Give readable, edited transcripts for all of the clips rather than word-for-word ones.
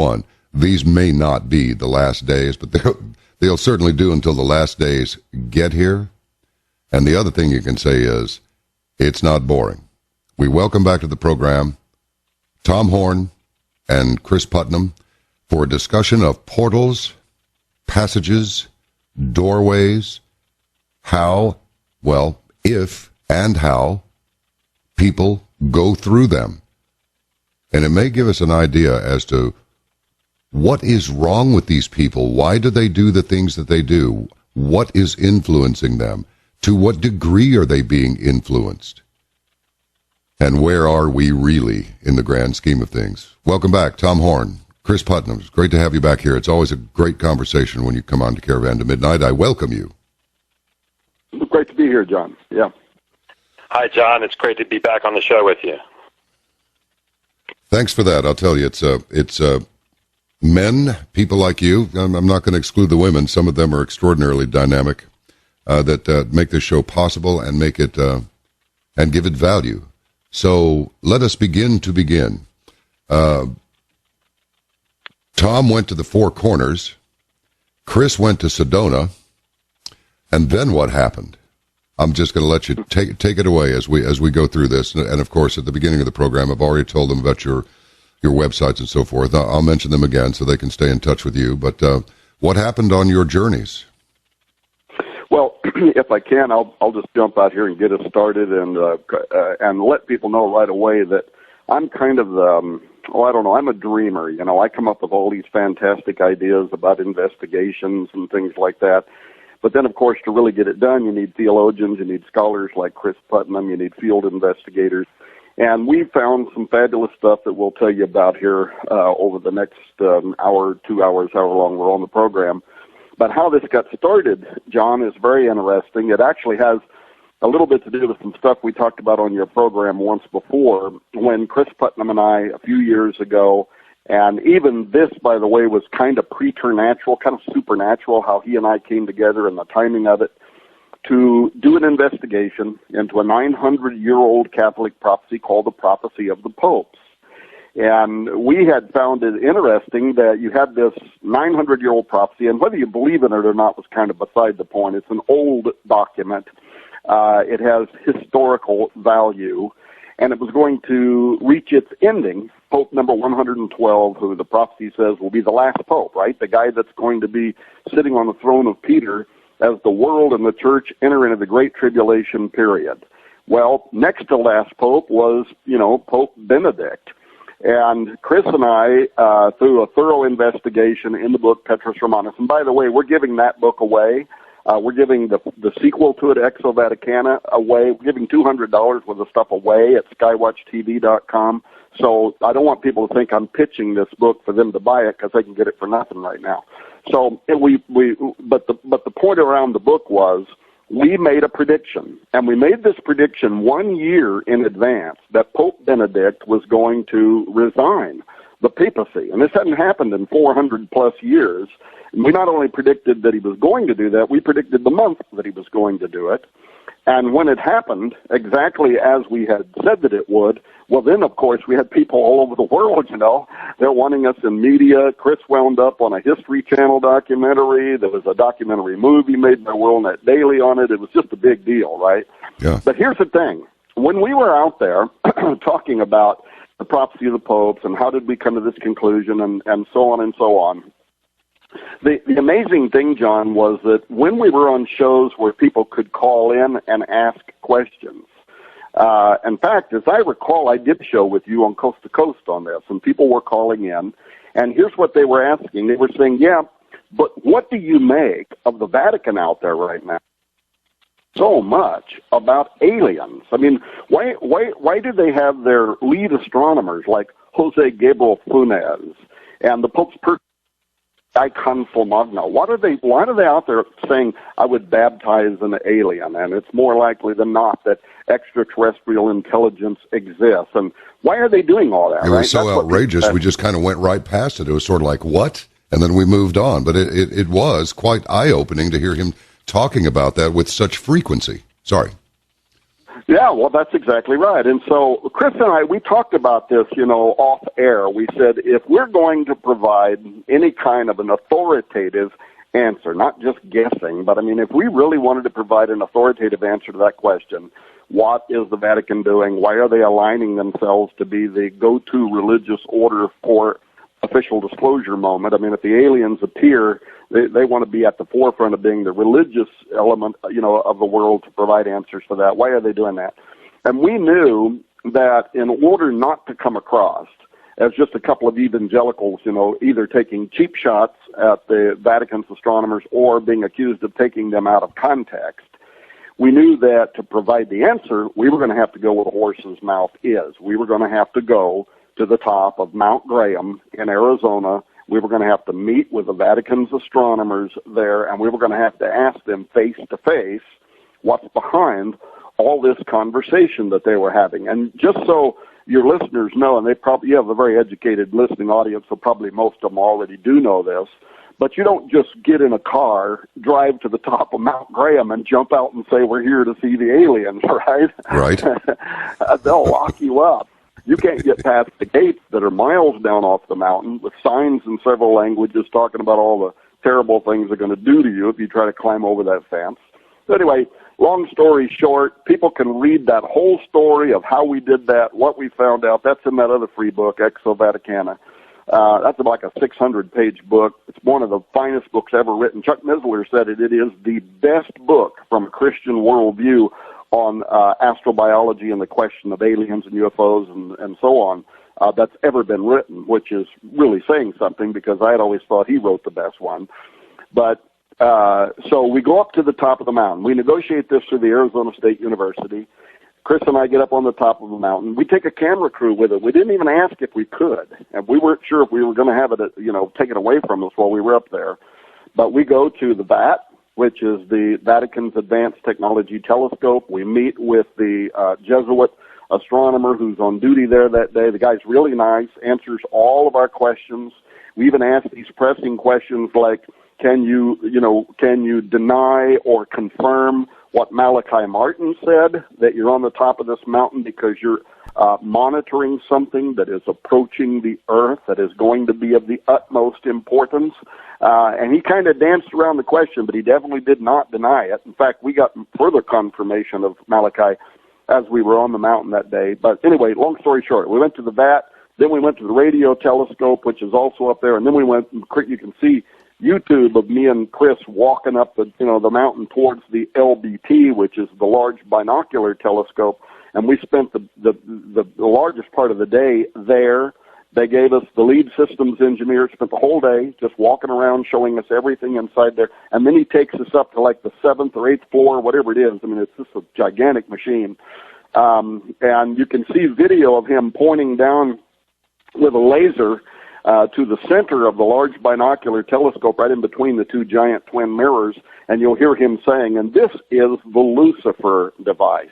one, these may not be the last days, but they'll certainly do until the last days get here. And the other thing you can say is, it's not boring. We welcome back to the program Tom Horn and Chris Putnam for a discussion of portals, passages, doorways, how, well, if and how people go through them. And it may give us an idea as to what is wrong with these people. Why do they do the things that they do? What is influencing them? To what degree are they being influenced? And where are we really in the grand scheme of things? Welcome back, Tom Horn, Chris Putnam. It's great to have you back here. It's always a great conversation when you come on to Caravan to Midnight. I welcome you. Great to be here, John. Yeah. Hi, John. It's great to be back on the show with you. Thanks for that. I'll tell you, it's men, people like you. I'm not going to exclude the women. Some of them are extraordinarily dynamic that make this show possible and make it and give it value. So let us begin to begin. Tom went to the Four Corners. Chris went to Sedona. And then what happened? I'm just going to let you take it away as we go through this. And of course, at the beginning of the program, I've already told them about your websites and so forth. I'll mention them again so they can stay in touch with you. But what happened on your journeys? Well, if I can, I'll just jump out here and get us started and let people know right away that I'm kind of I'm a dreamer. You know, I come up with all these fantastic ideas about investigations and things like that. But then, of course, to really get it done, you need theologians, you need scholars like Chris Putnam, you need field investigators. And we found some fabulous stuff that we'll tell you about here over the next hour, 2 hours, however long we're on the program. But how this got started, John, is very interesting. It actually has a little bit to do with some stuff we talked about on your program once before when Chris Putnam and I, a few years ago, and even this, by the way, was kind of preternatural, kind of supernatural, how he and I came together and the timing of it, to do an investigation into a 900-year-old Catholic prophecy called the Prophecy of the Popes. And we had found it interesting that you had this 900-year-old prophecy, and whether you believe in it or not was kind of beside the point. It's an old document. It has historical value, and it was going to reach its ending. Pope number 112, who the prophecy says will be the last pope, right? The guy that's going to be sitting on the throne of Peter as the world and the church enter into the Great Tribulation period. Well, next to last pope was, Pope Benedict. And Chris and I, through a thorough investigation in the book Petrus Romanus, and by the way, we're giving that book away. We're giving the sequel to it, Exo Vaticana, away. We're giving $200 worth of stuff away at skywatchtv.com. So I don't want people to think I'm pitching this book for them to buy it because they can get it for nothing right now. So but the point around the book was we made a prediction, and we made this prediction 1 year in advance that Pope Benedict was going to resign the papacy. And this hadn't happened in 400 plus years. And we not only predicted that he was going to do that, we predicted the month that he was going to do it. And when it happened, exactly as we had said that it would, well, then, of course, we had people all over the world, They're wanting us in media. Chris wound up on a History Channel documentary. There was a documentary movie made by WorldNet Daily on it. It was just a big deal, right? Yeah. But here's the thing. When we were out there talking about the prophecy of the popes and how did we come to this conclusion and so on and so on, the amazing thing, John, was that when we were on shows where people could call in and ask questions, in fact, as I recall, I did a show with you on Coast to Coast on this, and people were calling in, and here's what they were asking. They were saying, yeah, but what do you make of the Vatican out there right now? So much about aliens. I mean, why do they have their lead astronomers like Jose Gabriel Funes and the Pope's Consul Magna? Why are they out there saying, I would baptize an alien, and it's more likely than not that extraterrestrial intelligence exists? And why are they doing all that? It was so outrageous, we just kind of went right past it. It was sort of like, what? And then we moved on. But it was quite eye-opening to hear him talking about that with such frequency. Sorry. Yeah, well, that's exactly right. And so Chris and I, we talked about this, off air. We said if we're going to provide any kind of an authoritative answer, not just guessing, but I mean, if we really wanted to provide an authoritative answer to that question, what is the Vatican doing? Why are they aligning themselves to be the go-to religious order for official disclosure moment? I mean, if the aliens appear, they want to be at the forefront of being the religious element, of the world to provide answers to that. Why are they doing that? And we knew that in order not to come across as just a couple of evangelicals, either taking cheap shots at the Vatican's astronomers or being accused of taking them out of context, we knew that to provide the answer, we were going to have to go where the horse's mouth is. We were going to have to go to the top of Mount Graham in Arizona. We were going to have to meet with the Vatican's astronomers there, and we were going to have to ask them face to face what's behind all this conversation that they were having. And just so your listeners know, and you have a very educated listening audience, so probably most of them already do know this, but you don't just get in a car, drive to the top of Mount Graham, and jump out and say, we're here to see the aliens, right? Right. They'll lock you up. You can't get past the gates that are miles down off the mountain with signs in several languages talking about all the terrible things they're going to do to you if you try to climb over that fence. So anyway, long story short, people can read that whole story of how we did that, what we found out. That's in that other free book, Exo Vaticana. That's like a 600-page book. It's one of the finest books ever written. Chuck Missler said it is the best book from a Christian worldview on astrobiology and the question of aliens and UFOs and so on that's ever been written, which is really saying something because I had always thought he wrote the best one. But so we go up to the top of the mountain. We negotiate this through the Arizona State University. Chris and I get up on the top of the mountain. We take a camera crew with it. We didn't even ask if we could, and we weren't sure if we were going to have it, taken away from us while we were up there. But we go to the VAT, which is the Vatican's Advanced Technology Telescope. We meet with the Jesuit astronomer who's on duty there that day. The guy's really nice, answers all of our questions. We even ask these pressing questions like, can you deny or confirm what Malachi Martin said, that you're on the top of this mountain because you're monitoring something that is approaching the Earth that is going to be of the utmost importance? And he kind of danced around the question, but he definitely did not deny it. In fact, we got further confirmation of Malachi as we were on the mountain that day. But anyway, long story short, we went to the VAT, then we went to the radio telescope, which is also up there, and then we went, you can see YouTube of me and Chris walking up the mountain towards the LBT, which is the Large Binocular Telescope, and we spent the largest part of the day there. They gave us, the lead systems engineer spent the whole day just walking around showing us everything inside there, and then he takes us up to like the 7th or 8th floor, whatever it is. I mean, it's just a gigantic machine. And you can see video of him pointing down with a laser to the center of the Large Binocular Telescope, right in between the two giant twin mirrors, and you'll hear him saying, and this is the Lucifer device.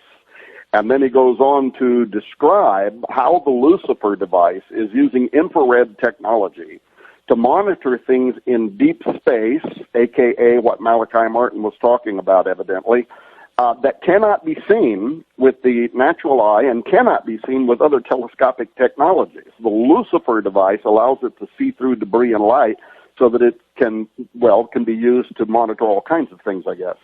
And then he goes on to describe how the Lucifer device is using infrared technology to monitor things in deep space, a.k.a. what Malachi Martin was talking about, evidently, that cannot be seen with the natural eye and cannot be seen with other telescopic technologies. The Lucifer device allows it to see through debris and light so that it can be used to monitor all kinds of things, I guess,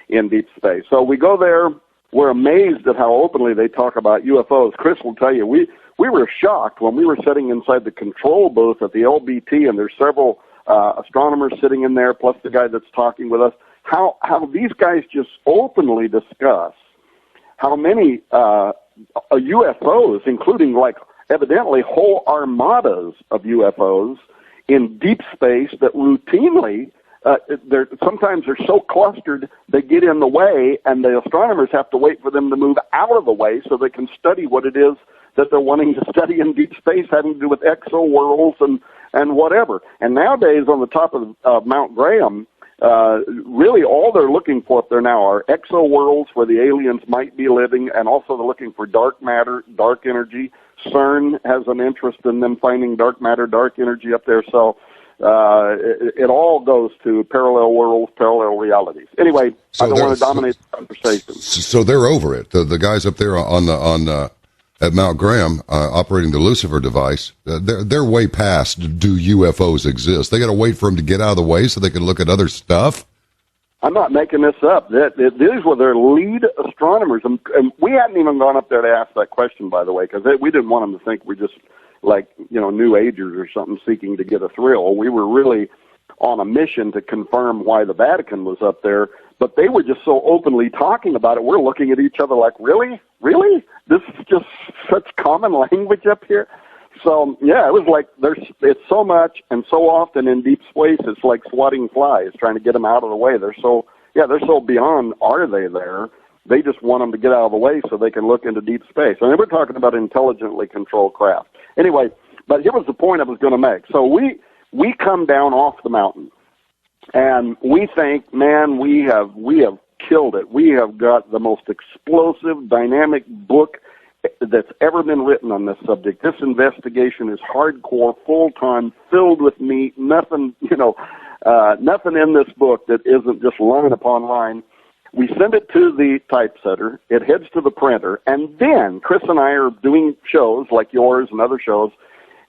in deep space. So we go there. We're amazed at how openly they talk about UFOs. Chris will tell you, we were shocked when we were sitting inside the control booth at the LBT, and there's several astronomers sitting in there, plus the guy that's talking with us, how these guys just openly discuss how many UFOs, including like evidently whole armadas of UFOs in deep space that routinely sometimes they're so clustered they get in the way, and the astronomers have to wait for them to move out of the way so they can study what it is that they're wanting to study in deep space, having to do with exo-worlds and whatever. And nowadays on the top of Mount Graham, really all they're looking for up there now are exo-worlds where the aliens might be living, and also they're looking for dark matter, dark energy. Cern has an interest in them finding dark matter, dark energy up there. So it all goes to parallel worlds, parallel realities. Anyway, So I don't want to dominate the conversation. So they're over it. The guys up there at Mount Graham operating the Lucifer device, they're way past. Do UFOs exist? They got to wait for them to get out of the way so they can look at other stuff. I'm not making this up. These were their lead astronomers, and we hadn't even gone up there to ask that question, by the way, because we didn't want them to think we're just like, New Agers or something seeking to get a thrill. We were really on a mission to confirm why the Vatican was up there, but they were just so openly talking about it. We're looking at each other like, really? Really? This is just such common language up here? So, yeah, it was like it's so much and so often in deep space, it's like swatting flies, trying to get them out of the way. They're so beyond are they there? They just want them to get out of the way so they can look into deep space. I mean, we're talking about intelligently controlled craft. Anyway, but here was the point I was going to make. So we come down off the mountain, and we think, man, we have killed it. We have got the most explosive, dynamic book that's ever been written on this subject. This investigation is hardcore, full-time, filled with meat, nothing in this book that isn't just line upon line. We send it to the typesetter, it heads to the printer, and then Chris and I are doing shows like yours and other shows,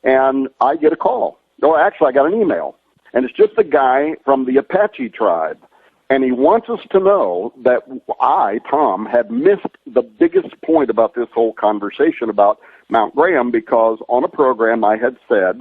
and I get a call. No, actually, I got an email, and it's just a guy from the Apache tribe. And he wants us to know that I, Tom, had missed the biggest point about this whole conversation about Mount Graham, because on a program I had said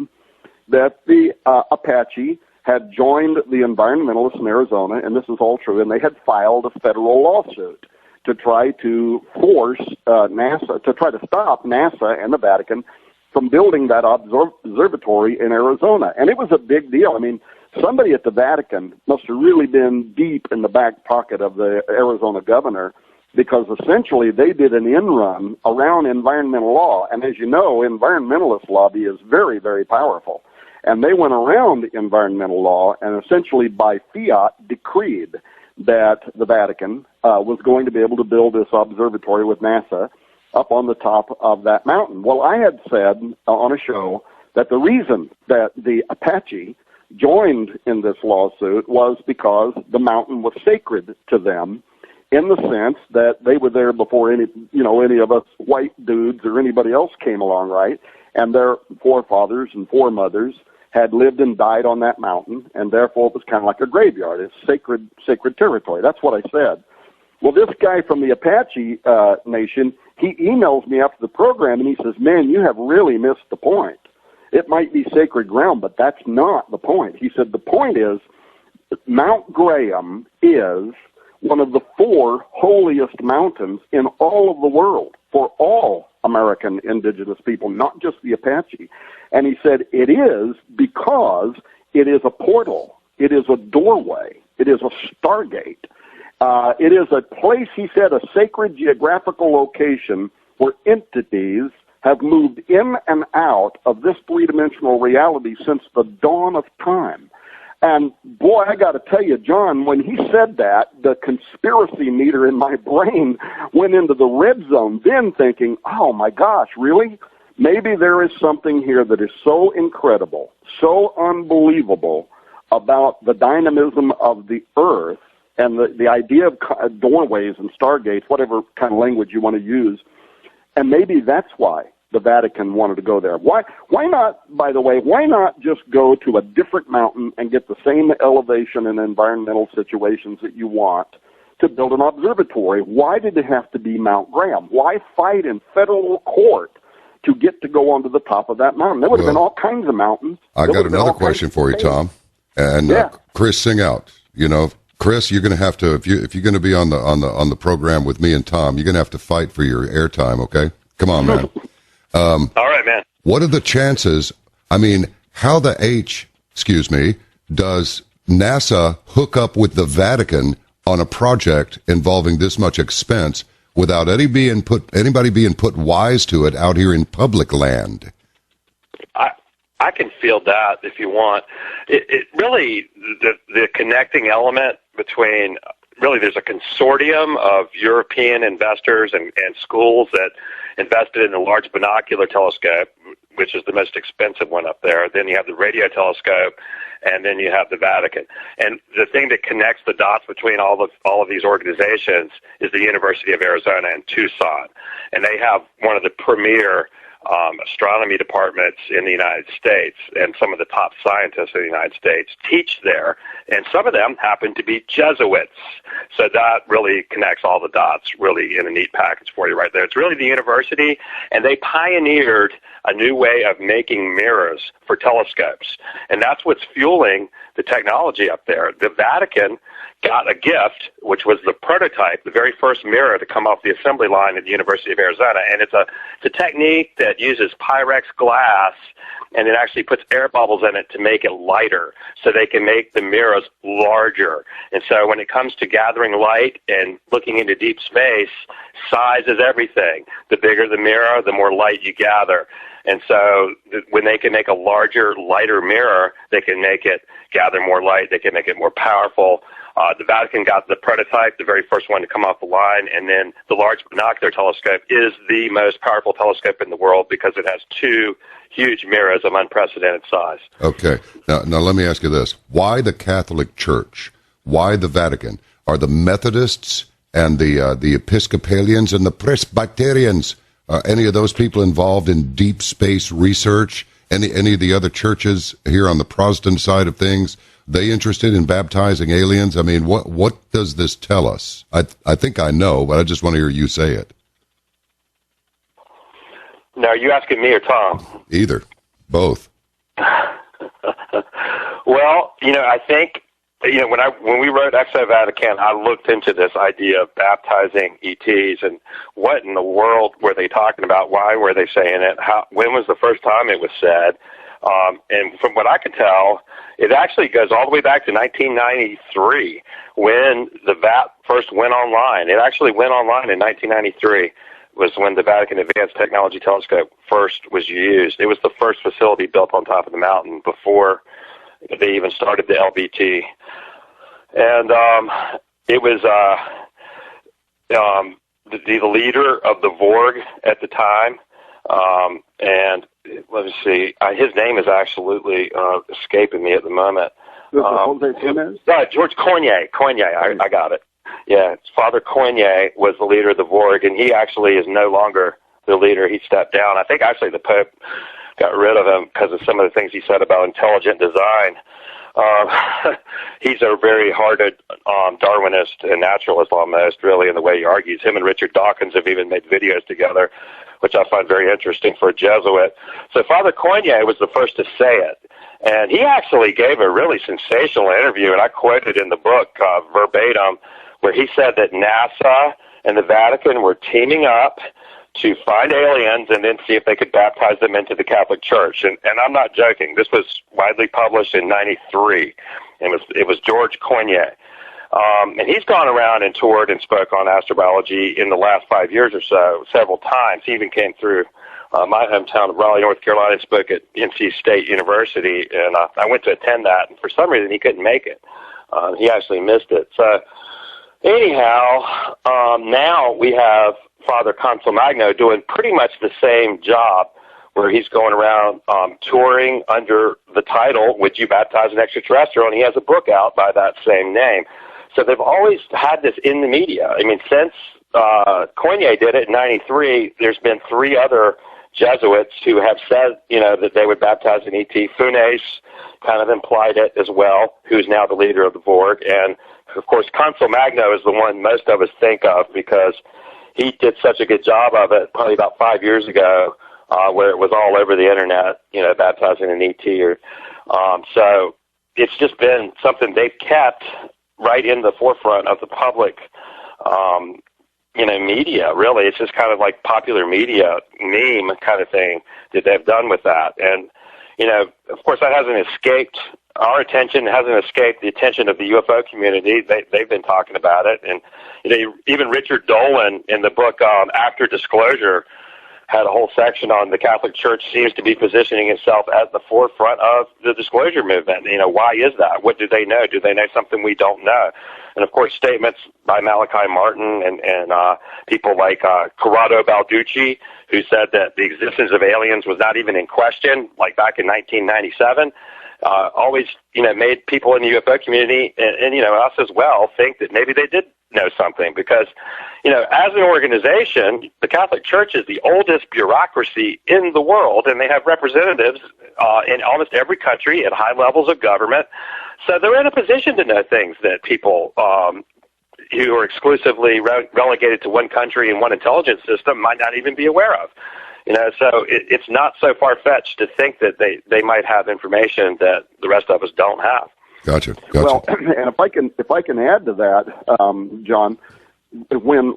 that the Apache had joined the environmentalists in Arizona, and this is all true, and they had filed a federal lawsuit to try to force NASA, to try to stop NASA and the Vatican from building that observatory in Arizona. And it was a big deal. I mean, somebody at the Vatican must have really been deep in the back pocket of the Arizona governor, because essentially they did an in-run around environmental law. And as you know, environmentalist lobby is very, very powerful. And they went around environmental law and essentially by fiat decreed that the Vatican was going to be able to build this observatory with NASA up on the top of that mountain. Well, I had said on a show that the reason that the Apache joined in this lawsuit was because the mountain was sacred to them, in the sense that they were there before any of us white dudes or anybody else came along, right? And their forefathers and foremothers had lived and died on that mountain, and therefore it was kind of like a graveyard. It's sacred territory. That's what I said. Well, this guy from the Apache Nation, he emails me after the program, and he says, man, you have really missed the point. It might be sacred ground, but that's not the point. He said the point is Mount Graham is one of the 4 holiest mountains in all of the world for all American indigenous people, not just the Apache. And he said it is because it is a portal. It is a doorway. It is a stargate. It is a place, he said, a sacred geographical location where entities have moved in and out of this three-dimensional reality since the dawn of time. And boy, I got to tell you, John, when he said that, the conspiracy meter in my brain went into the red zone, then thinking, oh my gosh, really? Maybe there is something here that is so incredible, so unbelievable about the dynamism of the earth and the idea of doorways and stargates, whatever kind of language you want to use. And maybe that's why the Vatican wanted to go there. Why not, by the way, why not just go to a different mountain and get the same elevation and environmental situations that you want to build an observatory? Why did it have to be Mount Graham? Why fight in federal court to get to go onto the top of that mountain? There would have been all kinds of mountains. I got another question for you, Tom. And Chris, sing out. Chris, you're going to have to, if you're going to be on the program with me and Tom, you're going to have to fight for your airtime. Okay, come on, man. All right, man. What are the chances? I mean, how does NASA hook up with the Vatican on a project involving this much expense without anybody being put wise to it out here in public land? I can field that if you want. It really, the connecting element between, really there's a consortium of European investors and schools that invested in the Large Binocular Telescope, which is the most expensive one up there. Then you have the radio telescope, and then you have the Vatican. And the thing that connects the dots between all of these organizations is the University of Arizona in Tucson, and they have one of the premier astronomy departments in the United States, and some of the top scientists in the United States teach there, and some of them happen to be Jesuits. So that really connects all the dots, really in a neat package for you right there. It's really the university, and they pioneered a new way of making mirrors for telescopes, and that's what's fueling the technology up there. The Vatican got a gift, which was the prototype, the very first mirror to come off the assembly line at the University of Arizona. And it's a technique that uses Pyrex glass, and it actually puts air bubbles in it to make it lighter, so they can make the mirrors larger. And so when it comes to gathering light and looking into deep space, size is everything. The bigger the mirror, the more light you gather. And so when they can make a larger, lighter mirror, they can make it gather more light, they can make it more powerful. The Vatican got the prototype, the very first one to come off the line, and then the Large Binocular Telescope is the most powerful telescope in the world because it has two huge mirrors of unprecedented size. Okay. Now let me ask you this. Why the Catholic Church? Why the Vatican? Are the Methodists and the Episcopalians and the Presbyterians, any of those people involved in deep space research? Any of the other churches here on the Protestant side of things, they interested in baptizing aliens? I mean, what does this tell us? I think I know, but I just want to hear you say it. Now, are you asking me or Tom? Either. Both. Well, I think, when we wrote Exo Vatican, I looked into this idea of baptizing ETs and what in the world were they talking about? Why were they saying it? When was the first time it was said? And from what I could tell, it actually goes all the way back to 1993 when the VAT first went online. It actually went online in 1993 was when the Vatican Advanced Technology Telescope first was used. It was the first facility built on top of the mountain before they even started the LBT. And it was the leader of the Vorg at the time. And let me see, his name is absolutely escaping me at the moment. George Cornier. I got it. Yeah, Father Cornier was the leader of the Vorg, and he actually is no longer the leader. He stepped down. I think actually the Pope got rid of him because of some of the things he said about intelligent design. He's a very hearted Darwinist and naturalist almost, really, in the way he argues. Him and Richard Dawkins have even made videos together, which I find very interesting for a Jesuit. So Father Cornier was the first to say it. And he actually gave a really sensational interview, and I quoted in the book verbatim, where he said that NASA and the Vatican were teaming up to find aliens and then see if they could baptize them into the Catholic Church. And I'm not joking. This was widely published in 93. And it was George Cornier. And he's gone around and toured and spoke on astrobiology in the last 5 years or so several times. He even came through my hometown of Raleigh, North Carolina, and spoke at NC State University. And I went to attend that. And for some reason, he couldn't make it. He actually missed it. So anyhow, now we have Father Consolmagno doing pretty much the same job, where he's going around touring under the title, Would You Baptize an Extraterrestrial? And he has a book out by that same name. So they've always had this in the media. I mean, since Cornier did it in 93, there's been three other Jesuits who have said, that they would baptize an ET. Funes kind of implied it as well, who's now the leader of the Vorg. And, of course, Consolmagno is the one most of us think of because he did such a good job of it probably about 5 years ago, where it was all over the internet, baptizing an ET. So it's just been something they've kept right in the forefront of the public, media, really. It's just kind of like popular media meme kind of thing that they've done with that. And, of course, that hasn't escaped our attention, hasn't escaped the attention of the UFO community. They've been talking about it. And, even Richard Dolan in the book After Disclosure had a whole section on the Catholic Church seems to be positioning itself at the forefront of the disclosure movement. Why is that? What do they know? Do they know something we don't know? And, of course, statements by Malachi Martin and people like Corrado Balducci, who said that the existence of aliens was not even in question, like back in 1997. always, made people in the UFO community and us as well think that maybe they did know something because, as an organization, the Catholic Church is the oldest bureaucracy in the world, and they have representatives in almost every country at high levels of government. So they're in a position to know things that people who are exclusively relegated to one country and one intelligence system might not even be aware of. So it's not so far-fetched to think that they might have information that the rest of us don't have. Gotcha. Well, and if I can add to that, John, when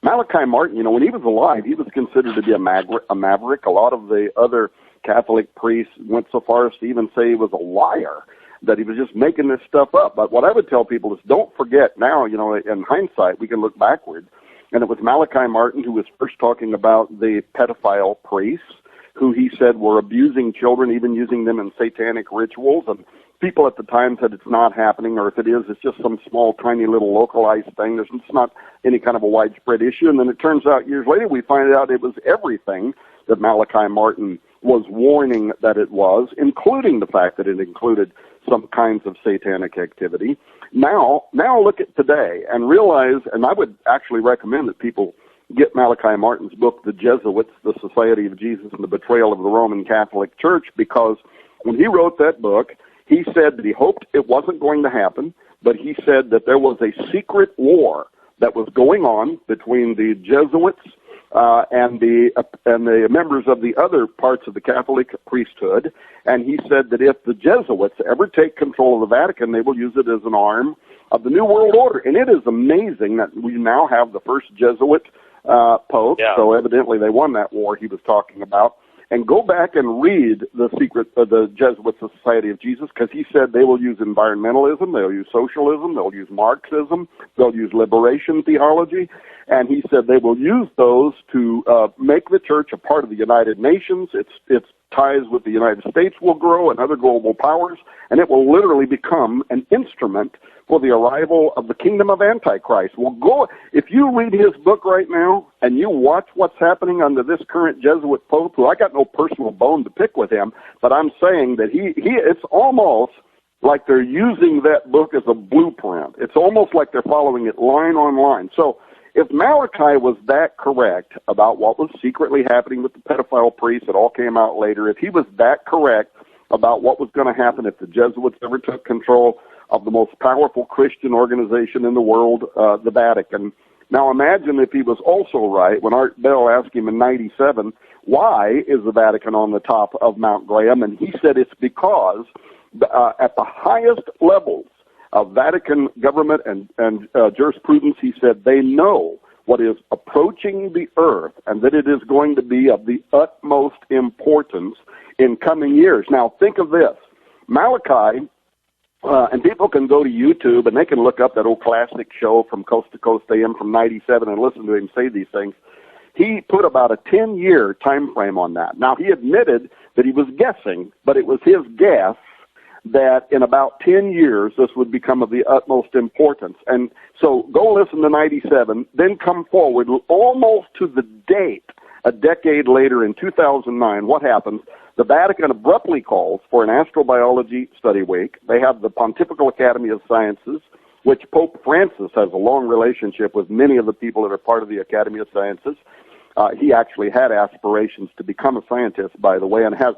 Malachi Martin, when he was alive, he was considered to be a maverick. A lot of the other Catholic priests went so far as to even say he was a liar, that he was just making this stuff up. But what I would tell people is don't forget now, in hindsight, we can look backward. And it was Malachi Martin who was first talking about the pedophile priests who he said were abusing children, even using them in satanic rituals. And people at the time said it's not happening, or if it is, it's just some small, tiny little localized thing. It's not any kind of a widespread issue. And then it turns out years later we find out it was everything that Malachi Martin was warning that it was, including the fact that it included some kinds of satanic activity. Now look at today and realize, and I would actually recommend that people get Malachi Martin's book, The Jesuits, The Society of Jesus and the Betrayal of the Roman Catholic Church, because when he wrote that book, he said that he hoped it wasn't going to happen, but he said that there was a secret war that was going on between the Jesuits and the members of the other parts of the Catholic priesthood. And he said that if the Jesuits ever take control of the Vatican, they will use it as an arm of the New World Order. And it is amazing that we now have the first Jesuit Pope. Yeah. So evidently they won that war he was talking about. And go back and read the secret of the Jesuits, the Society of Jesus, because he said they will use environmentalism, they'll use socialism, they'll use Marxism, they'll use liberation theology, and he said they will use those to make the church a part of the United Nations. Its ties with the United States will grow and other global powers, and it will literally become an instrument for the arrival of the kingdom of Antichrist. Well, go, if you read his book right now and you watch what's happening under this current Jesuit Pope, who I got no personal bone to pick with him, but I'm saying that it's almost like they're using that book as a blueprint. It's almost like they're following it line on line. So if Malachi was that correct about what was secretly happening with the pedophile priests, it all came out later, if he was that correct about what was going to happen if the Jesuits ever took control of the most powerful Christian organization in the world, the Vatican. Now imagine if he was also right when Art Bell asked him in 97, why is the Vatican on the top of Mount Graham? And he said it's because at the highest levels of Vatican government and jurisprudence, he said they know what is approaching the earth and that it is going to be of the utmost importance in coming years. Now think of this. Malachi, and people can go to YouTube and they can look up that old classic show from Coast to Coast AM from 97 and listen to him say these things. He put about a 10-year time frame on that. Now, he admitted that he was guessing, but it was his guess that in about 10 years this would become of the utmost importance. And so go listen to 97, then come forward almost to the date, a decade later in 2009, what happens? The Vatican abruptly calls for an astrobiology study week. They have the Pontifical Academy of Sciences, which Pope Francis has a long relationship with many of the people that are part of the Academy of Sciences. He actually had aspirations to become a scientist, by the way, and has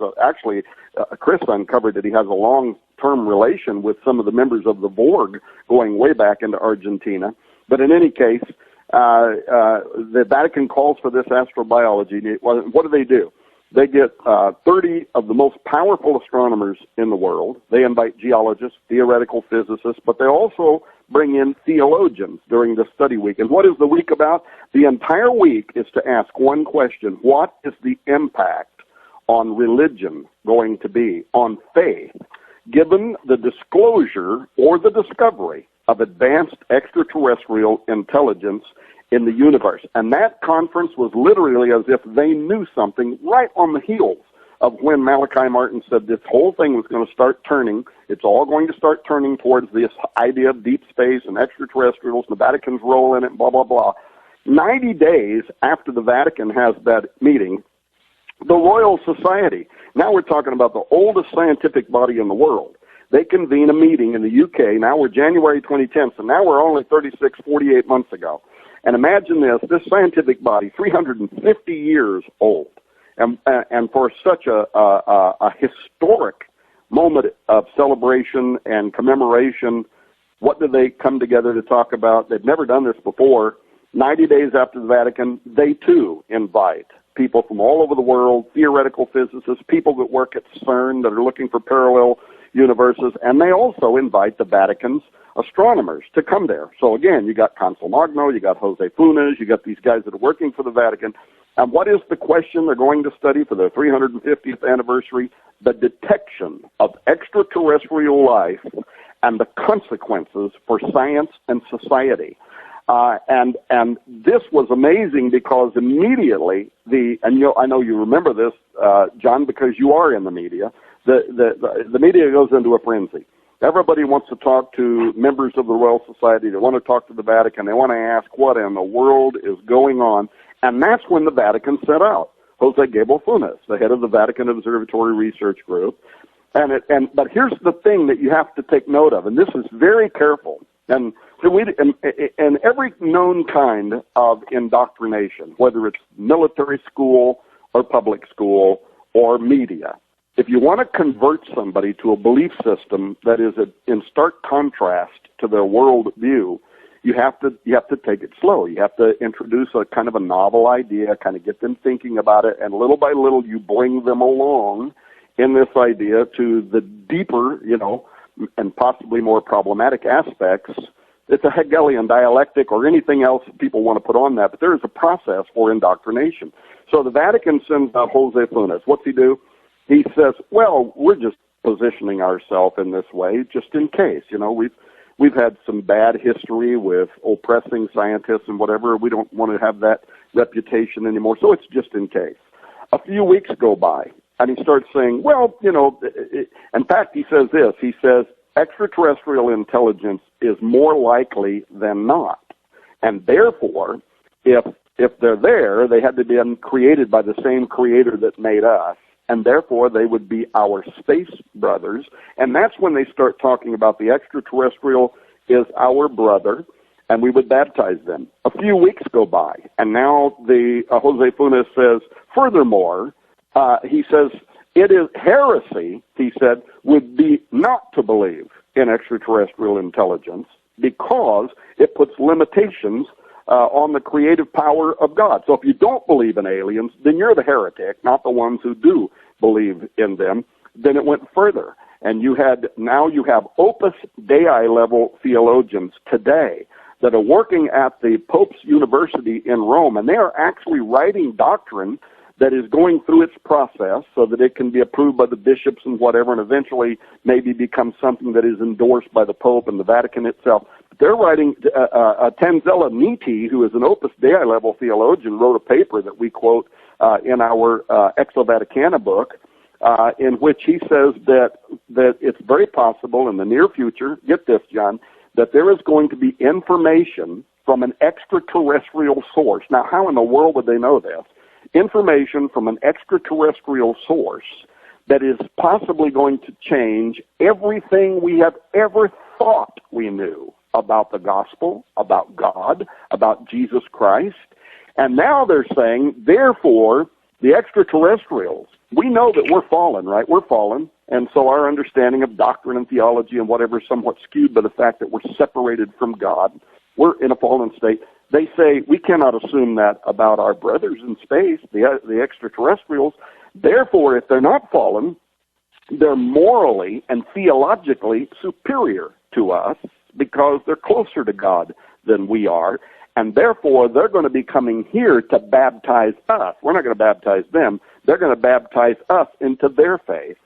Chris uncovered that he has a long-term relation with some of the members of the Borg going way back into Argentina. But in any case, the Vatican calls for this astrobiology. What do? They get 30 of the most powerful astronomers in the world. They invite geologists, theoretical physicists, but they also bring in theologians during the study week. And what is the week about? The entire week is to ask one question: what is the impact on religion going to be, on faith, given the disclosure or the discovery of advanced extraterrestrial intelligence in the universe? And that conference was literally as if they knew something right on the heels of when Malachi Martin said this whole thing was going to start turning. It's all going to start turning towards this idea of deep space and extraterrestrials, the Vatican's role in it, blah, blah, blah. 90 days after the Vatican has that meeting, The Royal Society. Now we're talking about the oldest scientific body in the world. They convene a meeting in the UK. Now we're January 2010, so now we're only 48 months ago. And imagine this scientific body, 350 years old. And for such a historic moment of celebration and commemoration, what do they come together to talk about? They've never done this before. 90 days after the Vatican, they too invite people from all over the world, theoretical physicists, people that work at Cern that are looking for parallel universes, and they also invite the Vatican's astronomers to come there. So again, you got Consul Magno, you got Jose Funes, you got these guys that are working for the Vatican. And what is the question they're going to study for their 350th anniversary? The detection of extraterrestrial life and the consequences for science and society. And this was amazing because immediately I know you remember this, John, because you are in the media. The media goes into a frenzy. Everybody wants to talk to members of the Royal Society. They want to talk to the Vatican. They want to ask what in the world is going on. And that's when the Vatican set out. Jose Gabriel Funes, the head of the Vatican Observatory Research Group. But here's the thing that you have to take note of, and this is very careful. And so in every known kind of indoctrination, whether it's military school or public school or media, if you want to convert somebody to a belief system that is in stark contrast to their world view, you have to take it slow. You have to introduce a kind of a novel idea, kind of get them thinking about it, and little by little you bring them along in this idea to the deeper, and possibly more problematic aspects. It's a Hegelian dialectic or anything else people want to put on that, but there is a process for indoctrination. So the Vatican sends out Jose Funes. What's he do? He says, well, we're just positioning ourselves in this way just in case. We've had some bad history with oppressing scientists and whatever. We don't want to have that reputation anymore, so it's just in case. A few weeks go by, and he starts saying, well, in fact, he says this. He says, extraterrestrial intelligence is more likely than not. And therefore, if they're there, they had to be created by the same creator that made us, and therefore they would be our space brothers. And that's when they start talking about the extraterrestrial is our brother, and we would baptize them. A few weeks go by, and now the Jose Funes says, furthermore, he says, it is heresy, he said, would be not to believe in extraterrestrial intelligence because it puts limitations on the creative power of God. So if you don't believe in aliens, then you're the heretic, not the ones who do believe in them. Then it went further. And now you have Opus Dei level theologians today that are working at the Pope's University in Rome, and they are actually writing doctrine that is going through its process so that it can be approved by the bishops and whatever, and eventually maybe become something that is endorsed by the Pope and the Vatican itself. They're writing, Tanzella Niti, who is an Opus Dei level theologian, wrote a paper that we quote in our Exo Vaticana book, in which he says that it's very possible in the near future, get this, John, that there is going to be information from an extraterrestrial source. Now, how in the world would they know this? Information from an extraterrestrial source that is possibly going to change everything we have ever thought we knew about the gospel, about God, about Jesus Christ. And now they're saying, therefore, the extraterrestrials, we know that we're fallen, right? We're fallen. And so our understanding of doctrine and theology and whatever is somewhat skewed by the fact that we're separated from God. We're in a fallen state. They say we cannot assume that about our brothers in space, the extraterrestrials. Therefore, if they're not fallen, they're morally and theologically superior to us because they're closer to God than we are. And therefore, they're going to be coming here to baptize us. We're not going to baptize them. They're going to baptize us into their faith.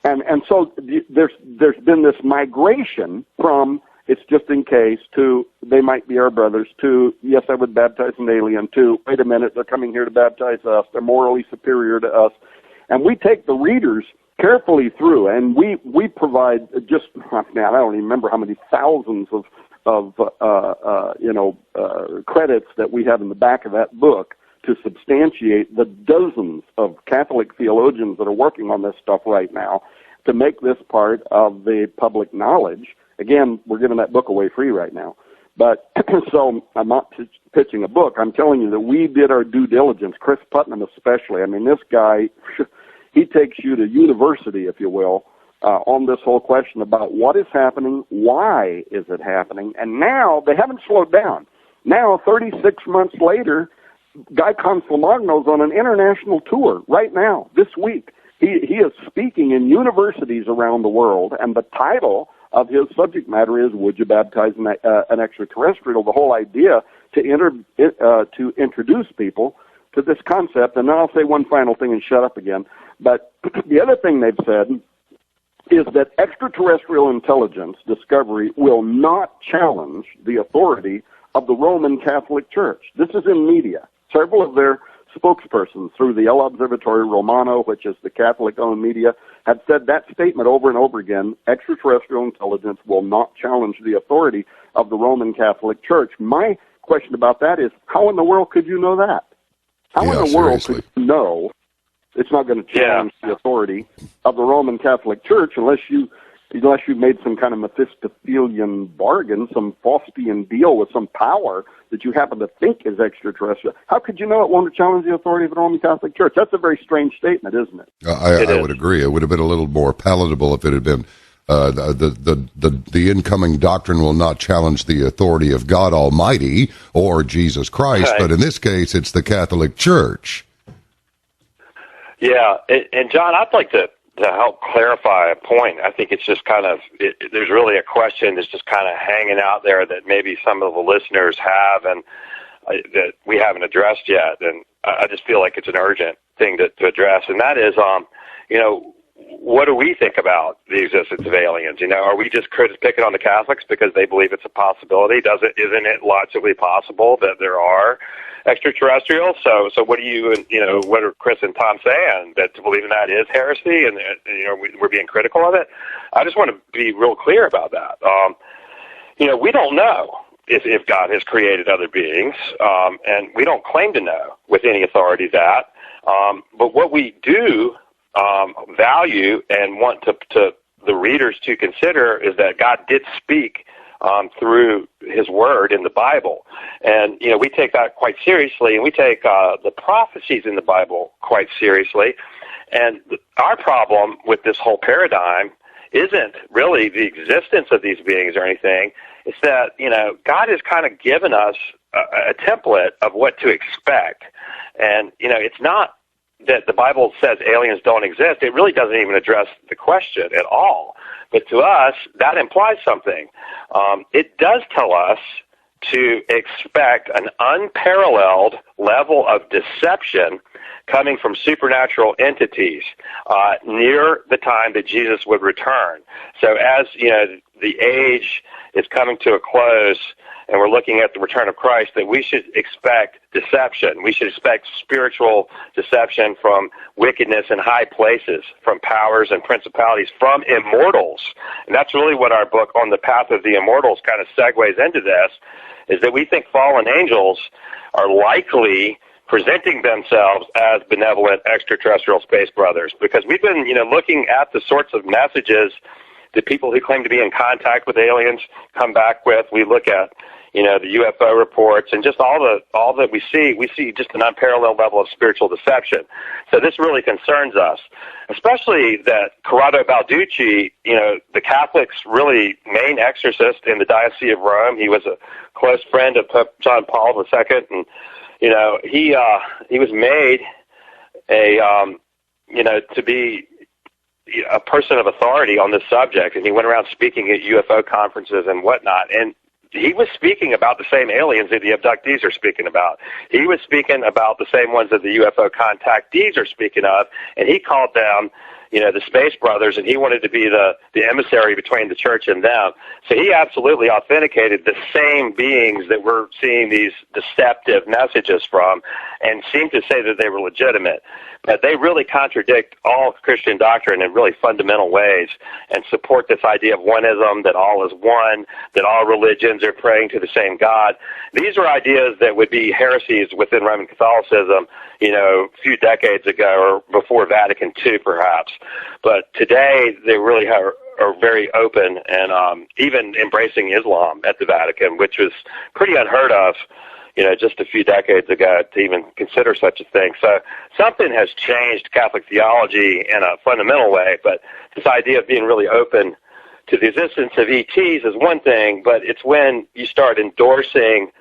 And so there's been this migration from it's just in case to they might be our brothers to yes, I would baptize an alien to wait a minute, they're coming here to baptize us. They're morally superior to us. And we take the readers carefully through, and we provide just, man, I don't even remember how many thousands of credits that we have in the back of that book to substantiate the dozens of Catholic theologians that are working on this stuff right now to make this part of the public knowledge. Again, we're giving that book away free right now. But so I'm not pitching a book. I'm telling you that we did our due diligence, Chris Putnam especially. I mean, this guy, he takes you to university, if you will, on this whole question about what is happening, why is it happening, and now they haven't slowed down. Now, 36 months later, Guy Consolmagno's on an international tour right now, this week. He is speaking in universities around the world, and the title of his subject matter is "Would You Baptize an Extraterrestrial?" The whole idea to introduce people to this concept. And then I'll say one final thing and shut up again. But the other thing they've said is that extraterrestrial intelligence discovery will not challenge the authority of the Roman Catholic Church. This is in media. Several of their spokespersons through the El Observatorio Romano, which is the Catholic-owned media, have said that statement over and over again: extraterrestrial intelligence will not challenge the authority of the Roman Catholic Church. My question about that is, how in the world could you know that? How in the world could you know it's not going to challenge the authority of the Roman Catholic Church unless you made some kind of Mephistophelian bargain, some Faustian deal with some power that you happen to think is extraterrestrial? How could you know it won't challenge the authority of the Roman Catholic Church? That's a very strange statement, isn't it? I would agree. It would have been a little more palatable if it had been the incoming doctrine will not challenge the authority of God Almighty or Jesus Christ, but in this case, it's the Catholic Church. Yeah, and John, I'd like to help clarify a point. I think it's just kind of, there's really a question that's just kind of hanging out there that maybe some of the listeners have and that we haven't addressed yet. And I just feel like it's an urgent thing to address. And that is, what do we think about the existence of aliens? Are we just picking on the Catholics because they believe it's a possibility? Isn't it logically possible that there are extraterrestrials? So what what are Chris and Tom saying? That to believe in that is heresy, and we're being critical of it? I just want to be real clear about that. We don't know if God has created other beings, and we don't claim to know with any authority that. But what we do value and want to the readers to consider is that God did speak through His Word in the Bible, and we take that quite seriously, and we take the prophecies in the Bible quite seriously. And our problem with this whole paradigm isn't really the existence of these beings or anything. It's that God has kind of given us a template of what to expect, and it's not that the Bible says aliens don't exist. It really doesn't even address the question at all. But to us, that implies something. It does tell us to expect an unparalleled level of deception coming from supernatural entities near the time that Jesus would return. So as the age is coming to a close, and we're looking at the return of Christ, that we should expect deception. We should expect spiritual deception from wickedness in high places, from powers and principalities, from immortals. And that's really what our book On the Path of the Immortals kind of segues into this, is that we think fallen angels are likely presenting themselves as benevolent extraterrestrial space brothers, because we've been, looking at the sorts of messages that people who claim to be in contact with aliens come back with. We look at, the UFO reports and just all that we see just an unparalleled level of spiritual deception. So this really concerns us, especially that Corrado Balducci, the Catholics' really main exorcist in the Diocese of Rome. He was a close friend of Pope John Paul II, and he was made to be a person of authority on this subject, and he went around speaking at UFO conferences and whatnot, and he was speaking about the same aliens that the abductees are speaking about. He was speaking about the same ones that the UFO contactees are speaking of, and he called them, the Space Brothers, and he wanted to be the emissary between the church and them. So he absolutely authenticated the same beings that we're seeing these deceptive messages from, and seemed to say that they were legitimate. But they really contradict all Christian doctrine in really fundamental ways, and support this idea of oneism, that all is one, that all religions are praying to the same God. These are ideas that would be heresies within Roman Catholicism, a few decades ago, or before Vatican II, perhaps. But today, they really are very open, and even embracing Islam at the Vatican, which was pretty unheard of, just a few decades ago, to even consider such a thing. So something has changed Catholic theology in a fundamental way, but this idea of being really open to the existence of ETs is one thing, but it's when you start endorsing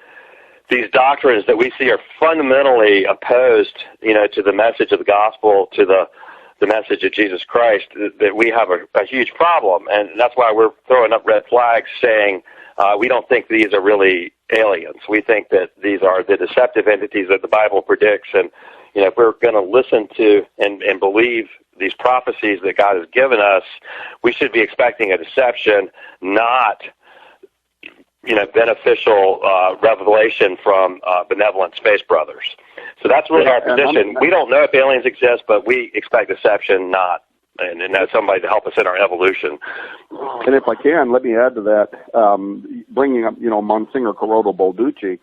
these doctrines that we see are fundamentally opposed, to the message of the gospel, to the message of Jesus Christ, that we have a huge problem. And that's why we're throwing up red flags saying we don't think these are really aliens. We think that these are the deceptive entities that the Bible predicts. And, if we're going to listen to and believe these prophecies that God has given us, we should be expecting a deception, not beneficial revelation from benevolent Space Brothers. So that's really our position. We don't know if aliens exist, but we expect deception, not, and somebody to help us in our evolution. And if I can, let me add to that, bringing up, Monsignor Corrado Balducci.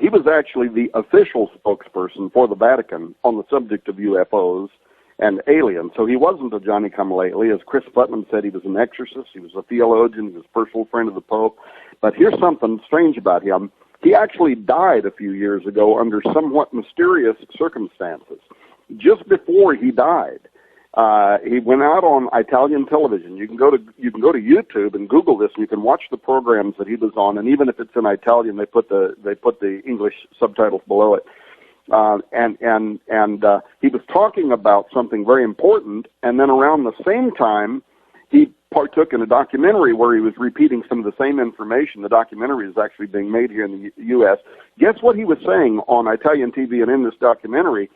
He was actually the official spokesperson for the Vatican on the subject of UFOs and aliens. So he wasn't a Johnny-come-lately. As Chris Putnam said, he was an exorcist, he was a theologian, he was a personal friend of the Pope. But here's something strange about him. He actually died a few years ago under somewhat mysterious circumstances. Just before he died, he went out on Italian television. You can go to YouTube and Google this, and you can watch the programs that he was on. And even if it's in Italian, they put the English subtitles below it. And he was talking about something very important. And then around the same time, he partook in a documentary where he was repeating some of the same information. The documentary is actually being made here in the U.S. Guess what he was saying on Italian TV and in this documentary?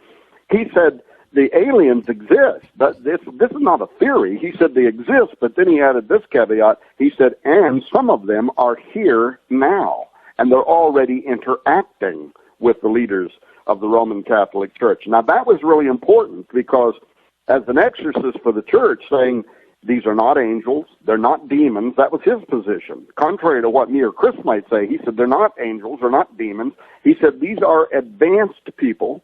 He said, the aliens exist, but this is not a theory. He said they exist, but then he added this caveat. He said, and some of them are here now, and they're already interacting with the leaders of the Roman Catholic Church. Now, that was really important because as an exorcist for the church saying, these are not angels, they're not demons, that was his position. Contrary to what me or Chris might say, he said they're not angels, they're not demons. He said these are advanced people.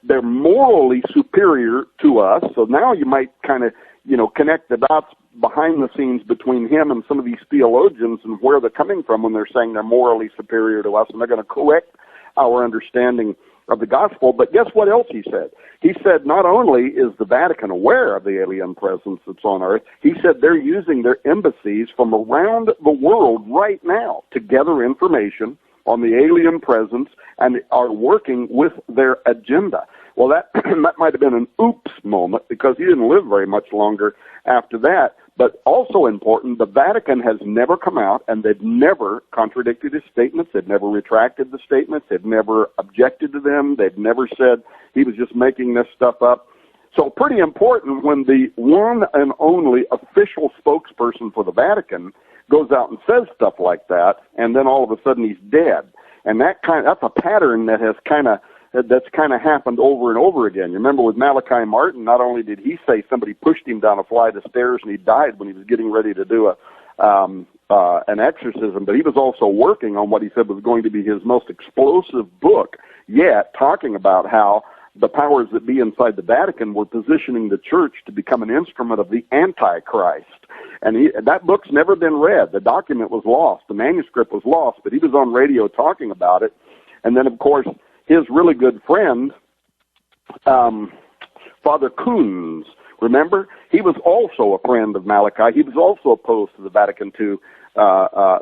They're morally superior to us. So now you might kind of, connect the dots behind the scenes between him and some of these theologians and where they're coming from when they're saying they're morally superior to us, and they're going to correct our understanding of the gospel. But guess what else he said? He said not only is the Vatican aware of the alien presence that's on Earth, he said they're using their embassies from around the world right now to gather information on the alien presence and are working with their agenda. Well, that might have been an oops moment because he didn't live very much longer after that. But also important, the Vatican has never come out and they've never contradicted his statements. They've never retracted the statements. They've never objected to them. They've never said he was just making this stuff up. So pretty important when the one and only official spokesperson for the Vatican goes out and says stuff like that, and then all of a sudden he's dead. And that's a pattern that has kind of happened over and over again. You remember with Malachi Martin, not only did he say somebody pushed him down a flight of stairs and he died when he was getting ready to do an exorcism, but he was also working on what he said was going to be his most explosive book yet, talking about how the powers that be inside the Vatican were positioning the church to become an instrument of the Antichrist. And that book's never been read. The document was lost. The manuscript was lost, but he was on radio talking about it. And then, of course, his really good friend, Father Coons, remember? He was also a friend of Malachi. He was also opposed to the Vatican II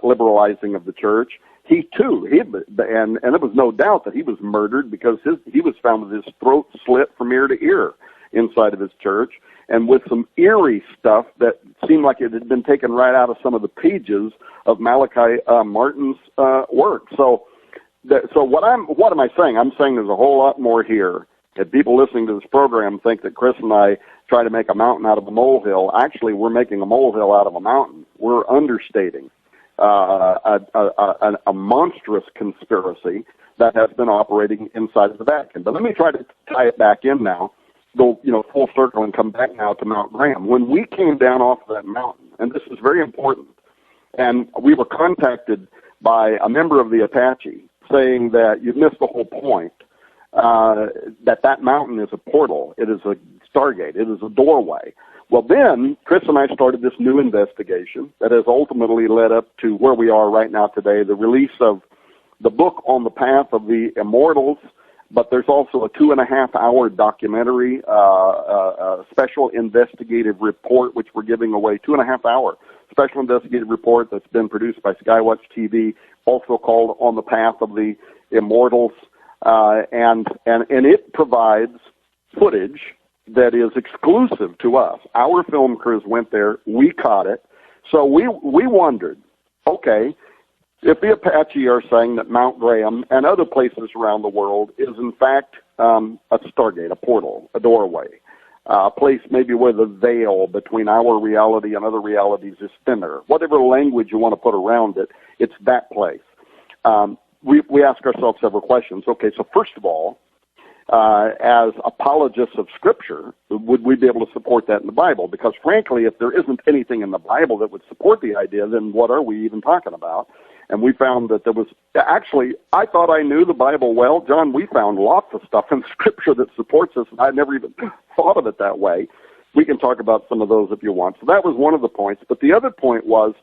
liberalizing of the church. He, too, and there was no doubt that he was murdered because he was found with his throat slit from ear to ear inside of his church, and with some eerie stuff that seemed like it had been taken right out of some of the pages of Malachi Martin's work. So what am I saying? I'm saying there's a whole lot more here If people listening to this program think that Chris and I try to make a mountain out of a molehill, actually we're making a molehill out of a mountain. We're understating a monstrous conspiracy that has been operating inside of the Vatican. But let me try to tie it back in now, go full circle and come back now to Mount Graham. When we came down off of that mountain, and this is very important, and we were contacted by a member of the Apache saying that you've missed the whole point, that mountain is a portal. It is a stargate. It is a doorway. Well, then Chris and I started this new investigation that has ultimately led up to where we are right now today, the release of the book On the Path of the Immortals, but there's also a 2.5-hour documentary, special investigative report, which we're giving away, 2.5-hour special investigative report that's been produced by Skywatch TV, also called On the Path of the Immortals, and it provides footage that is exclusive to us. Our film crews went there, we caught it, so we wondered, okay, if the Apache are saying that Mount Graham and other places around the world is in fact a stargate, a portal, a doorway, a place maybe where the veil between our reality and other realities is thinner, whatever language you want to put around it, it's that place. We ask ourselves several questions. Okay, so first of all, as apologists of Scripture, would we be able to support that in the Bible? Because frankly, if there isn't anything in the Bible that would support the idea, then what are we even talking about? And we found that there was, actually, I thought I knew the Bible well. John, we found lots of stuff in Scripture that supports us, and I never even thought of it that way. We can talk about some of those if you want. So that was one of the points. But the other point was,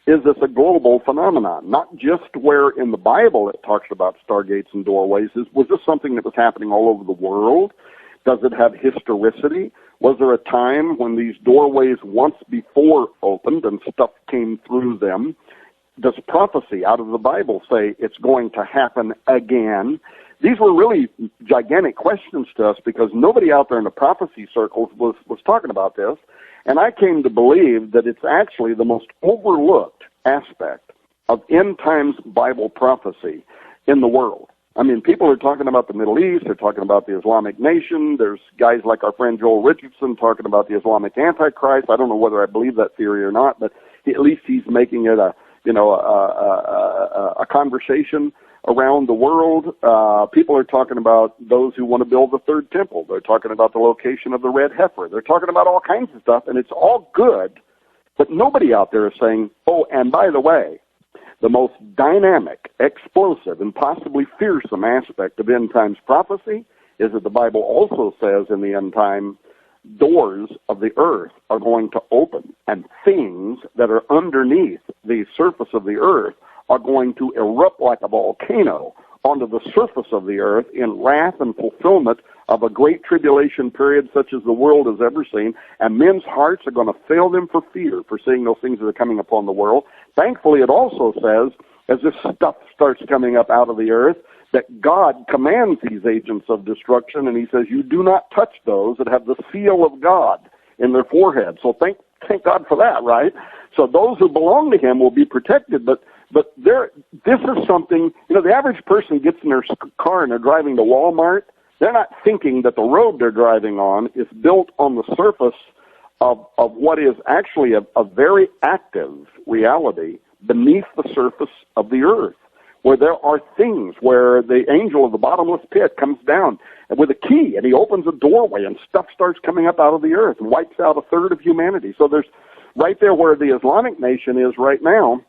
is this a global phenomenon? Not just where in the Bible it talks about stargates and doorways. Was this something that was happening all over the world? Does it have historicity? Was there a time when these doorways once before opened and stuff came through them? Does prophecy out of the Bible say it's going to happen again? These were really gigantic questions to us because nobody out there in the prophecy circles was talking about this. And I came to believe that it's actually the most overlooked aspect of end times Bible prophecy in the world. I mean, people are talking about the Middle East, they're talking about the Islamic nation, there's guys like our friend Joel Richardson talking about the Islamic Antichrist. I don't know whether I believe that theory or not, but at least he's making it a conversation around the world. People are talking about those who want to build the third temple. They're talking about the location of the red heifer. They're talking about all kinds of stuff, and it's all good, but nobody out there is saying, oh, and by the way, the most dynamic, explosive, and possibly fearsome aspect of end times prophecy is that the Bible also says in the end time, doors of the earth are going to open, and things that are underneath the surface of the earth are going to erupt like a volcano onto the surface of the earth in wrath and fulfillment of a great tribulation period such as the world has ever seen, and men's hearts are going to fail them for fear for seeing those things that are coming upon the world. Thankfully, it also says, as this stuff starts coming up out of the earth, that God commands these agents of destruction, and he says, you do not touch those that have the seal of God in their forehead. So thank God for that, right? So those who belong to him will be protected, but this is something, the average person gets in their car and they're driving to Walmart. They're not thinking that the road they're driving on is built on the surface of what is actually a very active reality beneath the surface of the earth, where there are things where the angel of the bottomless pit comes down with a key and he opens a doorway and stuff starts coming up out of the earth and wipes out a third of humanity. So there's right there where the Islamic nation is right now.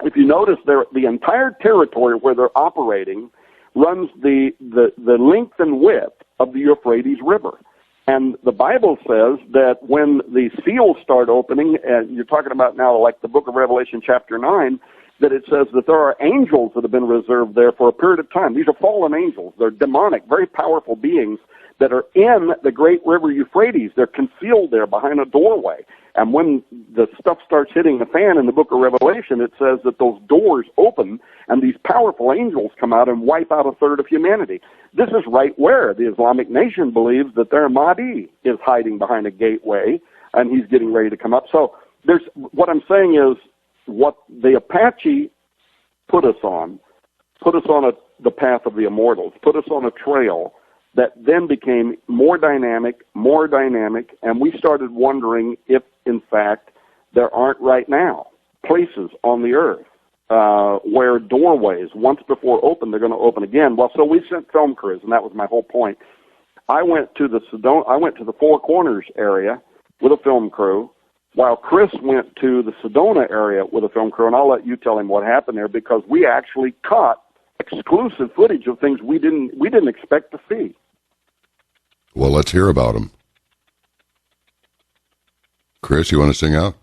If you notice, the entire territory where they're operating runs the length and width of the Euphrates River. And the Bible says that when the seals start opening, and you're talking about now like the book of Revelation chapter 9, that it says that there are angels that have been reserved there for a period of time. These are fallen angels. They're demonic, very powerful beings that are in the great river Euphrates. They're concealed there behind a doorway. And when the stuff starts hitting the fan in the book of Revelation, it says that those doors open and these powerful angels come out and wipe out a third of humanity. This is right where the Islamic nation believes that their Mahdi is hiding behind a gateway and he's getting ready to come up. So what I'm saying is what the Apache put us on the path of the immortals, put us on a trail that then became more dynamic, and we started wondering if, in fact, there aren't right now places on the earth where doorways, once before open, they're going to open again. Well, so we sent film crews, and that was my whole point. I went to the Four Corners area with a film crew, while Chris went to the Sedona area with a film crew, and I'll let you tell him what happened there, because we actually caught exclusive footage of things we didn't expect to see. Well, let's hear about them. Chris, you want to sing out?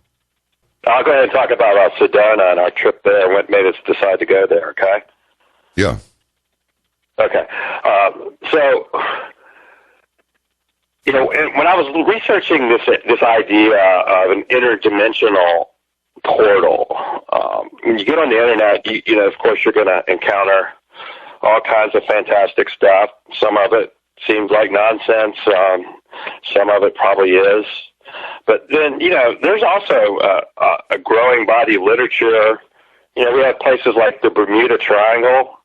I'll go ahead and talk about Sedona and our trip there and what made us decide to go there, okay? Yeah. Okay. So, you know, when I was researching this idea of an interdimensional portal, when you get on the internet, you know, of course, you're going to encounter all kinds of fantastic stuff. Some of it seems like nonsense. Some of it probably is. But then, you know, there's also a growing body of literature. You know, we have places like the Bermuda Triangle,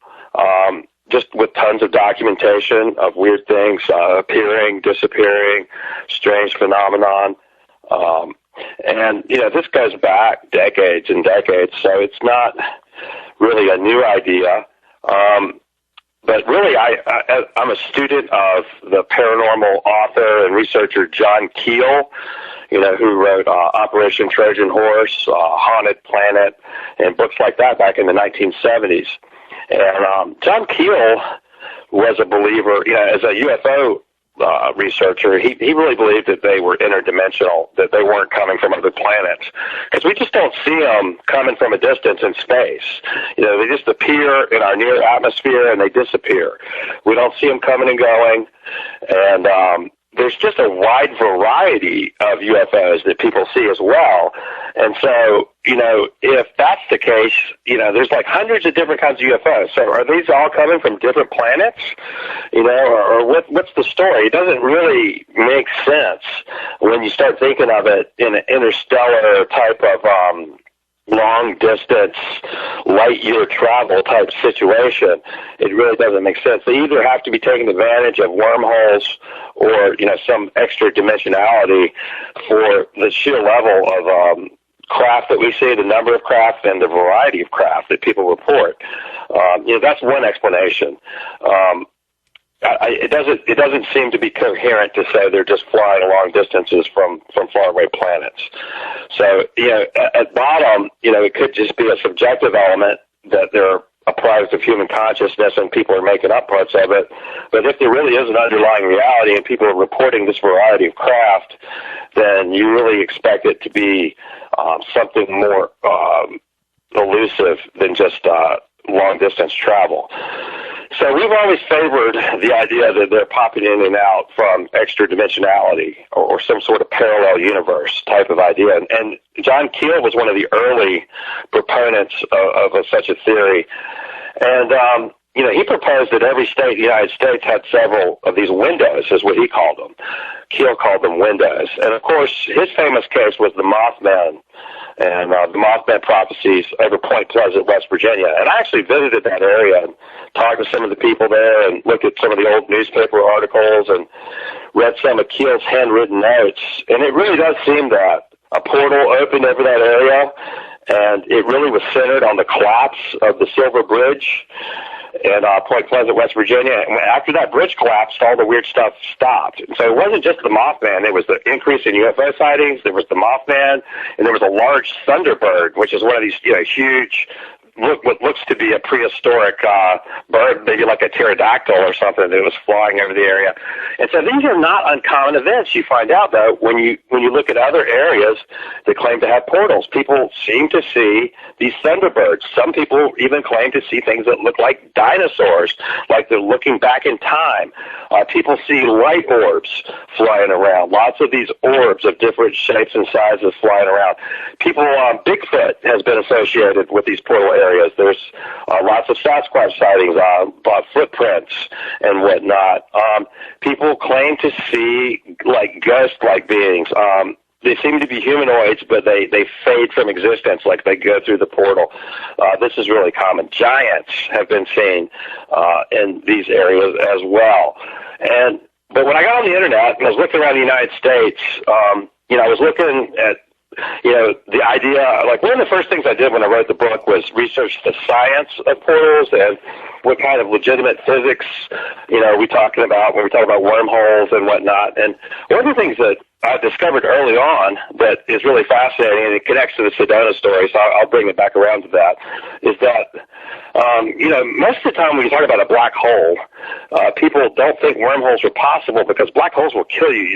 just with tons of documentation of weird things appearing, disappearing, strange phenomenon. And, you know, this goes back decades and decades, so it's not really a new idea. But really, I'm a student of the paranormal author and researcher John Keel, you know, who wrote Operation Trojan Horse, Haunted Planet, and books like that back in the 1970s. And John Keel was a believer, you know, as a UFO researcher. He really believed that they were interdimensional, that they weren't coming from other planets, because we just don't see them coming from a distance in space. You know, they just appear in our near atmosphere and they disappear. We don't see them coming and going, and there's just a wide variety of UFOs that people see as well. And so, you know, if that's the case, you know, there's like hundreds of different kinds of UFOs. So are these all coming from different planets? You know, or what's the story? It doesn't really make sense when you start thinking of it in an interstellar type of long-distance, light-year travel type situation. It really doesn't make sense. They either have to be taking advantage of wormholes or, you know, some extra dimensionality for the sheer level of craft that we see, the number of craft and the variety of craft that people report. You know, that's one explanation. It doesn't seem to be coherent to say they're just flying long distances from faraway planets. So, you know, at bottom, you know, it could just be a subjective element that they're a product of human consciousness and people are making up parts of it. But if there really is an underlying reality and people are reporting this variety of craft, then you really expect it to be something more elusive than just long distance travel. So we've always favored the idea that they're popping in and out from extra dimensionality or some sort of parallel universe type of idea. And John Keel was one of the early proponents of such a theory. And, you know, he proposed that every state in the United States had several of these windows, is what he called them. Keel called them windows. And, of course, his famous case was the Mothman and the Mothman prophecies over Point Pleasant, West Virginia. And I actually visited that area and talked to some of the people there and looked at some of the old newspaper articles and read some of Keel's handwritten notes. And it really does seem that a portal opened over that area, and it really was centered on the collapse of the Silver Bridge in Point Pleasant, West Virginia. And after that bridge collapsed, all the weird stuff stopped. And so it wasn't just the Mothman. It was the increase in UFO sightings. There was the Mothman, and there was a large Thunderbird, which is one of these, you know, huge, what looks to be a prehistoric bird, maybe like a pterodactyl or something that was flying over the area. And so these are not uncommon events. You find out, though, when you look at other areas that claim to have portals, people seem to see these Thunderbirds. Some people even claim to see things that look like dinosaurs, like they're looking back in time. People see light orbs flying around, lots of these orbs of different shapes and sizes flying around. People, Bigfoot has been associated with these portal areas. There's lots of Sasquatch sightings, footprints and whatnot. People claim to see like ghost-like beings. They seem to be humanoids, but they fade from existence like they go through the portal. This is really common. Giants have been seen in these areas as well. But when I got on the internet and I was looking around the United States, I was looking at the idea, like one of the first things I did when I wrote the book was research the science of portals and what kind of legitimate physics, we talking about when we talk about wormholes and whatnot. And one of the things that I discovered early on that is really fascinating, and it connects to the Sedona story, so I'll bring it back around to that, is that, most of the time when you talk about a black hole, people don't think wormholes are possible because black holes will kill you.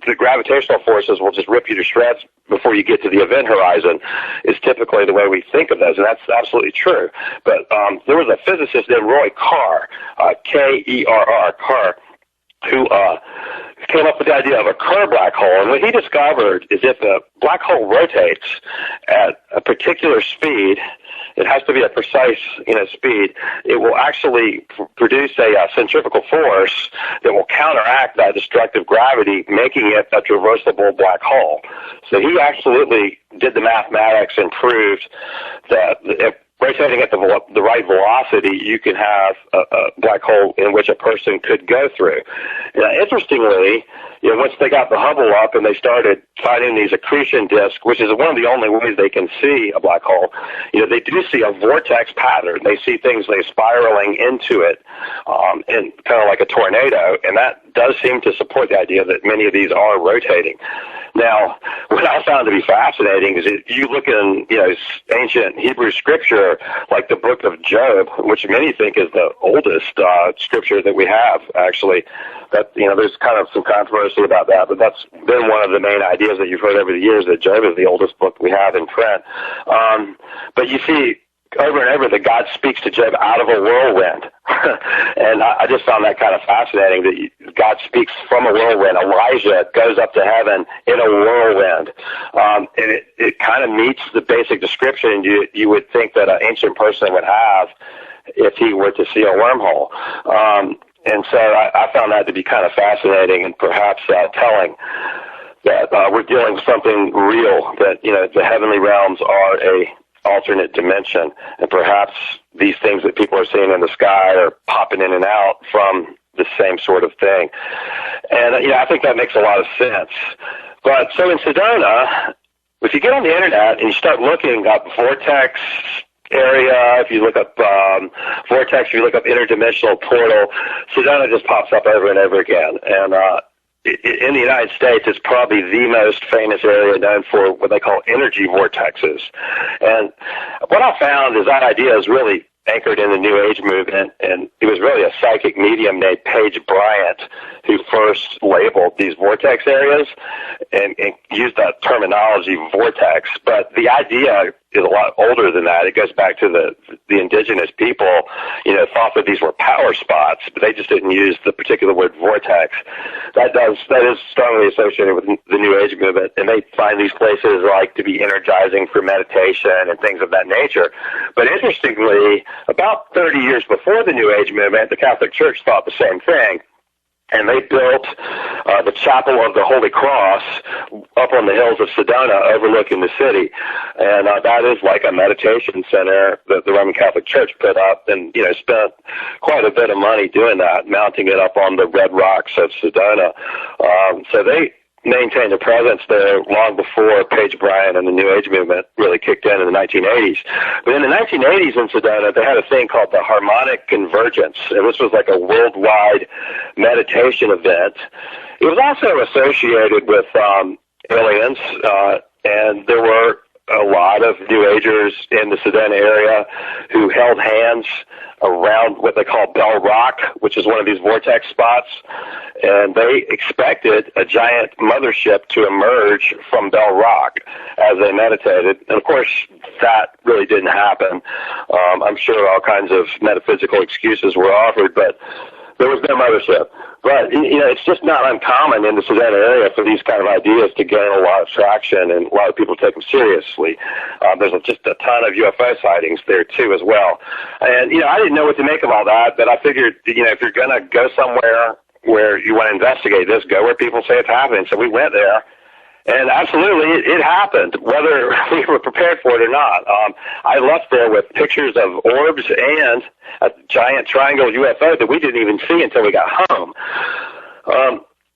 The gravitational forces will just rip you to shreds before you get to the event horizon is typically the way we think of those, and that's absolutely true. But there was a physicist named Roy Kerr, Kerr, Kerr, who came up with the idea of a Kerr black hole. And what he discovered is if a black hole rotates at a particular speed, it has to be a precise speed, it will actually produce a centrifugal force that will counteract that destructive gravity, making it a traversable black hole. So he absolutely did the mathematics and proved that if rotating at the right velocity, you can have a black hole in which a person could go through. Interestingly, once they got the Hubble up and they started finding these accretion disks, which is one of the only ways they can see a black hole, they do see a vortex pattern. They see things spiraling into it, and kind of like a tornado, and that does seem to support the idea that many of these are rotating. Now, what I found to be fascinating is that you look in, ancient Hebrew scripture, like the book of Job, which many think is the oldest scripture that we have, actually. That there's kind of some controversy about that, but that's been one of the main ideas that you've heard over the years, that Job is the oldest book we have in print. But you see over and over that God speaks to Job out of a whirlwind. And I just found that kind of fascinating, that God speaks from a whirlwind. Elijah goes up to heaven in a whirlwind. And it kind of meets the basic description you would think that an ancient person would have if he were to see a wormhole. And so I found that to be kind of fascinating and perhaps telling that we're dealing with something real, that, the heavenly realms are a alternate dimension, and perhaps these things that people are seeing in the sky are popping in and out from the same sort of thing. And, I think that makes a lot of sense. But so in Sedona, if you get on the internet and you start looking up vortex area, if you look up vortex, if you look up interdimensional portal, Sedona just pops up over and over again. And in the United States, it's probably the most famous area known for what they call energy vortexes. And what I found is that idea is really anchored in the New Age movement, and it was really a psychic medium named Paige Bryant who first labeled these vortex areas and used that terminology, vortex. But the idea is a lot older than that. It goes back to the indigenous people, thought that these were power spots, but they just didn't use the particular word vortex. That is strongly associated with the New Age movement, and they find these places like to be energizing for meditation and things of that nature. But interestingly, about 30 years before the New Age movement, the Catholic Church thought the same thing. And they built the Chapel of the Holy Cross up on the hills of Sedona overlooking the city. And that is like a meditation center that the Roman Catholic Church put up and, spent quite a bit of money doing that, mounting it up on the red rocks of Sedona. So they maintained a presence there long before Paige Bryant and the New Age movement really kicked in the 1980s. But in the 1980s in Sedona, they had a thing called the Harmonic Convergence, and this was like a worldwide meditation event. It was also associated with aliens, and there were a lot of New Agers in the Sedona area who held hands around what they call Bell Rock, which is one of these vortex spots, and they expected a giant mothership to emerge from Bell Rock as they meditated. And of course, that really didn't happen. I'm sure all kinds of metaphysical excuses were offered, but there was no mothership. But, it's just not uncommon in the Sedona area for these kind of ideas to gain a lot of traction, and a lot of people take them seriously. There's just a ton of UFO sightings there, too, as well. And, I didn't know what to make of all that, but I figured, if you're going to go somewhere where you want to investigate this, go where people say it's happening. So we went there, And absolutely, it happened, whether we were prepared for it or not. I left there with pictures of orbs and a giant triangle UFO that we didn't even see until we got home.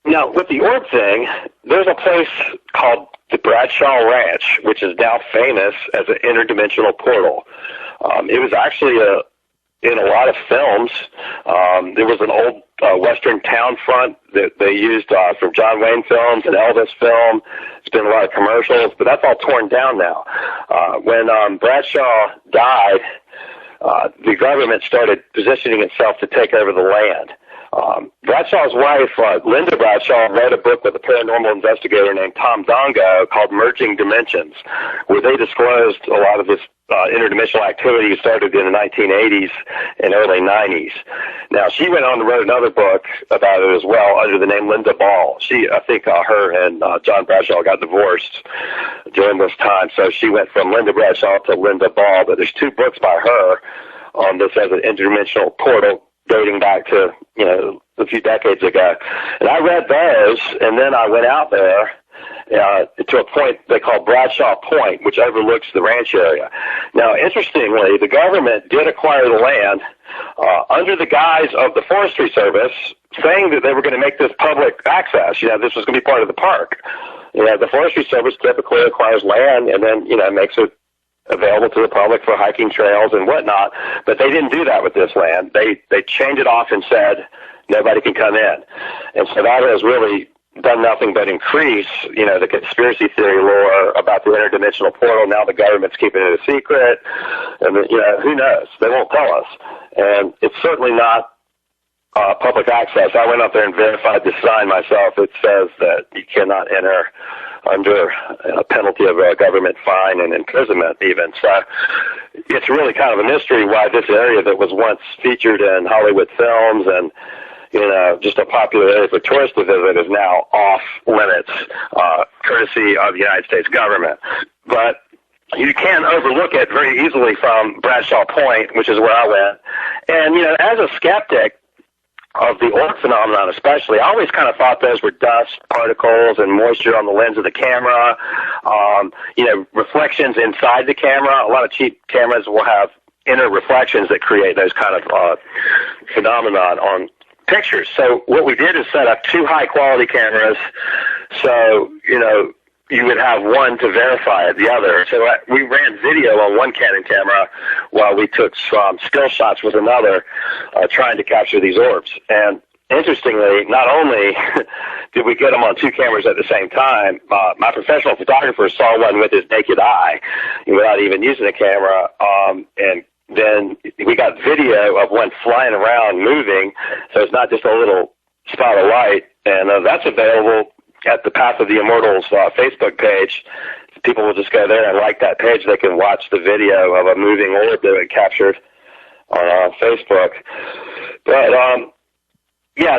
Now, with the orb thing, there's a place called the Bradshaw Ranch, which is now famous as an interdimensional portal. It was actually in a lot of films. There was an old Western town front that they used from John Wayne films and Elvis film. It's been a lot of commercials, but that's all torn down now. When Bradshaw died, the government started positioning itself to take over the land. Bradshaw's wife, Linda Bradshaw, wrote a book with a paranormal investigator named Tom Dongo called Merging Dimensions, where they disclosed a lot of this interdimensional activity started in the 1980s and early 90s. Now, she went on to write another book about it as well under the name Linda Ball. I think her and John Bradshaw got divorced during this time, so she went from Linda Bradshaw to Linda Ball, but there's 2 books by her on this as an interdimensional portal dating back to, a few decades ago. And I read those, and then I went out there to a point they call Bradshaw Point, which overlooks the ranch area. Now, interestingly, the government did acquire the land under the guise of the Forestry Service, saying that they were going to make this public access. This was going to be part of the park. The Forestry Service typically acquires land and then, makes it available to the public for hiking trails and whatnot, but they didn't do that with this land. They chained it off and said nobody can come in. And so that has really done nothing but increase, the conspiracy theory lore about the interdimensional portal. Now the government's keeping it a secret, and who knows? They won't tell us. And it's certainly not public access. I went up there and verified the sign myself. It says that you cannot enter under a penalty of a government fine and imprisonment even. So it's really kind of a mystery why this area that was once featured in Hollywood films and, just a popular area for tourists to visit is now off limits, courtesy of the United States government. But you can overlook it very easily from Bradshaw Point, which is where I went. And, as a skeptic of the orb phenomenon especially, I always kind of thought those were dust particles and moisture on the lens of the camera, reflections inside the camera. A lot of cheap cameras will have inner reflections that create those kind of phenomenon on pictures. So what we did is set up 2 high-quality cameras, so, you would have one to verify the other. So we ran video on one Canon camera while we took some still shots with another, trying to capture these orbs. And interestingly, not only did we get them on 2 cameras at the same time, my professional photographer saw one with his naked eye without even using a camera, and then we got video of one flying around moving, so it's not just a little spot of light, and that's available at the Path of the Immortals Facebook page. People will just go there and like that page. They can watch the video of a moving orb that we captured on Facebook. But,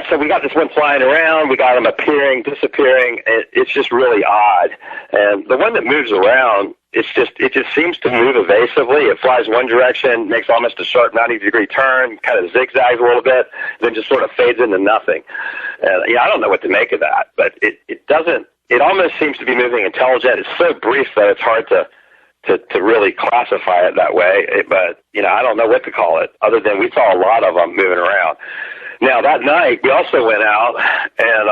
so we got this one flying around. We got them appearing, disappearing. It's just really odd. And the one that moves around, it just seems to move evasively. It flies one direction, makes almost a sharp 90-degree turn, kind of zigzags a little bit, then just sort of fades into nothing. And I don't know what to make of that, but it almost seems to be moving intelligent. It's so brief that it's hard to really classify it that way. But, I don't know what to call it, other than we saw a lot of them moving around. Now, that night, we also went out, and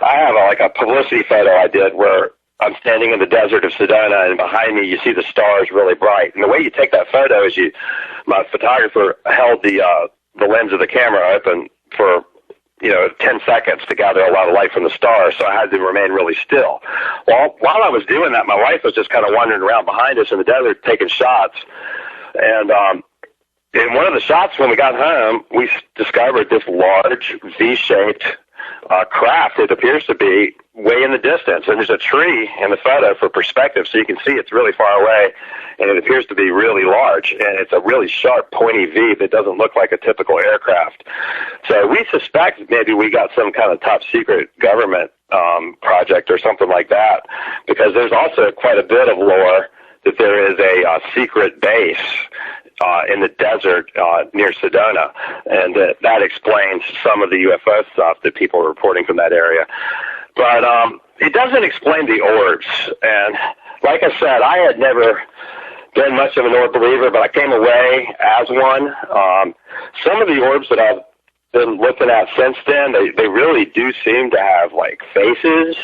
I have a publicity photo I did where I'm standing in the desert of Sedona, and behind me you see the stars really bright. And the way you take that photo is my photographer held the lens of the camera open for 10 seconds to gather a lot of light from the stars, so I had to remain really still. Well, while I was doing that, my wife was just kind of wandering around behind us in the desert taking shots, and in one of the shots when we got home, we discovered this large V-shaped craft, it appears to be, way in the distance. And there's a tree in the photo for perspective, so you can see it's really far away, and it appears to be really large. And it's a really sharp, pointy V that doesn't look like a typical aircraft. So we suspect maybe we got some kind of top-secret government project or something like that, because there's also quite a bit of lore that there is a secret base in the desert near Sedona, and that explains some of the UFO stuff that people are reporting from that area. But it doesn't explain the orbs. And like I said, I had never been much of an orb believer, but I came away as one. Some of the orbs that I've been looking at since then, they really do seem to have like faces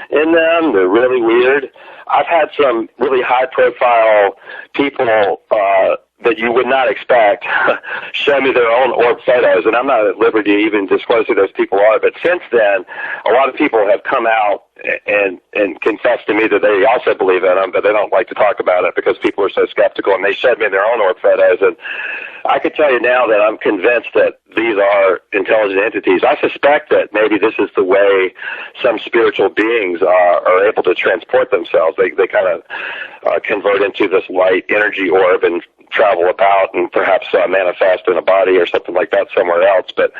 in them. They're really weird. I've had some really high profile people that you would not expect show me their own orb photos, and I'm not at liberty to even disclose who those people are. But since then, a lot of people have come out and confessed to me that they also believe in them, but they don't like to talk about it because people are so skeptical, and they showed me their own orb photos. And I could tell you now that I'm convinced that these are intelligent entities. I suspect that maybe this is the way some spiritual beings are able to transport themselves. They kind of convert into this light energy orb and travel about and perhaps manifest in a body or something like that somewhere else. But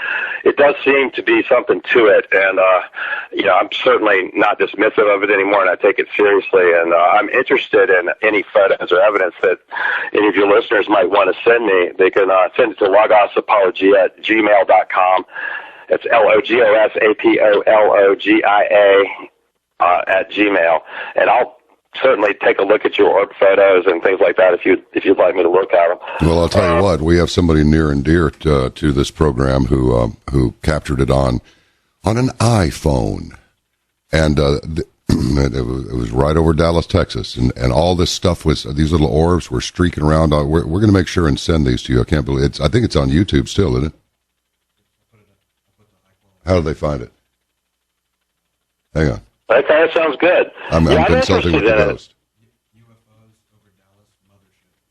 it does seem to be something to it. And, I'm certainly not dismissive of it anymore, and I take it seriously. And I'm interested in any photos or evidence that any of your listeners might want to send me. They can send it to logosapologia@gmail.com. It's LOGOSAPOLOGIA at Gmail. And I'll certainly take a look at your orb photos and things like that if you'd like me to look at them. Well, I'll tell you what, we have somebody near and dear to this program who captured it on an iPhone, and it was right over Dallas, Texas, and all this stuff was, these little orbs were streaking around. We're going to make sure and send these to you. I can't believe it. I think it's on YouTube still, isn't it? How did they find it? Hang on. Okay, that sounds good. I'm consulting with the ghost.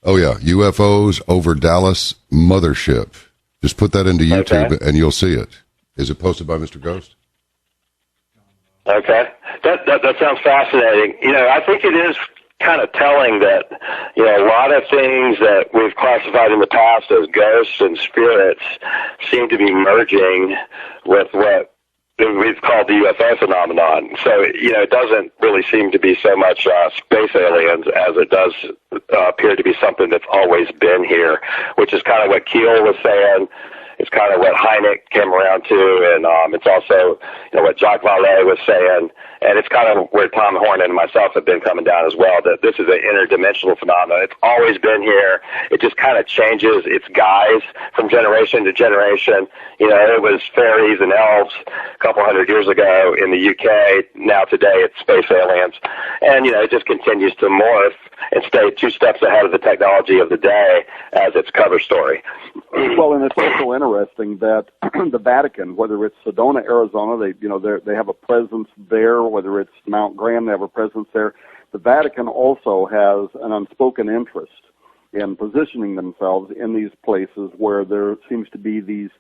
Oh, yeah, UFOs over Dallas Mothership. Just put that into YouTube, and you'll see it. Is it posted by Mr. Ghost? Okay. That sounds fascinating. I think it is kind of telling that, a lot of things that we've classified in the past as ghosts and spirits seem to be merging with what we've called the UFO phenomenon. So, it doesn't really seem to be so much space aliens as it does appear to be something that's always been here, which is kind of what Keel was saying. It's kind of what Hynek came around to, and it's also, what Jacques Vallée was saying, and it's kind of where Tom Horn and myself have been coming down as well, that this is an interdimensional phenomenon. It's always been here. It just kind of changes its guise from generation to generation. It was fairies and elves a couple hundred years ago in the UK. Now today it's space aliens. And, it just continues to morph and stay 2 steps ahead of the technology of the day as its cover story. Well, and it's also interesting that the Vatican, whether it's Sedona, Arizona, they have a presence there. Whether it's Mount Graham, they have a presence there. The Vatican also has an unspoken interest in positioning themselves in these places where there seems to be these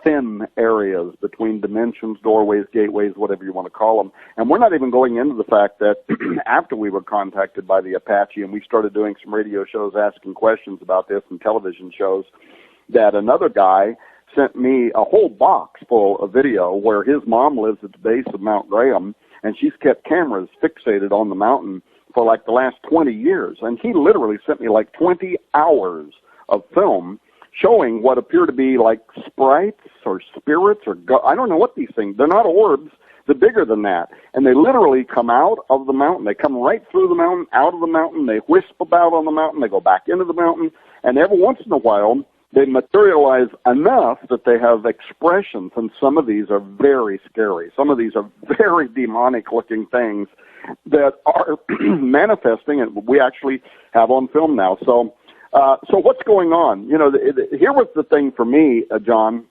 thin areas between dimensions, doorways, gateways, whatever you want to call them. And we're not even going into the fact that after we were contacted by the Apache and we started doing some radio shows asking questions about this and television shows, that another guy sent me a whole box full of video where his mom lives at the base of Mount Graham, and she's kept cameras fixated on the mountain for like the last 20 years. And he literally sent me like 20 hours of film showing what appear to be like sprites or spirits or I don't know what these things. They're not orbs. They're bigger than that. And they literally come out of the mountain. They come right through the mountain, out of the mountain. They wisp about on the mountain. They go back into the mountain. And every once in a while, they materialize enough that they have expressions, and some of these are very scary. Some of these are very demonic-looking things that are manifesting, and we actually have on film now. So what's going on? Here was the thing for me, John,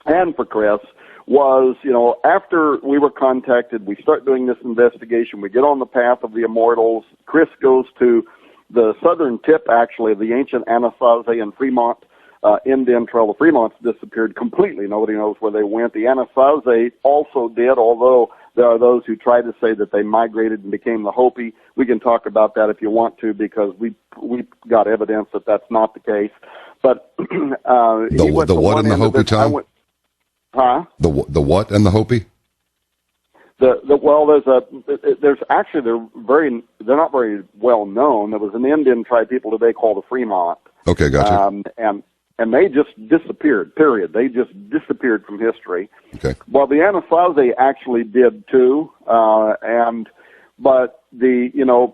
and for Chris, was, after we were contacted, we start doing this investigation, we get on the path of the immortals. Chris goes to the southern tip, actually, of the ancient Anasazi and Fremont Indian Trail. The Fremonts disappeared completely. Nobody knows where they went. The Anasazi also did, although there are those who try to say that they migrated and became the Hopi. We can talk about that if you want to, because we got evidence that that's not the case. But the what and the Hopi, Tom? The what and the Hopi? There's actually they're not very well known. There was an Indian tribe people today called the Fremont. Okay, gotcha. and they just disappeared, period. They just disappeared from history. Okay. Well, the Anasazi actually did too, but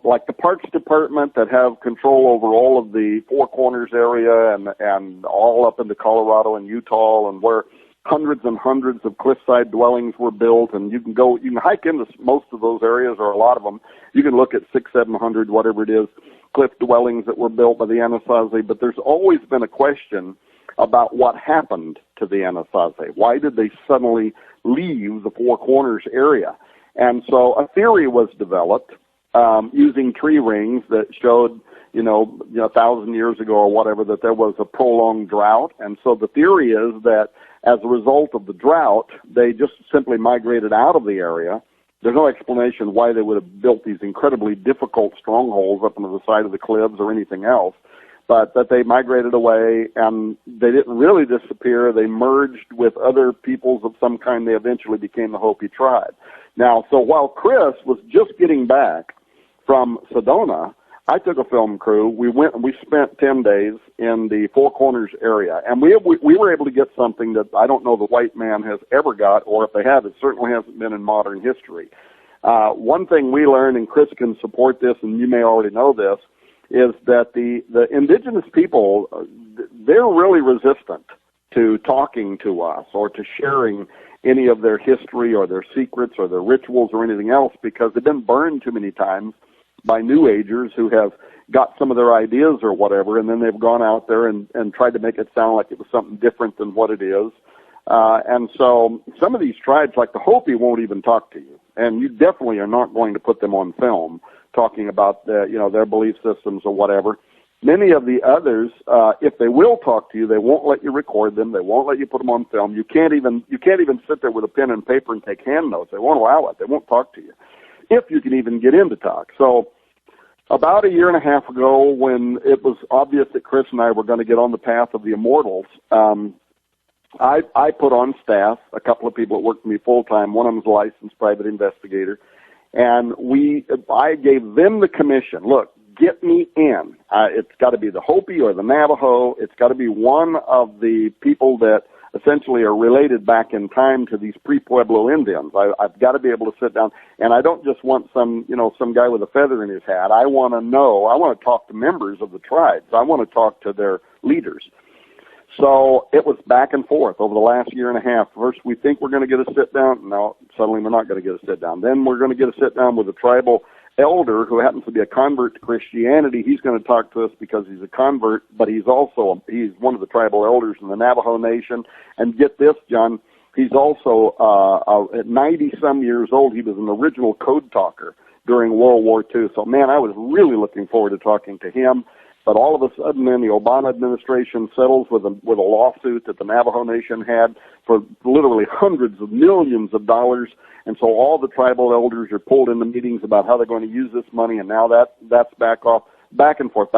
like the Parks Department that have control over all of the Four Corners area and all up into Colorado and Utah, and where hundreds and hundreds of cliffside dwellings were built, and you can hike into most of those areas, or a lot of them. You can look at 600-700, whatever it is, cliff dwellings that were built by the Anasazi, but there's always been a question about what happened to the Anasazi. Why did they suddenly leave the Four Corners area? And so a theory was developed using tree rings that showed, 1,000 years ago or whatever, that there was a prolonged drought. And so the theory is that as a result of the drought, they just simply migrated out of the area. There's no explanation why they would have built these incredibly difficult strongholds up on the side of the cliffs or anything else, but that they migrated away, and they didn't really disappear. They merged with other peoples of some kind. They eventually became the Hopi tribe. Now, so while Chris was just getting back from Sedona, I took a film crew. We went and we spent 10 days in the Four Corners area, and we were able to get something that I don't know the white man has ever got, or if they have, it certainly hasn't been in modern history. One thing we learned, and Chris can support this, and you may already know this, is that the indigenous people, they're really resistant to talking to us or to sharing any of their history or their secrets or their rituals or anything else, because they've been burned too many times by New Agers who have got some of their ideas or whatever, and then they've gone out there and tried to make it sound like it was something different than what it is. And so some of these tribes, like the Hopi, won't even talk to you. And you definitely are not going to put them on film talking about their belief systems or whatever. Many of the others, if they will talk to you, they won't let you record them. They won't let you put them on film. You can't even sit there with a pen and paper and take hand notes. They won't allow it. They won't talk to you, if you can even get in to talk. So about a year and a half ago, when it was obvious that Chris and I were going to get on the path of the immortals, I put on staff a couple of people that worked for me full-time. One of them was a licensed private investigator. And I gave them the commission. Look, get me in. It's got to be the Hopi or the Navajo. It's got to be one of the people that essentially are related back in time to these pre-Pueblo Indians. I've got to be able to sit down, and I don't just want some guy with a feather in his hat. I want to talk to members of the tribes. I want to talk to their leaders. So it was back and forth over the last year and a half. First, we think we're going to get a sit-down. No, suddenly we're not going to get a sit-down. Then we're going to get a sit-down with a tribal elder who happens to be a convert to Christianity. He's going to talk to us because he's a convert, but he's one of the tribal elders in the Navajo Nation. And get this, John, he's also at 90-some years old. He was an original code talker during World War II. So, man, I was really looking forward to talking to him. But all of a sudden, then the Obama administration settles with a lawsuit that the Navajo Nation had for literally hundreds of millions of dollars, and so all the tribal elders are pulled into meetings about how they're going to use this money, and now that's back and forth.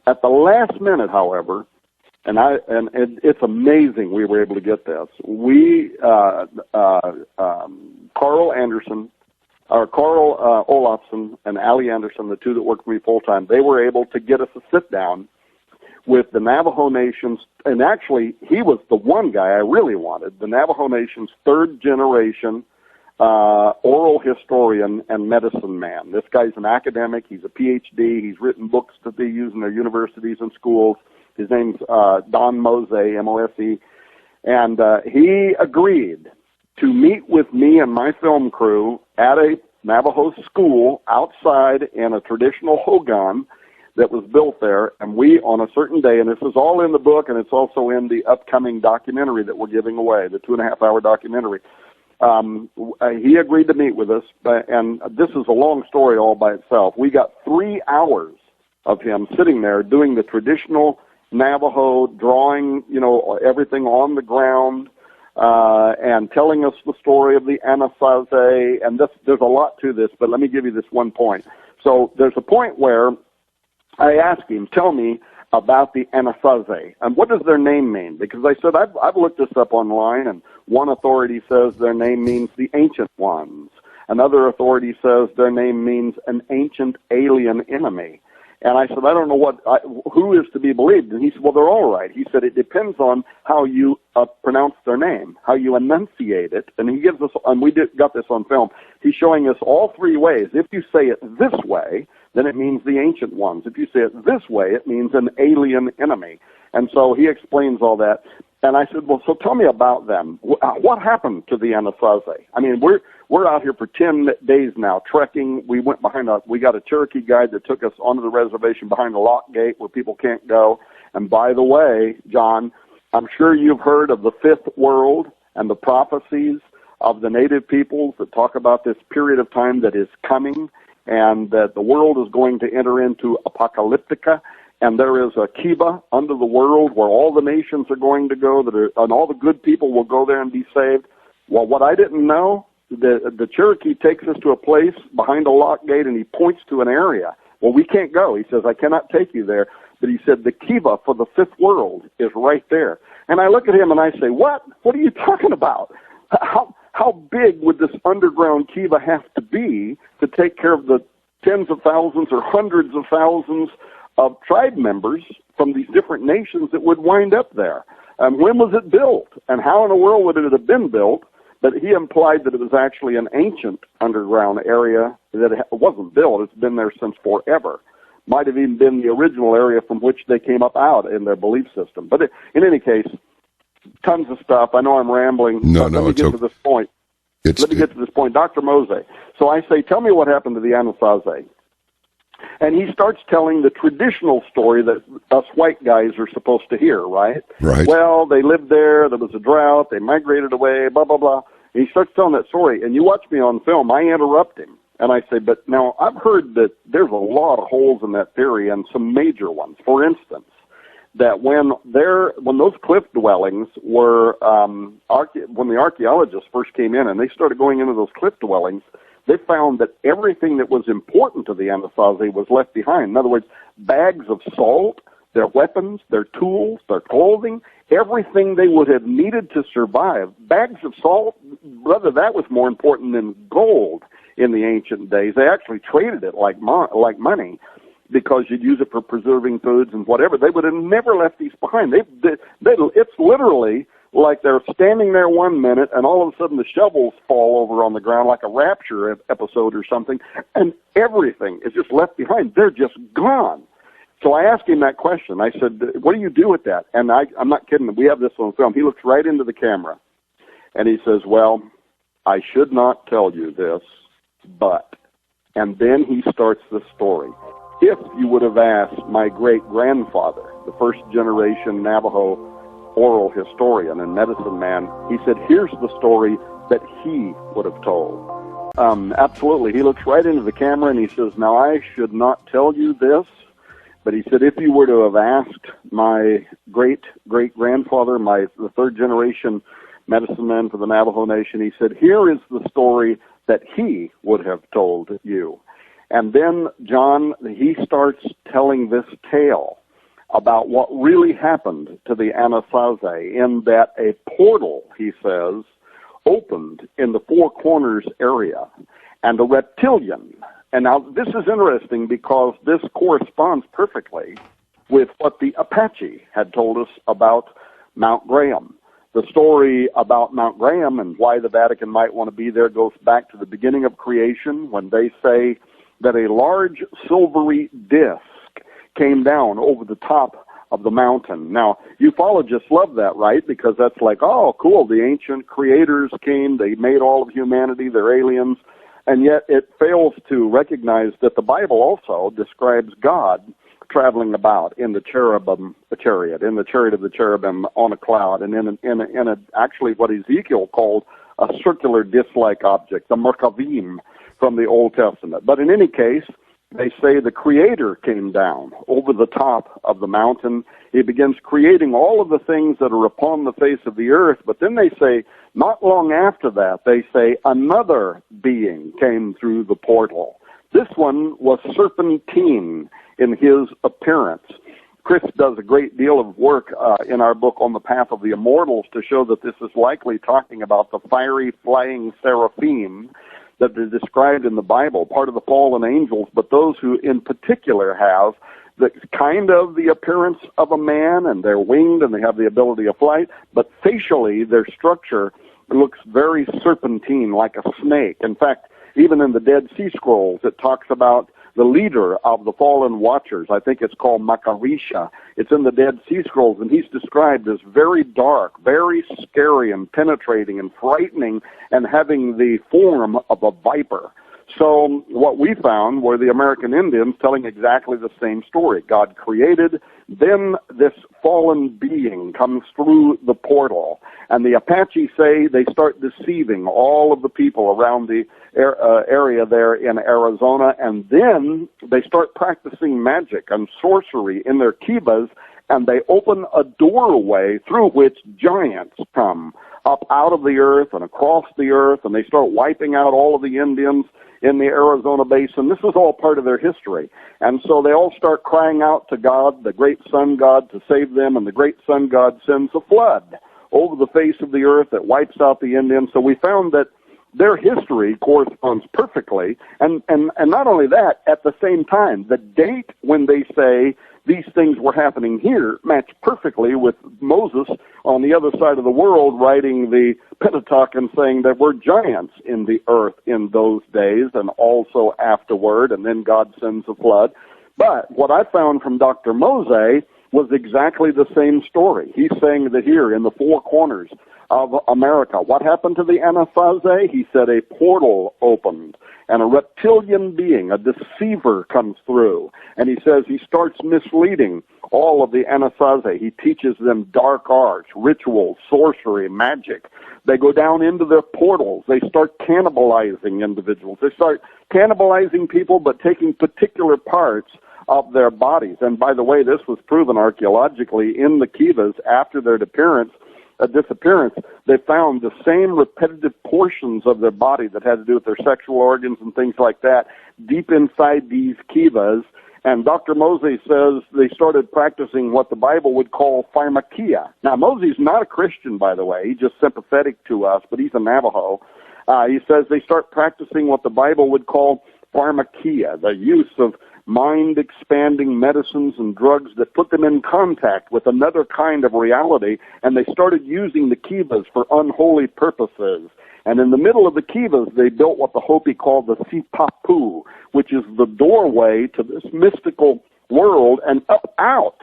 At the last minute, however, and it's amazing we were able to get this. Carl Olofsson and Ali Anderson, the two that worked for me full-time, they were able to get us a sit-down with the Navajo Nation's, and actually he was the one guy I really wanted, the Navajo Nation's third-generation oral historian and medicine man. This guy's an academic. He's a PhD. He's written books that they use in their universities and schools. His name's Don Mose, M-O-S-E, and he agreed to meet with me and my film crew at a Navajo school outside in a traditional hogan that was built there, and we, on a certain day, and this is all in the book, and it's also in the upcoming documentary that we're giving away, the 2.5-hour documentary. He agreed to meet with us, and this is a long story all by itself. We got 3 hours of him sitting there doing the traditional Navajo, drawing, everything on the ground, and telling us the story of the Anasazi, and there's a lot to this, but let me give you this one point. So there's a point where I asked him, tell me about the Anasazi, and what does their name mean? Because I said, I've looked this up online, and one authority says their name means the Ancient Ones. Another authority says their name means an ancient alien enemy. And I said, I don't know who is to be believed. And he said, well, they're all right. He said, it depends on how you pronounce their name, how you enunciate it. And he gives us, and got this on film, he's showing us all three ways. If you say it this way, then it means the ancient ones. If you say it this way, it means an alien enemy. And so he explains all that. And I said, well, so tell me about them. What happened to the Anasazi? I mean, we're out here for 10 days now, trekking. We got a Cherokee guide that took us onto the reservation behind the lock gate where people can't go. And by the way, John, I'm sure you've heard of the fifth world and the prophecies of the native peoples that talk about this period of time that is coming and that the world is going to enter into apocalyptica. And there is a Kiva under the world where all the nations are going to go, and all the good people will go there and be saved. Well, what I didn't know, the Cherokee takes us to a place behind a lock gate, and he points to an area. Well, we can't go. He says, I cannot take you there. But he said, the Kiva for the fifth world is right there. And I look at him and I say, what? What are you talking about? How big would this underground Kiva have to be to take care of the tens of thousands or hundreds of thousands of tribe members from these different nations that would wind up there? When was it built? And how in the world would it have been built? But he implied that it was actually an ancient underground area, that it wasn't built. It's been there since forever. Might have even been the original area from which they came up out in their belief system. But in any case, tons of stuff. I know I'm rambling. Let me get to this point. Let me get to this point. Dr. Mose. So I say, tell me what happened to the Anasazi. And he starts telling the traditional story that us white guys are supposed to hear, right? Right. Well, they lived there was a drought, they migrated away, blah, blah, blah. And he starts telling that story, and you watch me on film, I interrupt him. And I say, but now I've heard that there's a lot of holes in that theory and some major ones. For instance, that when those cliff dwellings were, when the archaeologists first came in and they started going into those cliff dwellings, they found that everything that was important to the Anasazi was left behind. In other words, bags of salt, their weapons, their tools, their clothing, everything they would have needed to survive. Bags of salt, brother, that was more important than gold in the ancient days. They actually traded it like money because you'd use it for preserving foods and whatever. They would have never left these behind. It's literally like they're standing there 1 minute and all of a sudden the shovels fall over on the ground like a Rapture episode or something, and everything is just left behind. They're just gone. So I asked him that question. I said, what do you do with that? And I'm not kidding. We have this on film. He looks right into the camera and he says, well, I should not tell you this, but, and then he starts the story. If you would have asked my great-grandfather, the first generation Navajo oral historian and medicine man, he said, here's the story that he would have told. Absolutely. He looks right into the camera and he says, now I should not tell you this, but he said, if you were to have asked my great-great-grandfather, the third generation medicine man for the Navajo Nation, he said, here is the story that he would have told you. And then, John, he starts telling this tale about what really happened to the Anasazi, in that a portal, he says, opened in the Four Corners area, and a reptilian. And now this is interesting because this corresponds perfectly with what the Apache had told us about Mount Graham. The story about Mount Graham and why the Vatican might want to be there goes back to the beginning of creation, when they say that a large silvery disc came down over the top of the mountain. Now, ufologists love that, right? Because that's like, oh, cool, the ancient creators came, they made all of humanity, they're aliens, and yet it fails to recognize that the Bible also describes God traveling about in the cherubim chariot, in the chariot of the cherubim on a cloud, and in a actually what Ezekiel called a circular disc-like object, the Merkavim from the Old Testament. But in any case, they say the Creator came down over the top of the mountain. He begins creating all of the things that are upon the face of the earth. But then they say, not long after that, they say another being came through the portal. This one was serpentine in his appearance. Chris does a great deal of work in our book On the Path of the Immortals to show that this is likely talking about the fiery flying seraphim that are described in the Bible, part of the fallen angels, but those who in particular have the kind of the appearance of a man, and they're winged and they have the ability of flight, but facially their structure looks very serpentine, like a snake. In fact, even in the Dead Sea Scrolls, it talks about the leader of the fallen watchers. I think it's called Makarisha. It's in the Dead Sea Scrolls, and he's described as very dark, very scary and penetrating and frightening, and having the form of a viper. So what we found were the American Indians telling exactly the same story. God created, then this fallen being comes through the portal, and the Apache say they start deceiving all of the people around the area there in Arizona, and then they start practicing magic and sorcery in their kivas, and they open a doorway through which giants come up out of the earth and across the earth, and they start wiping out all of the Indians in the Arizona basin. This is all part of their history. And so they all start crying out to God, the great sun god, to save them, and the great sun god sends a flood over the face of the earth that wipes out the Indians. So we found that their history corresponds perfectly, and not only that, at the same time, the date when they say these things were happening here match perfectly with Moses on the other side of the world writing the Pentateuch and saying there were giants in the earth in those days and also afterward, and then God sends a flood. But what I found from Dr. Mose was exactly the same story. He's saying that here in the four corners of America, what happened to the Anasazi? He said a portal opened, and a reptilian being, a deceiver, comes through. And he says he starts misleading all of the Anasazi. He teaches them dark arts, rituals, sorcery, magic. They go down into their portals. They start cannibalizing individuals. They start cannibalizing people, but taking particular parts of their bodies. And by the way, this was proven archaeologically in the kivas after their disappearance. They found the same repetitive portions of their body that had to do with their sexual organs and things like that deep inside these kivas. And Dr. Mosey says they started practicing what the Bible would call pharmakia. Now, Mosey's not a Christian, by the way. He's just sympathetic to us, but he's a Navajo. He says they start practicing what the Bible would call pharmakia, the use of mind-expanding medicines and drugs that put them in contact with another kind of reality, and they started using the kivas for unholy purposes. And in the middle of the kivas, they built what the Hopi called the sipapu, which is the doorway to this mystical world, and up out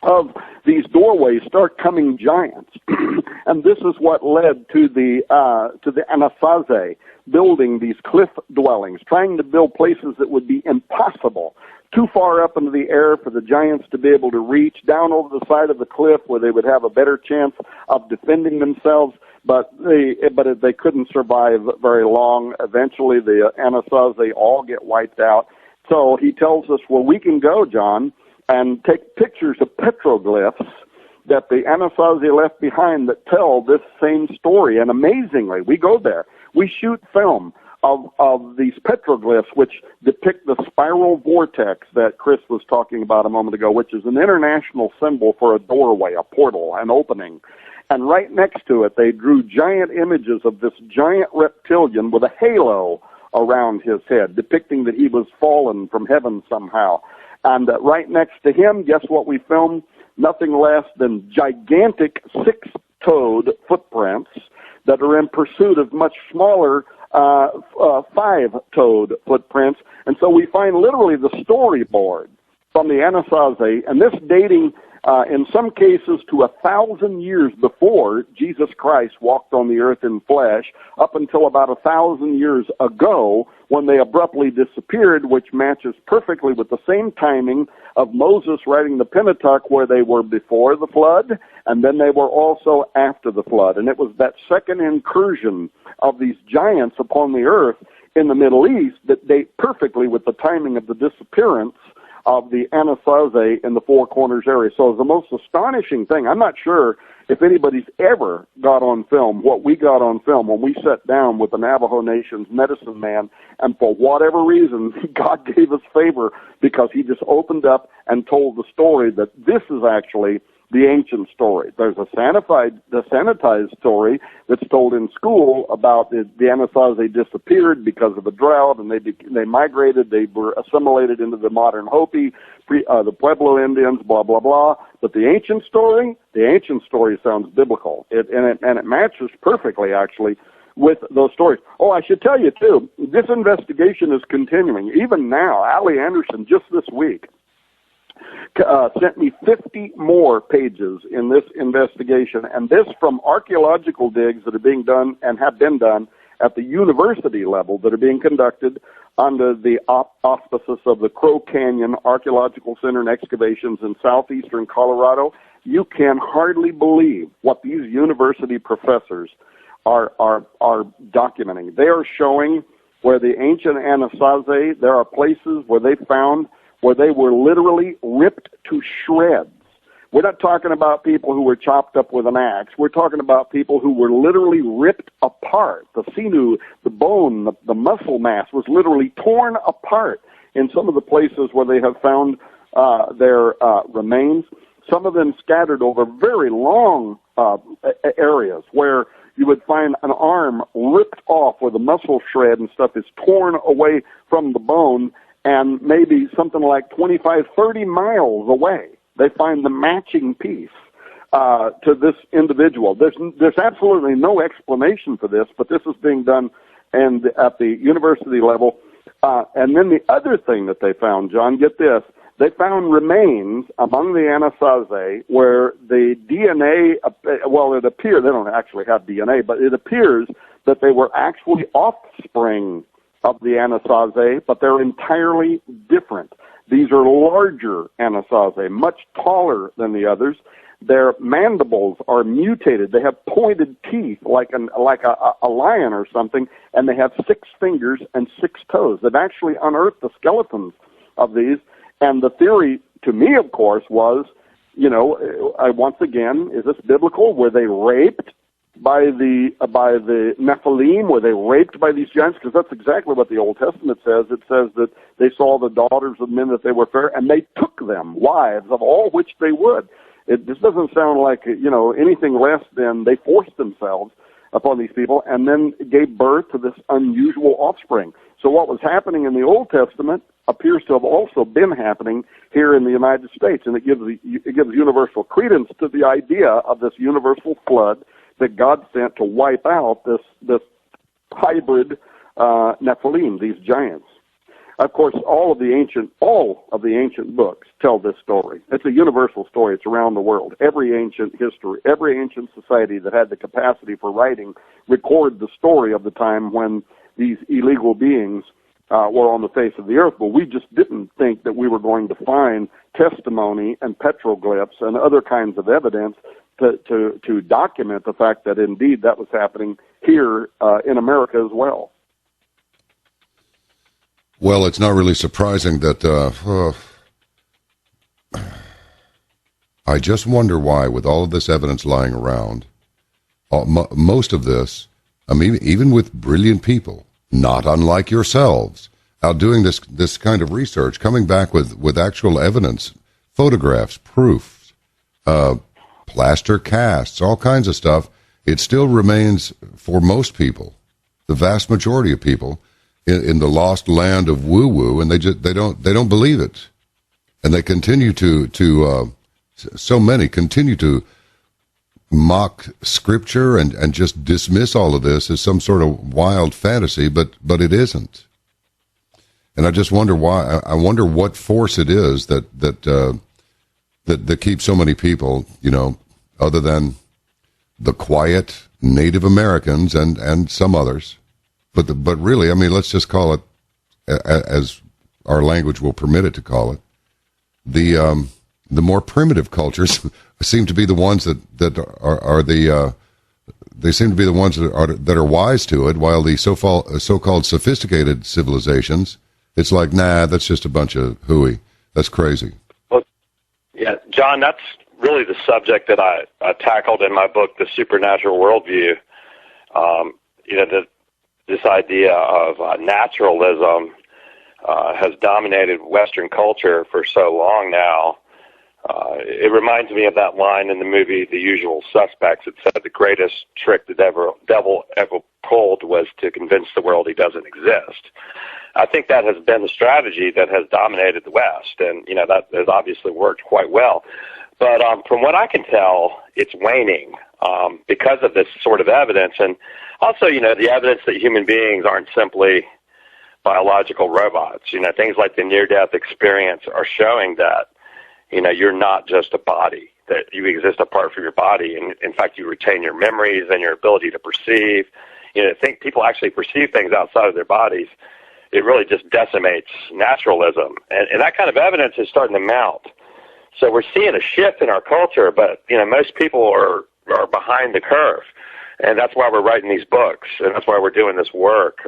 of these doorways start coming giants. And this is what led to the Anasazi building these cliff dwellings, trying to build places that would be impossible, too far up into the air for the giants to be able to reach, down over the side of the cliff where they would have a better chance of defending themselves, but they couldn't survive very long. Eventually the Anasazi all get wiped out. So he tells us, well, we can go, John, and take pictures of petroglyphs that the Anasazi left behind that tell this same story. And amazingly, we go there. We shoot film of these petroglyphs, which depict the spiral vortex that Chris was talking about a moment ago, which is an international symbol for a doorway, a portal, an opening. And right next to it, they drew giant images of this giant reptilian with a halo around his head, depicting that he was fallen from heaven somehow. And right next to him, guess what we filmed? Nothing less than gigantic six-toed footprints that are in pursuit of much smaller five-toed footprints. And so we find literally the storyboard from the Anasazi, and this dating in some cases to 1,000 years before Jesus Christ walked on the earth in flesh, up until about 1,000 years ago when they abruptly disappeared, which matches perfectly with the same timing of Moses writing the Pentateuch, where they were before the flood, and then they were also after the flood. And it was that second incursion of these giants upon the earth in the Middle East that date perfectly with the timing of the disappearance of the Anasazi in the Four Corners area. So the most astonishing thing, I'm not sure if anybody's ever got on film what we got on film when we sat down with the Navajo Nation's medicine man, and for whatever reason, God gave us favor because he just opened up and told the story that this is actually the ancient story. There's the sanitized story that's told in school about the Anasazi disappeared because of a drought, and they migrated, they were assimilated into the modern Hopi, the Pueblo Indians, blah, blah, blah. But the ancient story sounds biblical. It matches perfectly, actually, with those stories. Oh, I should tell you, too, this investigation is continuing. Even now, Allie Anderson, just this week, sent me 50 more pages in this investigation, and this from archaeological digs that are being done and have been done at the university level that are being conducted under the auspices of the Crow Canyon Archaeological Center and Excavations in southeastern Colorado. You can hardly believe what these university professors are documenting. They are showing where the ancient Anasazi, there are places where they found where they were literally ripped to shreds. We're not talking about people who were chopped up with an axe. We're talking about people who were literally ripped apart. The sinew, the bone, the muscle mass was literally torn apart in some of the places where they have found their remains, some of them scattered over very long areas where you would find an arm ripped off where the muscle shred and stuff is torn away from the bone, and maybe something like 25, 30 miles away, they find the matching piece to this individual. There's absolutely no explanation for this, but this is being done at the university level. And then the other thing that they found, John, get this, they found remains among the Anasazi where the DNA, well, it appears, they don't actually have DNA, but it appears that they were actually offspring of the Anasazi, but they're entirely different. These are larger Anasazi, much taller than the others. Their mandibles are mutated. They have pointed teeth like a lion or something, and they have 6 fingers and 6 toes. They've actually unearthed the skeletons of these, and the theory, to me, of course, was, once again, is this biblical? Were they raped by the Nephilim? Were they raped by these giants? Because that's exactly what the Old Testament says. It says that they saw the daughters of men that they were fair, and they took them, wives of all which they would. This doesn't sound like, anything less than they forced themselves upon these people and then gave birth to this unusual offspring. So what was happening in the Old Testament appears to have also been happening here in the United States, and it gives universal credence to the idea of this universal flood that God sent to wipe out this hybrid Nephilim, these giants. Of course, all of the ancient books tell this story. It's a universal story. It's around the world. Every ancient history, every ancient society that had the capacity for writing record the story of the time when these illegal beings were on the face of the earth. But we just didn't think that we were going to find testimony and petroglyphs and other kinds of evidence to document the fact that indeed that was happening here in America as well. Well, it's not really surprising that I just wonder why, with all of this evidence lying around, most of this, I mean, even with brilliant people, not unlike yourselves, out doing this kind of research, coming back with actual evidence, photographs, proofs, plaster casts, all kinds of stuff, it still remains, for most people, the vast majority of people, in the lost land of woo-woo, and they don't believe it, and they continue so many continue to mock Scripture and just dismiss all of this as some sort of wild fantasy, but it isn't. And I just wonder why. I wonder what force it is that keeps so many people, other than the quiet Native Americans and some others. But really, I mean, let's just call it, as our language will permit it to call it, the more primitive cultures seem to be the ones that are they seem to be the ones that are wise to it, while the so-called sophisticated civilizations, it's like, nah, that's just a bunch of hooey. That's crazy. Well, yeah, John, that's really the subject that I tackled in my book, The Supernatural Worldview. This idea of naturalism has dominated Western culture for so long now. It reminds me of that line in the movie The Usual Suspects. It said the greatest trick the devil ever pulled was to convince the world he doesn't exist. I think that has been the strategy that has dominated the West, and that has obviously worked quite well. But from what I can tell, it's waning because of this sort of evidence, and also the evidence that human beings aren't simply biological robots. Things like the near-death experience are showing that you're not just a body, that you exist apart from your body, and in fact you retain your memories and your ability to perceive. Think people actually perceive things outside of their bodies. It really just decimates naturalism, and that kind of evidence is starting to mount. So we're seeing a shift in our culture, but most people are behind the curve, and that's why we're writing these books, and that's why we're doing this work.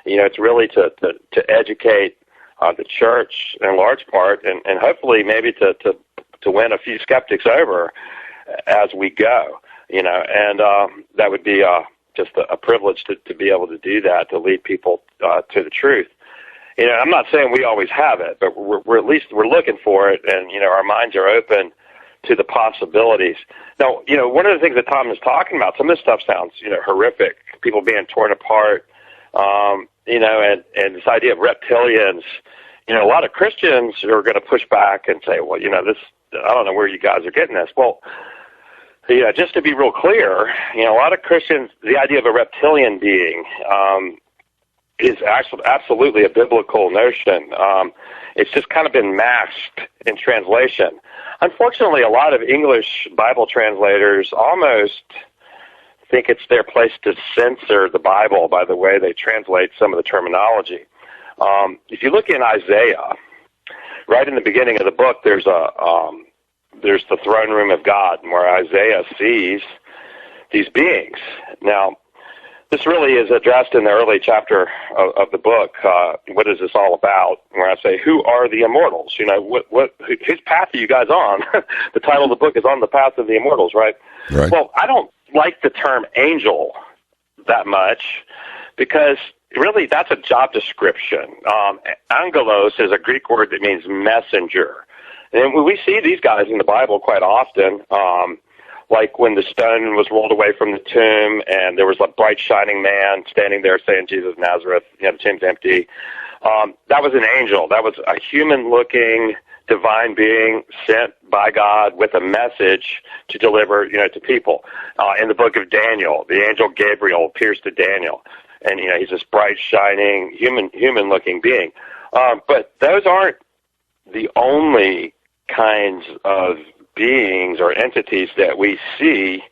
It's really to educate the church in large part, and hopefully maybe to win a few skeptics over as we go. And that would be just a privilege to be able to do that, to lead people to the truth. I'm not saying we always have it, but we're at least we're looking for it, and our minds are open to the possibilities. Now, one of the things that Tom is talking about, some of this stuff sounds horrific. People being torn apart, and this idea of reptilians. A lot of Christians are going to push back and say, well, this, I don't know where you guys are getting this. Well, just to be real clear, a lot of Christians, the idea of a reptilian being is actually absolutely a biblical notion. It's just kind of been masked in translation. Unfortunately, a lot of English Bible translators almost think it's their place to censor the Bible by the way they translate some of the terminology. If you look in Isaiah, right in the beginning of the book, there's the throne room of God, where Isaiah sees these beings. Now, this really is addressed in the early chapter of the book. What is this all about? Where I say, who are the immortals? Whose path are you guys on? The title of the book is On the Path of the Immortals, right? Right. Well, I don't like the term angel that much because really that's a job description. Angelos is a Greek word that means messenger. And we see these guys in the Bible quite often, like when the stone was rolled away from the tomb and there was a bright shining man standing there saying, Jesus of Nazareth, the tomb's empty. That was an angel. That was a human-looking divine being sent by God with a message to deliver, to people. In the book of Daniel, the angel Gabriel appears to Daniel, and he's this bright, shining, human-looking being. But those aren't the only kinds of beings or entities that we see,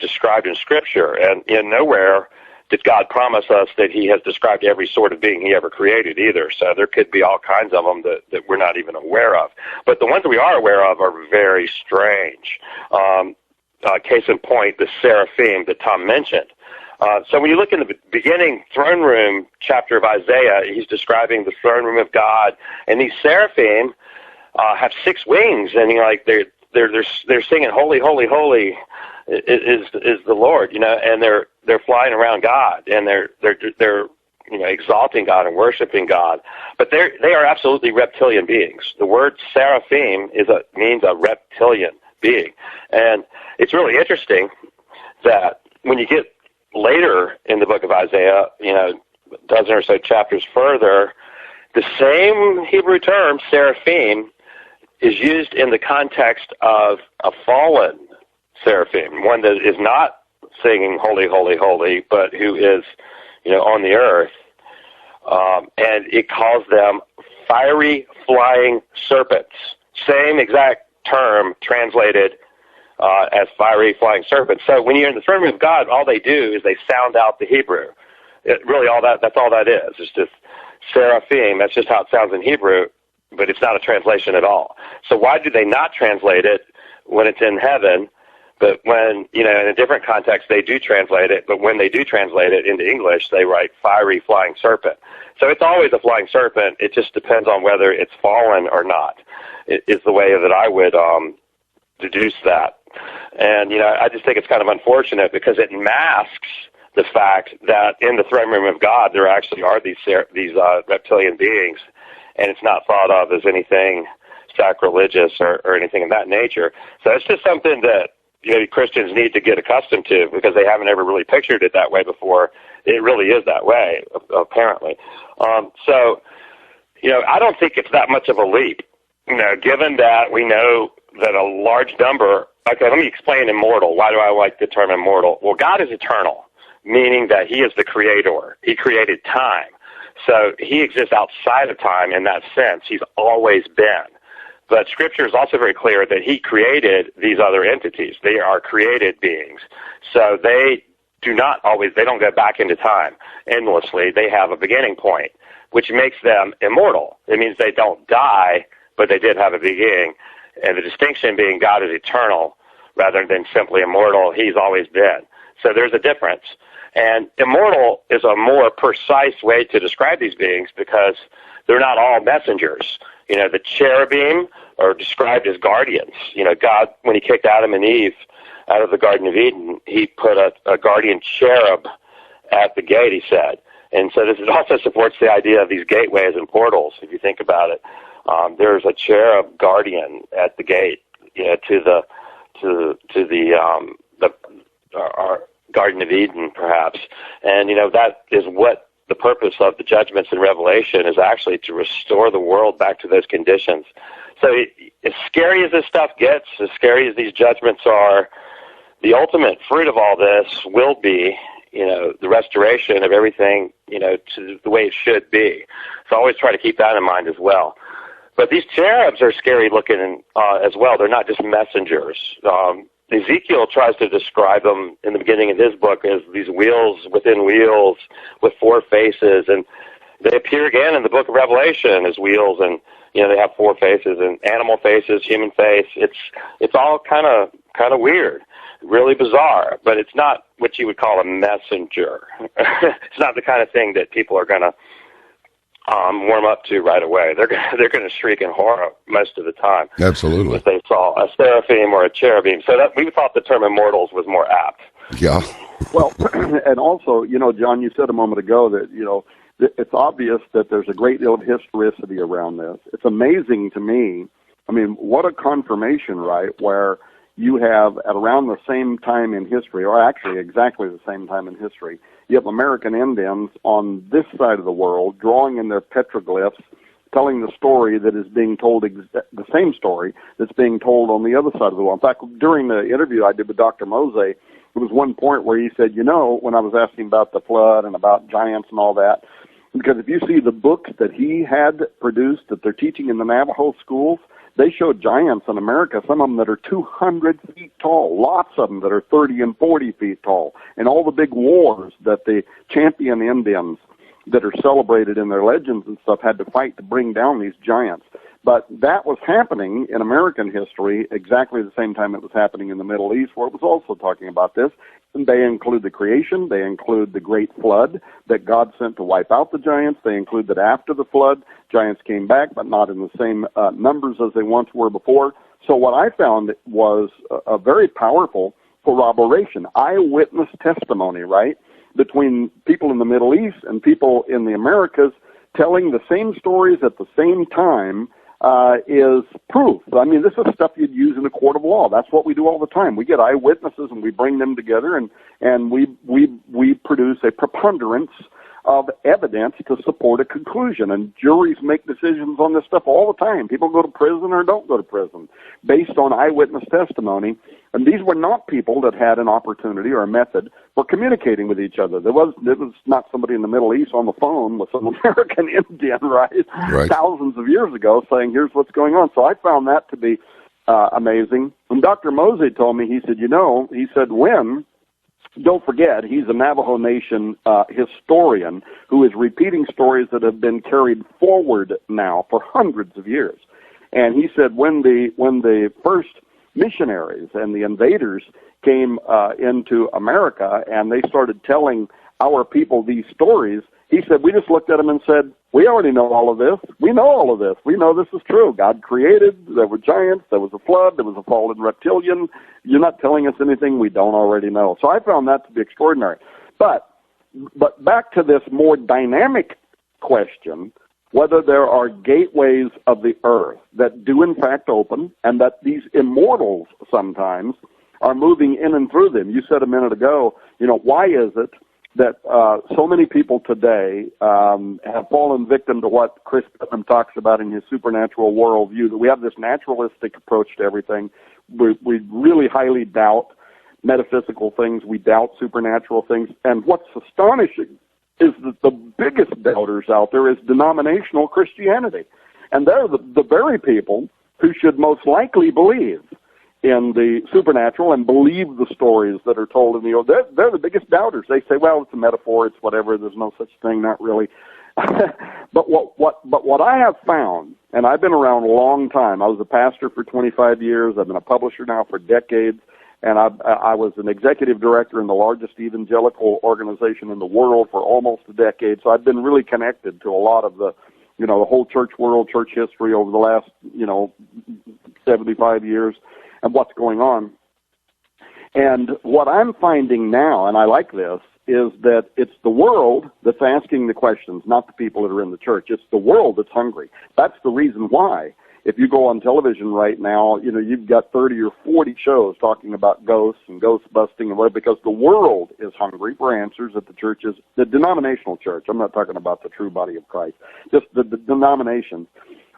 described in Scripture, and nowhere did God promise us that he has described every sort of being he ever created either. So there could be all kinds of them that we're not even aware of. But the ones we are aware of are very strange. Case in point, the seraphim that Tom mentioned. So when you look in the beginning throne room chapter of Isaiah, he's describing the throne room of God, and these seraphim have 6 wings, and they're singing holy, holy, holy is the Lord, and they're flying around God, and they're exalting God and worshiping God. But they are absolutely reptilian beings. The word seraphim means a reptilian being, and it's really interesting that when you get later in the book of Isaiah, a dozen or so chapters further, the same Hebrew term, seraphim, is used in the context of a fallen seraphim, one that is not singing holy, holy, holy, but who is, on the earth. And it calls them fiery flying serpents. Same exact term translated as fiery flying serpents. So when you're in the throne room of God, all they do is they sound out the Hebrew. That's all that is. It's just seraphim. That's just how it sounds in Hebrew, but it's not a translation at all. So why do they not translate it when it's in heaven? But when, in a different context, they do translate it. But when they do translate it into English, they write fiery flying serpent. So it's always a flying serpent. It just depends on whether it's fallen or not, is the way that I would deduce that. And, I just think it's kind of unfortunate because it masks the fact that in the throne room of God, there actually are these reptilian beings, and it's not thought of as anything sacrilegious or anything of that nature. So it's just something that Christians need to get accustomed to because they haven't ever really pictured it that way before. It really is that way, apparently. So I don't think it's that much of a leap, given that we know that a large number. Okay, let me explain immortal. Why do I like the term immortal? Well, God is eternal, meaning that he is the creator. He created time. So he exists outside of time in that sense. He's always been. But Scripture is also very clear that he created these other entities. They are created beings. So they don't go back into time endlessly. They have a beginning point, which makes them immortal. It means they don't die, but they did have a beginning. And the distinction being God is eternal rather than simply immortal. He's always been. So there's a difference. And immortal is a more precise way to describe these beings because they're not all messengers. The cherubim are described as guardians. God, when he kicked Adam and Eve out of the Garden of Eden, he put a guardian cherub at the gate, he said. And so this also supports the idea of these gateways and portals, if you think about it. There's a cherub guardian at the gate, to our Garden of Eden, perhaps. And that is what the purpose of the judgments in Revelation is, actually to restore the world back to those conditions. So as scary as this stuff gets, as scary as these judgments are, the ultimate fruit of all this will be the restoration of everything to the way it should be. So I always try to keep that in mind as well. But these cherubs are scary looking as well. They're not just messengers. Ezekiel tries to describe them in the beginning of his book as these wheels within wheels with four faces, and they appear again in the book of Revelation as wheels, and they have four faces and animal faces, human face. It's all kind of weird, really bizarre, but it's not what you would call a messenger. It's not the kind of thing that people are going to warm up to right away. They're going to shriek in horror most of the time. Absolutely. If they saw a seraphim or a cherubim. So that we thought the term immortals was more apt. Yeah. Well, and also, John, you said a moment ago that, it's obvious that there's a great deal of historicity around this. It's amazing to me. I mean, what a confirmation, right, where you have at around the same time in history, or actually exactly the same time in history, you have American Indians on this side of the world drawing in their petroglyphs, telling the story that is being told, the same story that's being told on the other side of the world. In fact, during the interview I did with Dr. Mose, there was one point where he said, when I was asking about the flood and about giants and all that, because if you see the books that he had produced that they're teaching in the Navajo schools, they show giants in America, some of them that are 200 feet tall, lots of them that are 30 and 40 feet tall, and all the big wars that the champion Indians that are celebrated in their legends and stuff had to fight to bring down these giants. But that was happening in American history exactly the same time it was happening in the Middle East, where it was also talking about this. And they include the creation. They include the great flood that God sent to wipe out the giants. They include that after the flood, giants came back, but not in the same numbers as they once were before. So what I found was a very powerful corroboration, eyewitness testimony, right, between people in the Middle East and people in the Americas telling the same stories at the same time is proof. I mean, this is stuff you'd use in a court of law. That's what we do all the time. We get eyewitnesses and we bring them together, and we produce a preponderance of evidence to support a conclusion. And juries make decisions on this stuff all the time. People go to prison or don't go to prison based on eyewitness testimony. And these were not people that had an opportunity or a method for communicating with each other. There was not somebody in the Middle East on the phone with some American Indian, right? Thousands of years ago saying, here's what's going on. So I found that to be amazing. And Dr. Mose told me, he said, don't forget, he's a Navajo Nation historian who is repeating stories that have been carried forward now for hundreds of years. And he said when the first missionaries and the invaders came into America and they started telling our people these stories, he said, we just looked at them and said, we already know all of this. We know all of this. We know this is true. God created. There were giants. There was a flood. There was a fallen reptilian. You're not telling us anything we don't already know. So I found that to be extraordinary. But back to this more dynamic question whether there are gateways of the earth that do in fact open, and that these immortals sometimes are moving in and through them. You said a minute ago, why is it that so many people today have fallen victim to what Chris Putnam talks about in his supernatural worldview, that we have this naturalistic approach to everything. We really highly doubt metaphysical things. We doubt supernatural things. And what's astonishing is that the biggest doubters out there is denominational Christianity. And they're the very people who should most likely believe in the supernatural and believe the stories that are told in the Old. They're the biggest doubters. They say, well, it's a metaphor, it's whatever, there's no such thing, not really. But what I have found, and I've been around a long time, I was a pastor for 25 years, I've been a publisher now for decades, and I was an executive director in the largest evangelical organization in the world for almost a decade, so I've been really connected to a lot of the whole church world, church history over the last, 75 years and what's going on. And what I'm finding now, and I like this, is that it's the world that's asking the questions, not the people that are in the church. It's the world that's hungry. That's the reason why. If you go on television right now, you've got 30 or 40 shows talking about ghosts and ghost busting and whatever, because the world is hungry for answers that the churches, the denominational church, I'm not talking about the true body of Christ, just the denominations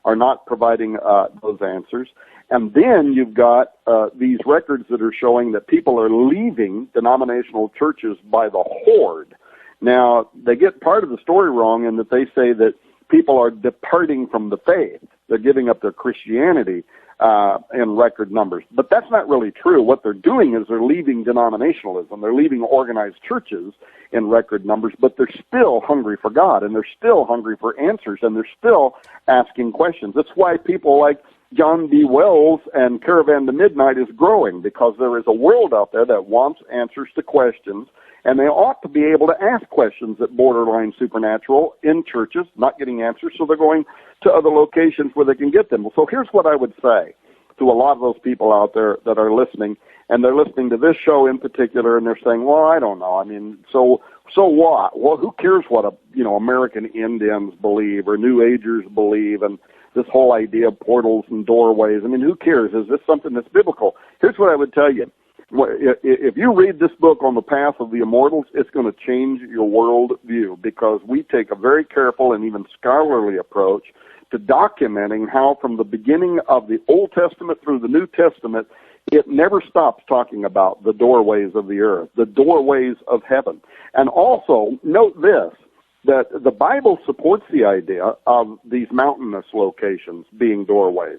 are not providing those answers. And then you've got these records that are showing that people are leaving denominational churches by the horde. Now, they get part of the story wrong in that they say that people are departing from the faith. They're giving up their Christianity in record numbers. But that's not really true. What they're doing is they're leaving denominationalism. They're leaving organized churches in record numbers, but they're still hungry for God, and they're still hungry for answers, and they're still asking questions. That's why people like John B. Wells and Caravan to Midnight is growing, because there is a world out there that wants answers to questions, and they ought to be able to ask questions that borderline supernatural in churches, not getting answers, so they're going to other locations where they can get them. So here's what I would say to a lot of those people out there that are listening, and they're listening to this show in particular, and they're saying, well, I don't know. I mean, so what? Well, who cares what American Indians believe or New Agers believe, and this whole idea of portals and doorways? I mean, who cares? Is this something that's biblical? Here's what I would tell you. If you read this book on the path of the immortals, it's going to change your world view, because we take a very careful and even scholarly approach to documenting how from the beginning of the Old Testament through the New Testament, it never stops talking about the doorways of the earth, the doorways of heaven. And also, note this, that the Bible supports the idea of these mountainous locations being doorways,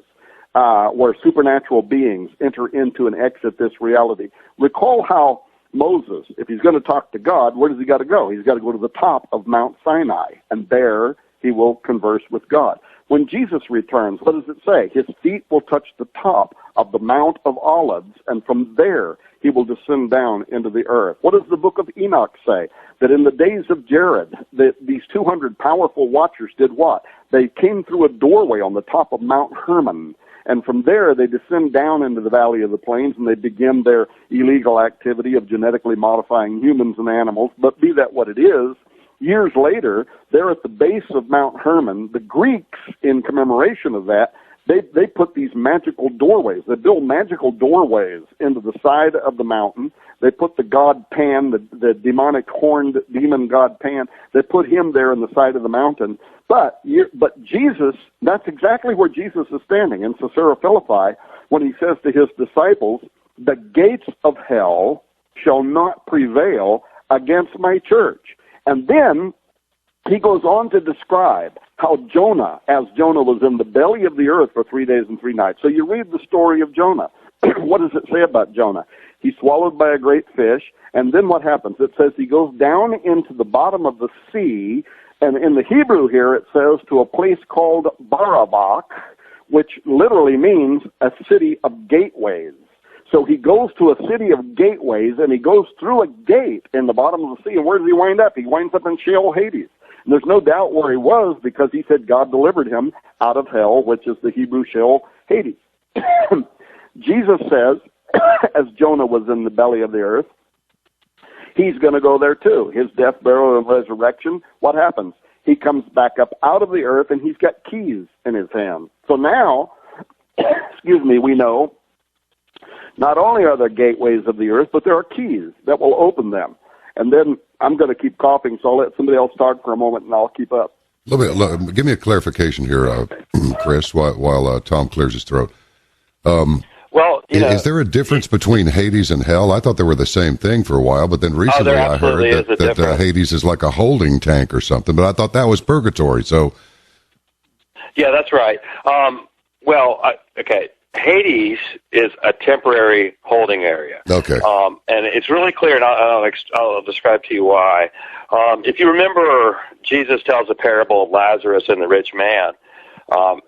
where supernatural beings enter into and exit this reality. Recall how Moses, if he's going to talk to God, where does he got to go? He's got to go to the top of Mount Sinai, and there he will converse with God. When Jesus returns, what does it say? His feet will touch the top of the Mount of Olives, and from there he will descend down into the earth. What does the book of Enoch say? That in the days of Jared, these 200 powerful watchers did what? They came through a doorway on the top of Mount Hermon, and from there they descend down into the Valley of the Plains, and they begin their illegal activity of genetically modifying humans and animals. But be that what it is, years later, they're at the base of Mount Hermon. The Greeks, in commemoration of that, they put these magical doorways. They build magical doorways into the side of the mountain. They put the god Pan, the demonic horned demon god Pan, they put him there in the side of the mountain. But Jesus, that's exactly where Jesus is standing in Caesarea Philippi when he says to his disciples, the gates of hell shall not prevail against my church. And then he goes on to describe how Jonah, as Jonah was in the belly of the earth for 3 days and 3 nights. So you read the story of Jonah. What does it say about Jonah? He's swallowed by a great fish, and then what happens? It says he goes down into the bottom of the sea, and in the Hebrew here it says to a place called Barabach, which literally means a city of gateways. So he goes to a city of gateways, and he goes through a gate in the bottom of the sea, and where does he wind up? He winds up in Sheol Hades. And there's no doubt where he was, because he said God delivered him out of hell, which is the Hebrew Sheol Hades. Jesus says, as Jonah was in the belly of the earth, he's going to go there too. His death, burial, and resurrection, what happens? he comes back up out of the earth, and he's got keys in his hand. So now, excuse me, we know not only are there gateways of the earth, but there are keys that will open them. And then I'm going to keep coughing, so I'll let somebody else talk for a moment, and I'll keep up. Give me a clarification here, Chris, while Tom clears his throat. Well, is there a difference between Hades and hell? I thought they were the same thing for a while, but then recently I heard that Hades is like a holding tank or something, but I thought that was purgatory. So, yeah, that's right. Okay, Hades is a temporary holding area. Okay. And it's really clear, and I'll describe to you why. If you remember, Jesus tells a parable of Lazarus and the rich man,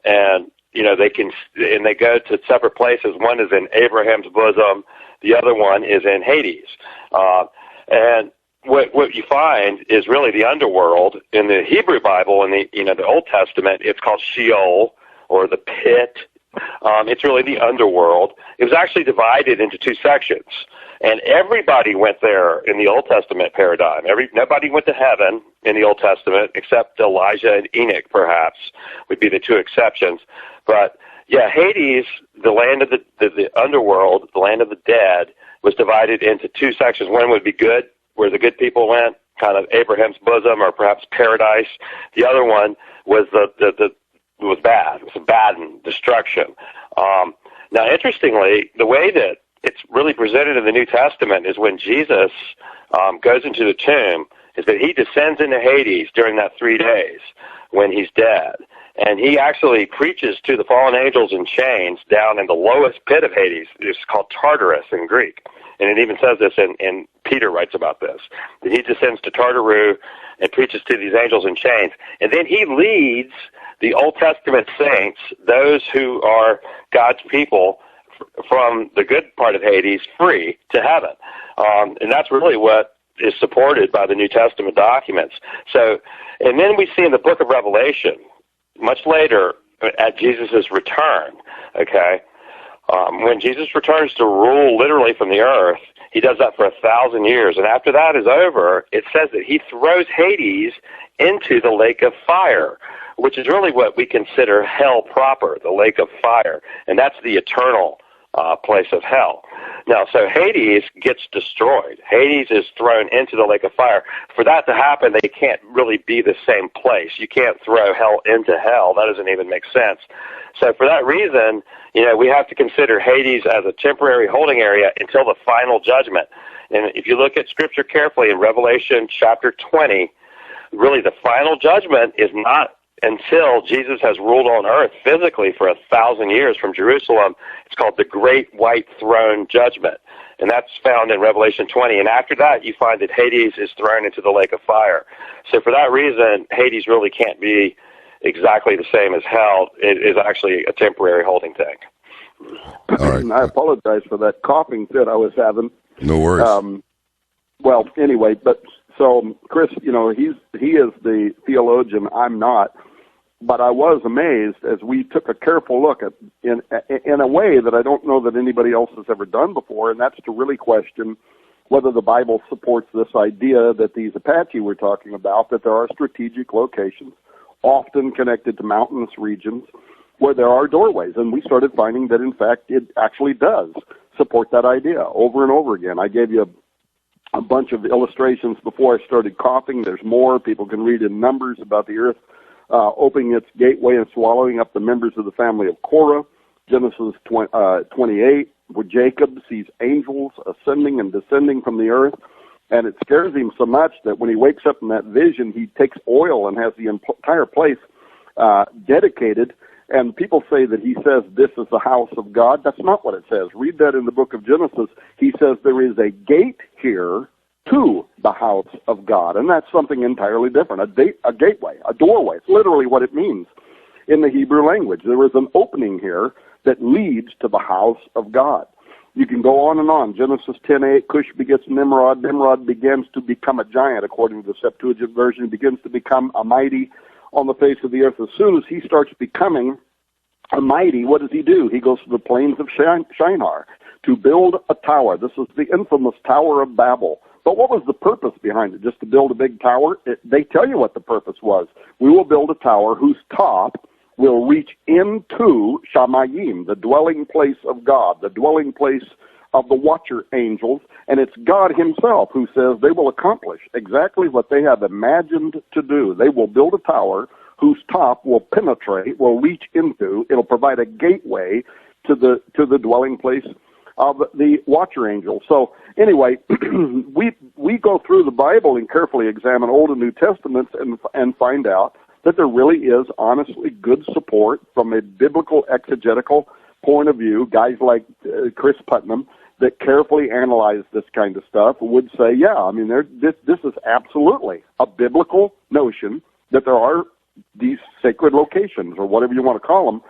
and they go to separate places. One is in Abraham's bosom, the other one is in Hades. And what you find is really the underworld. In the Hebrew Bible, in the Old Testament, it's called Sheol, or the pit. It's really the underworld. It was actually divided into two sections, and everybody went there in the Old Testament paradigm. Nobody went to heaven in the Old Testament except Elijah and Enoch, perhaps, would be the two exceptions. But yeah, Hades, the land of the underworld, the land of the dead, was divided into two sections. One would be good, where the good people went, kind of Abraham's bosom or perhaps paradise. The other one was was bad. It was bad and destruction. Now, interestingly, the way that it's really presented in the New Testament is when Jesus goes into the tomb, is that he descends into Hades during that 3 days when he's dead. And he actually preaches to the fallen angels in chains down in the lowest pit of Hades. It's called Tartarus in Greek. And it even says this, and Peter writes about this, that he descends to Tartarus and preaches to these angels in chains. And then he leads the Old Testament saints, those who are God's people, from the good part of Hades free to heaven. And that's really what is supported by the New Testament documents. So, and then we see in the book of Revelation, much later, at Jesus' return, okay, when Jesus returns to rule literally from the earth, he does that for 1,000 years. And after that is over, it says that he throws Hades into the lake of fire, which is really what we consider hell proper, the lake of fire. And that's the eternal place of hell. Now, so Hades gets destroyed. Hades is thrown into the lake of fire. For that to happen, they can't really be the same place. You can't throw hell into hell. That doesn't even make sense. So for that reason, we have to consider Hades as a temporary holding area until the final judgment. And if you look at Scripture carefully in Revelation chapter 20, really the final judgment is not until Jesus has ruled on earth physically for 1,000 years from Jerusalem. It's called the Great White Throne Judgment, and that's found in Revelation 20. And after that, you find that Hades is thrown into the lake of fire. So for that reason, Hades really can't be exactly the same as hell. It is actually a temporary holding tank. All right. I apologize for that coughing fit I was having. No worries. Well, anyway, but so Chris, he is the theologian. I'm not. But I was amazed as we took a careful look at, in a way that I don't know that anybody else has ever done before, and that's to really question whether the Bible supports this idea that these Apache we're talking about, that there are strategic locations, often connected to mountainous regions, where there are doorways. And we started finding that, in fact, it actually does support that idea over and over again. I gave you a bunch of illustrations before I started coughing. There's more. People can read in Numbers about the earth opening its gateway and swallowing up the members of the family of Korah. Genesis 28, where Jacob sees angels ascending and descending from the earth. And it scares him so much that when he wakes up in that vision, he takes oil and has the entire place dedicated. And people say that he says this is the house of God. That's not what it says. Read that in the book of Genesis. He says there is a gate here to the house of God. And that's something entirely different. A gateway, a doorway. It's literally what it means in the Hebrew language. There is an opening here that leads to the house of God. You can go on and on. Genesis 10:8, Cush begets Nimrod. Nimrod begins to become a giant, according to the Septuagint version. He begins to become a mighty on the face of the earth. As soon as he starts becoming a mighty, what does he do? He goes to the plains of Shinar to build a tower. This is the infamous Tower of Babel But what was the purpose behind it? Just to build a big tower? They tell you what the purpose was. We will build a tower whose top will reach into Shamayim, the dwelling place of God, the dwelling place of the watcher angels, and it's God himself who says they will accomplish exactly what they have imagined to do. They will build a tower whose top will penetrate, will reach into, it'll provide a gateway to the dwelling place of the watcher angel. So anyway, we go through the Bible and carefully examine Old and New Testaments and find out that there really is honestly good support from a biblical exegetical point of view. Guys like Chris Putnam that carefully analyze this kind of stuff would say, yeah, I mean, this is absolutely a biblical notion that there are these sacred locations, or whatever you want to call them,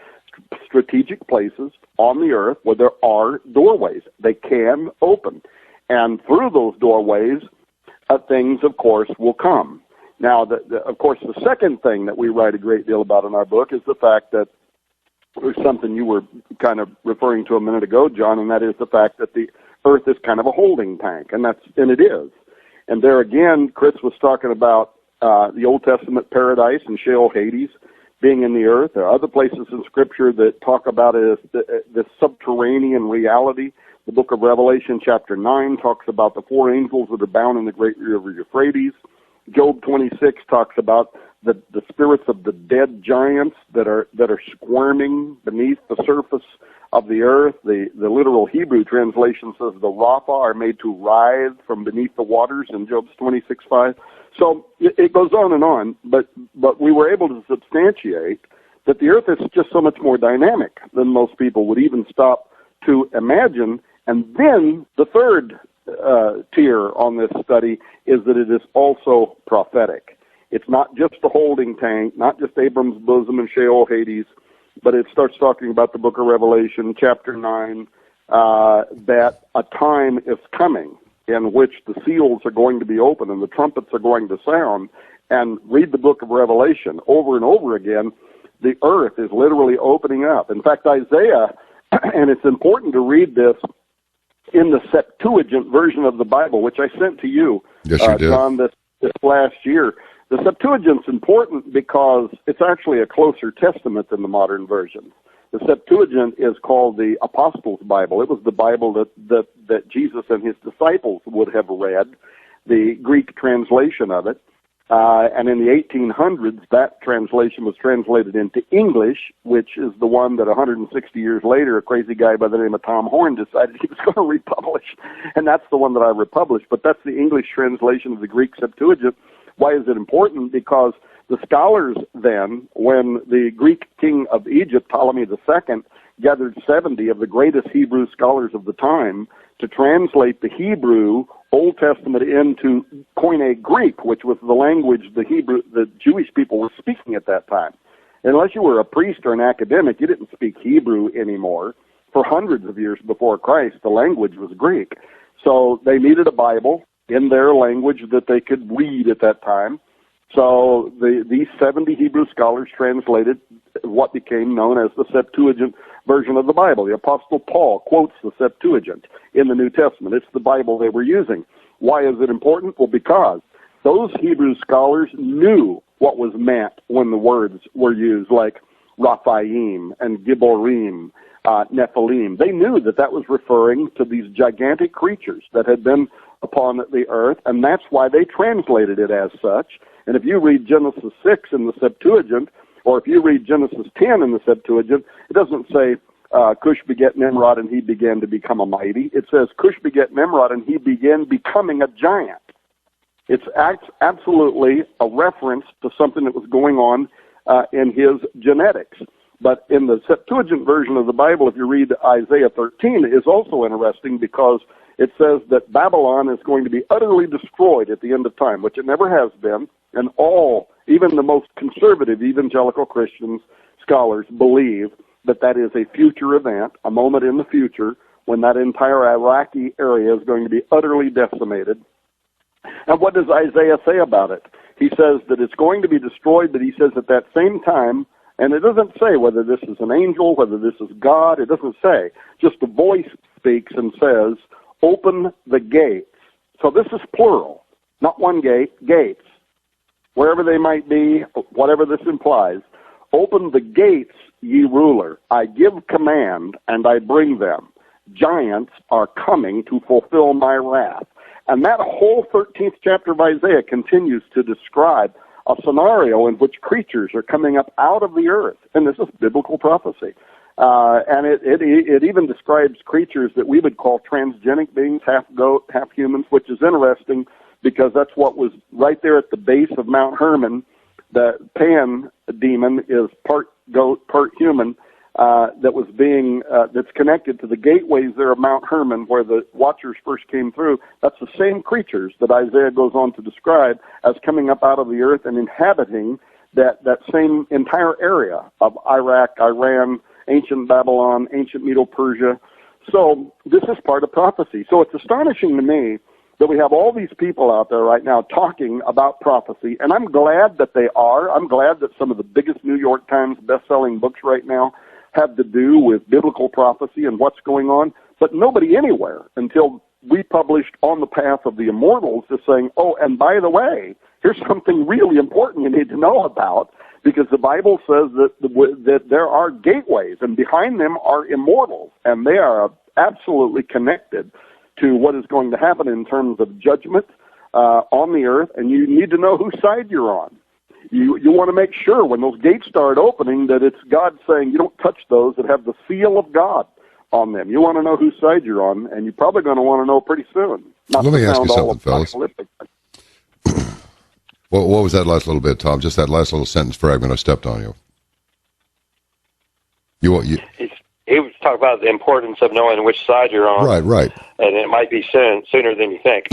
strategic places on the earth where there are doorways. They can open. And through those doorways, things, of course, will come. Now, of course, the second thing that we write a great deal about in our book is the fact that there's something you were kind of referring to a minute ago, John, and that is the fact that the earth is kind of a holding tank, and it is. And there again, Chris was talking about the Old Testament paradise and Sheol Hades being in the earth. There are other places in Scripture that talk about it as the subterranean reality. The book of Revelation, chapter 9, talks about the four angels that are bound in the great river Euphrates. Job 26 talks about the spirits of the dead giants that are squirming beneath the surface of the earth. The literal Hebrew translation says the Rapha are made to writhe from beneath the waters in Job's 26:5. So it goes on, but we were able to substantiate that the earth is just so much more dynamic than most people would even stop to imagine. And then the third tier on this study is that it is also prophetic. It's not just the holding tank, not just Abram's bosom and Sheol Hades, but it starts talking about the book of Revelation, chapter 9, that a time is coming in which the seals are going to be open and the trumpets are going to sound. And read the book of Revelation over and over again, the earth is literally opening up. In fact, Isaiah, and it's important to read this in the Septuagint version of the Bible, which I sent to you, yes, you did. John, this last year. The Septuagint's important because it's actually a closer testament than the modern version. The Septuagint is called the Apostles' Bible. It was the Bible that Jesus and his disciples would have read, the Greek translation of it. And in the 1800s, that translation was translated into English, which is the one that 160 years later, a crazy guy by the name of Tom Horn decided he was going to republish. And that's the one that I republished. But that's the English translation of the Greek Septuagint. Why is it important? Because the scholars then, when the Greek king of Egypt, Ptolemy II, gathered 70 of the greatest Hebrew scholars of the time to translate the Hebrew Old Testament into Koine Greek, which was the language the Jewish people were speaking at that time. Unless you were a priest or an academic, you didn't speak Hebrew anymore. For hundreds of years before Christ, the language was Greek. So they needed a Bible in their language that they could read at that time. So these 70 Hebrew scholars translated what became known as the Septuagint version of the Bible. The Apostle Paul quotes the Septuagint in the New Testament. It's the Bible they were using. Why is it important? Well, because those Hebrew scholars knew what was meant when the words were used, like Raphaim and Gibborim, Nephilim. They knew that was referring to these gigantic creatures that had been upon the earth, and that's why they translated it as such. And if you read Genesis 6 in the Septuagint, or if you read Genesis 10 in the Septuagint, it doesn't say Cush begat Nimrod and he began to become a mighty. It says Cush begat Nimrod and he began becoming a giant. It's absolutely a reference to something that was going on in his genetics. But in the Septuagint version of the Bible, if you read Isaiah 13, it is also interesting because it says that Babylon is going to be utterly destroyed at the end of time, which it never has been. And even the most conservative evangelical Christians, scholars, believe that is a future event, a moment in the future, when that entire Iraqi area is going to be utterly decimated. And what does Isaiah say about it? He says that it's going to be destroyed, but he says at that same time, and it doesn't say whether this is an angel, whether this is God, it doesn't say. Just the voice speaks and says, open the gates So this is plural, not one gate, gates. Wherever they might be, whatever this implies. Open the gates, ye ruler. I give command, and I bring them. Giants are coming to fulfill my wrath. And that whole 13th chapter of Isaiah continues to describe a scenario in which creatures are coming up out of the earth. And this is biblical prophecy. And it even describes creatures that we would call transgenic beings, half goat, half humans, which is interesting because that's what was right there at the base of Mount Hermon. The Pan demon is part goat, part human, that's connected to the gateways there of Mount Hermon where the Watchers first came through. That's the same creatures that Isaiah goes on to describe as coming up out of the earth and inhabiting that same entire area of Iraq, Iran, ancient Babylon, ancient Medo-Persia. So this is part of prophecy. So it's astonishing to me that we have all these people out there right now talking about prophecy, and I'm glad that they are. I'm glad that some of the biggest New York Times best-selling books right now have to do with biblical prophecy and what's going on, but nobody anywhere until we published On the Path of the Immortals is saying, oh, and by the way, here's something really important you need to know about, because the Bible says that there are gateways, and behind them are immortals, and they are absolutely connected to what is going to happen in terms of judgment on the earth, and you need to know whose side you're on. You want to make sure when those gates start opening that it's God saying you don't touch those that have the seal of God on them. You want to know whose side you're on, and you're probably going to want to know pretty soon. Let me ask you something, fellas. What was that last little bit, Tom? Just that last little sentence fragment. I stepped on you. He was talking about the importance of knowing which side you're on. Right. And it might be sooner than you think.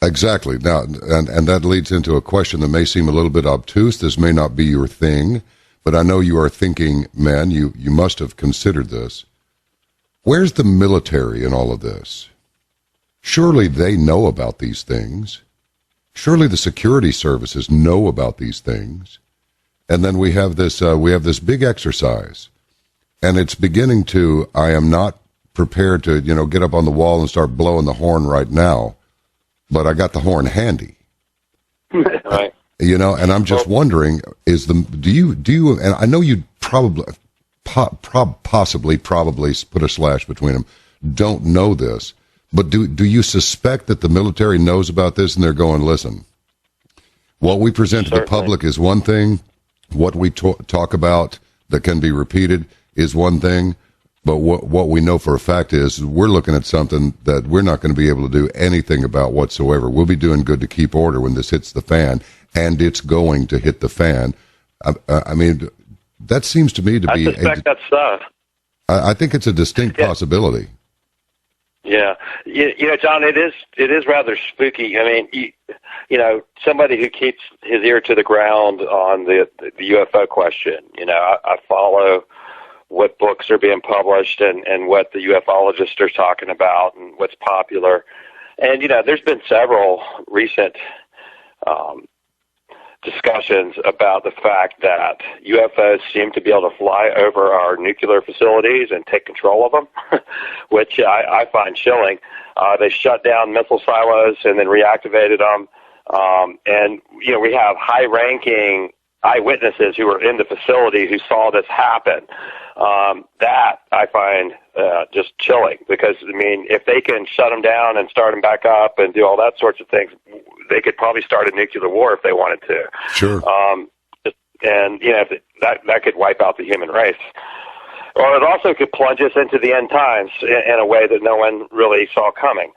Exactly. Now, and that leads into a question that may seem a little bit obtuse. This may not be your thing, but I know you are thinking, man, you must have considered this. Where's the military in all of this? Surely they know about these things. Surely the security services know about these things. And then we have this big exercise. And it's beginning to, I am not prepared to, get up on the wall and start blowing the horn right now, but I got the horn handy. Right. And I'm just wondering, do you, and I know you probably put a slash between them, don't know this, but do you suspect that the military knows about this and they're going, listen, what we present to the public is one thing, what we talk about that can be repeated is one thing, but what we know for a fact is we're looking at something that we're not going to be able to do anything about whatsoever. We'll be doing good to keep order when this hits the fan, and it's going to hit the fan. I mean, that seems to me to be... I suspect that's stuff. I think it's a distinct possibility. Yeah. John, it is rather spooky. I mean, somebody who keeps his ear to the ground on the UFO question, I follow what books are being published and what the ufologists are talking about and what's popular. And, there's been several recent discussions about the fact that UFOs seem to be able to fly over our nuclear facilities and take control of them, which I find chilling. They shut down missile silos and then reactivated them. And, we have high-ranking eyewitnesses who were in the facility who saw this happen. That I find just chilling because, if they can shut them down and start them back up and do all that sorts of things, they could probably start a nuclear war if they wanted to. Sure. And, that could wipe out the human race. Or it also could plunge us into the end times in a way that no one really saw coming.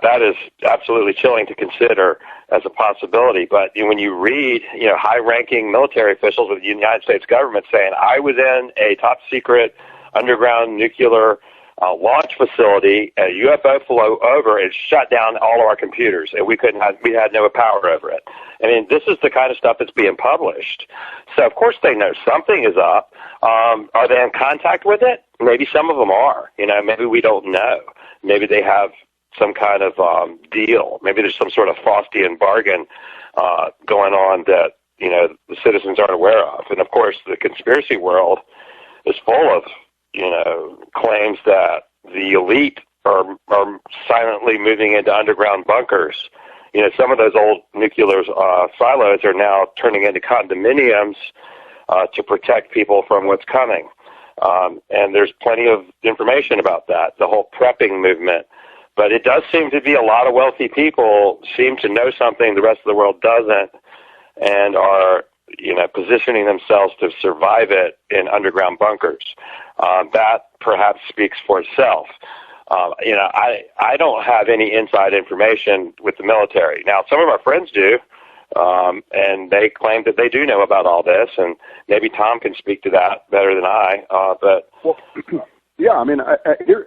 That is absolutely chilling to consider as a possibility. But when you read, high-ranking military officials of the United States government saying, I was in a top-secret underground nuclear launch facility, a UFO flew over and shut down all of our computers, and we had no power over it. This is the kind of stuff that's being published. So, of course, they know something is up. Are they in contact with it? Maybe some of them are. Maybe we don't know. Maybe they have some kind of deal. Maybe there's some sort of Faustian bargain going on that, the citizens aren't aware of. And, of course, the conspiracy world is full of, claims that the elite are silently moving into underground bunkers. Some of those old nuclear silos are now turning into condominiums to protect people from what's coming. And there's plenty of information about that, the whole prepping movement. But it does seem to be a lot of wealthy people seem to know something the rest of the world doesn't, and are positioning themselves to survive it in underground bunkers. That perhaps speaks for itself. I don't have any inside information with the military. Now, some of our friends do, and they claim that they do know about all this, and maybe Tom can speak to that better than I. Well, yeah, I mean, here's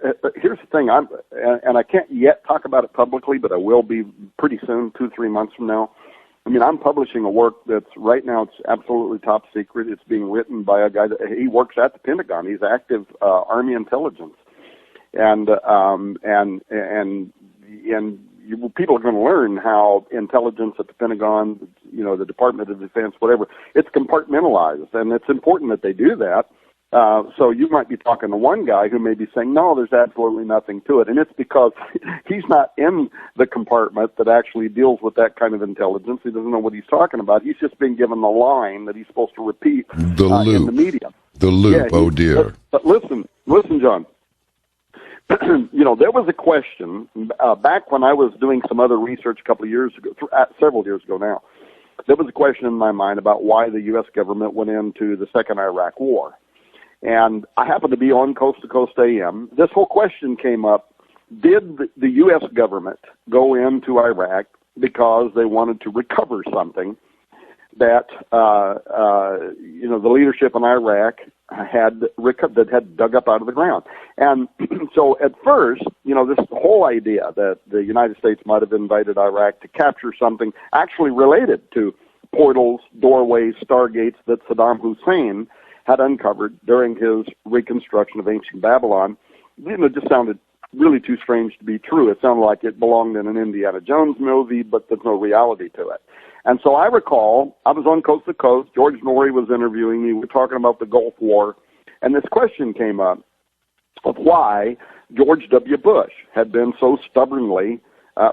the thing. I can't yet talk about it publicly, but I will be pretty soon, 2-3 months from now. I mean, I'm publishing a work that's right now, it's absolutely top secret. It's being written by a guy he works at the Pentagon. He's active Army intelligence. And people are going to learn how intelligence at the Pentagon, the Department of Defense, whatever, it's compartmentalized, and it's important that they do that. So you might be talking to one guy who may be saying, no, there's absolutely nothing to it. And it's because he's not in the compartment that actually deals with that kind of intelligence. He doesn't know what he's talking about. He's just been given the line that he's supposed to repeat in the media. The loop, yeah, dear. But listen, John. There was a question back when I was doing some other research a couple of years ago, several years ago now. There was a question in my mind about why the U.S. government went into the second Iraq War. And I happened to be on Coast to Coast AM. This whole question came up. Did the U.S. government go into Iraq because they wanted to recover something that, the leadership in Iraq had dug up out of the ground? And so at first, this whole idea that the United States might have invited Iraq to capture something actually related to portals, doorways, stargates that Saddam Hussein had uncovered during his reconstruction of ancient Babylon, just sounded really too strange to be true. It sounded like it belonged in an Indiana Jones movie, but there's no reality to it. And so I recall, I was on Coast to Coast, George Norrie was interviewing me, we were talking about the Gulf War, and this question came up of why George W. Bush had been so stubbornly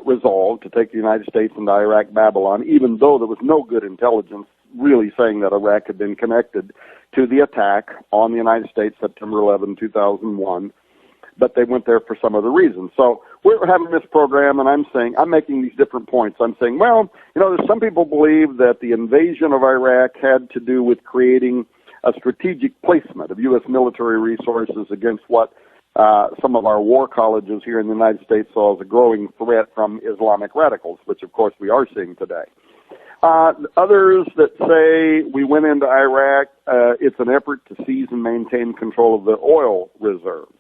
resolved to take the United States into Iraq, Babylon, even though there was no good intelligence really saying that Iraq had been connected to the attack on the United States September 11, 2001, but they went there for some other reason. So we're having this program, and I'm making these different points. I'm saying, well, there's some people believe that the invasion of Iraq had to do with creating a strategic placement of U.S. military resources against what some of our war colleges here in the United States saw as a growing threat from Islamic radicals, which, of course, we are seeing today. Others that say we went into Iraq, it's an effort to seize and maintain control of the oil reserves.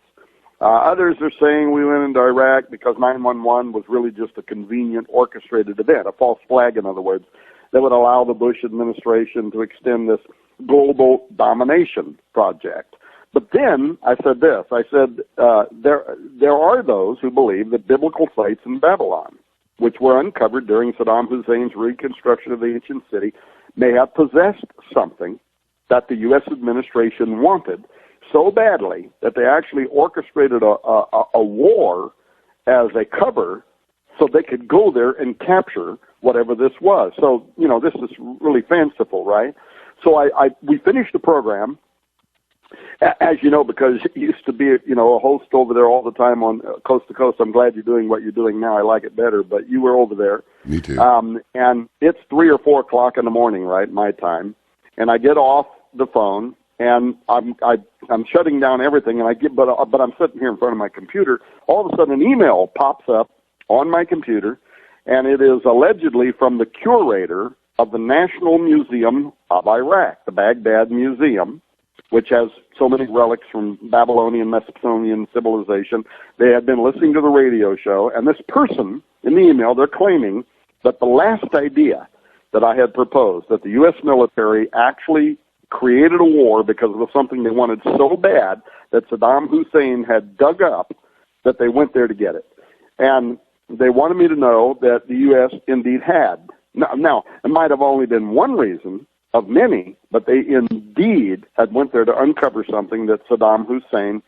Others are saying we went into Iraq because 9/11 was really just a convenient orchestrated event, a false flag, in other words, that would allow the Bush administration to extend this global domination project. But then I said this, there are those who believe that biblical sites in Babylon, which were uncovered during Saddam Hussein's reconstruction of the ancient city, may have possessed something that the U.S. administration wanted so badly that they actually orchestrated a war as a cover so they could go there and capture whatever this was. So, this is really fanciful, right? So we finished the program. As you know, because you used to be, a host over there all the time on Coast to Coast. I'm glad you're doing what you're doing now. I like it better, but you were over there. Me too. And it's 3 or 4 o'clock in the morning, right, my time. And I get off the phone, and I'm shutting down everything, and but I'm sitting here in front of my computer. All of a sudden, an email pops up on my computer, and it is allegedly from the curator of the National Museum of Iraq, the Baghdad Museum, which has so many relics from Babylonian, Mesopotamian civilization. They had been listening to the radio show, and this person, in the email, they're claiming that the last idea that I had proposed, that the U.S. military actually created a war because of something they wanted so bad that Saddam Hussein had dug up, that they went there to get it. And they wanted me to know that the U.S. indeed had. Now, it might have only been one reason of many, but they indeed had went there to uncover something that Saddam Hussein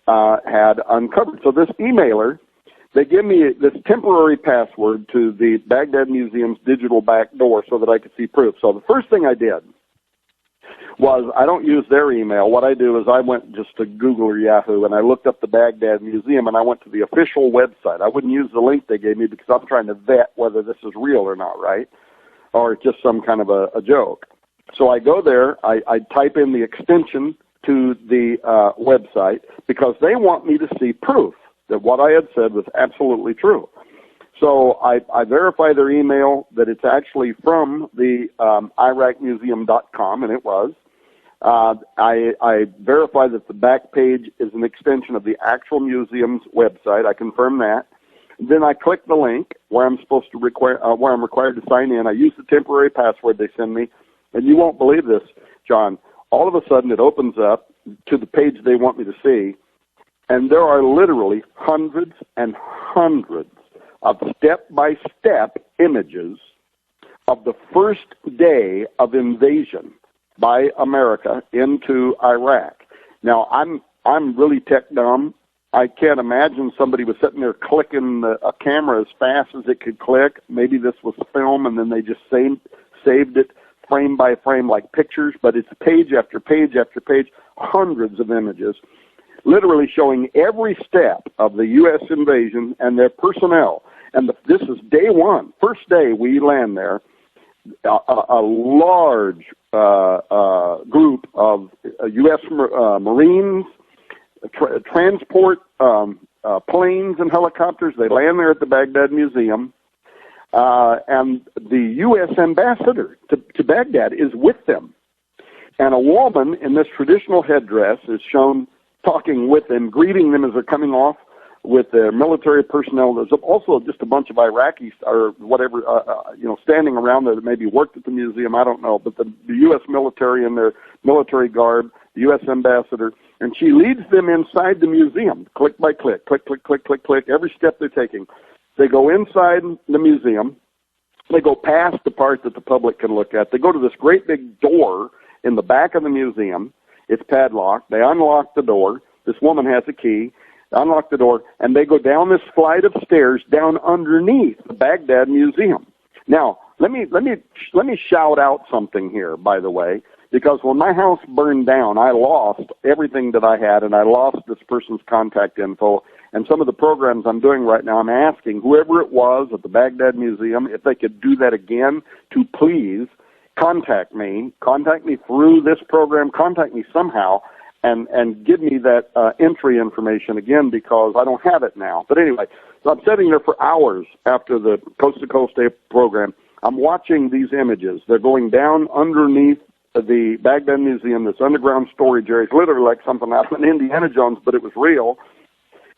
had uncovered. So this emailer, they give me this temporary password to the Baghdad Museum's digital back door so that I could see proof. So the first thing I did was, I don't use their email. What I do is I went just to Google or Yahoo, and I looked up the Baghdad Museum, and I went to the official website. I wouldn't use the link they gave me because I'm trying to vet whether this is real or not, right? Or just some kind of a joke. So I go there, I type in the extension to the website because they want me to see proof that what I had said was absolutely true. So I verify their email that it's actually from the IraqMuseum.com, and it was. I verify that the back page is an extension of the actual museum's website. I confirm that. Then I click the link where I'm supposed to where I'm required to sign in. I use the temporary password they send me, and you won't believe this, John. All of a sudden, it opens up to the page they want me to see, and there are literally hundreds and hundreds of step-by-step images of the first day of invasion by America into Iraq. Now, I'm really tech dumb. I can't imagine somebody was sitting there clicking a camera as fast as it could click. Maybe this was film, and then they just saved it frame by frame like pictures, but it's page after page after page, hundreds of images, literally showing every step of the U.S. invasion and their personnel. And this is day one, first day we land there. A large group of U.S. Marines, transport planes and helicopters. They land there at the Baghdad Museum, and the U.S. ambassador to Baghdad is with them. And a woman in this traditional headdress is shown talking with them, greeting them as they're coming off with their military personnel. There's also just a bunch of Iraqis or whatever, standing around there that maybe worked at the museum. I don't know, but the U.S. military in their military garb, the U.S. ambassador, and she leads them inside the museum, click by click, click, click, click, click, click, every step they're taking. They go inside the museum. They go past the part that the public can look at. They go to this great big door in the back of the museum. It's padlocked. They unlock the door. This woman has a key. Unlock the door, and they go down this flight of stairs down underneath the Baghdad Museum. Now, let me shout out something here, by the way, because when my house burned down, I lost everything that I had, and I lost this person's contact info. And some of the programs I'm doing right now, I'm asking whoever it was at the Baghdad Museum if they could do that again to please contact me through this program, contact me somehow, and give me that entry information again, because I don't have it now. But anyway, so I'm sitting there for hours after the Coast to Coast Day program. I'm watching these images. They're going down underneath the Baghdad Museum, this underground storage area. It's literally like something out of an Indiana Jones, but it was real.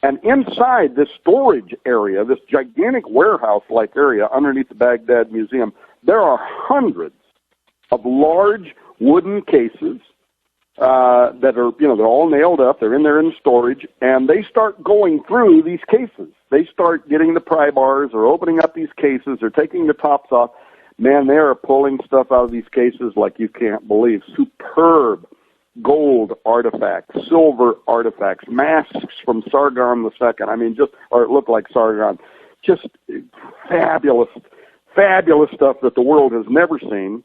And inside this storage area, this gigantic warehouse-like area underneath the Baghdad Museum, there are hundreds of large wooden cases that are, they're all nailed up. They're in there in storage, and they start going through these cases. They start getting the pry bars or opening up these cases or taking the tops off. Man, they are pulling stuff out of these cases like you can't believe. Superb gold artifacts, silver artifacts, masks from Sargon II. I mean, or it looked like Sargon. Just fabulous, fabulous stuff that the world has never seen.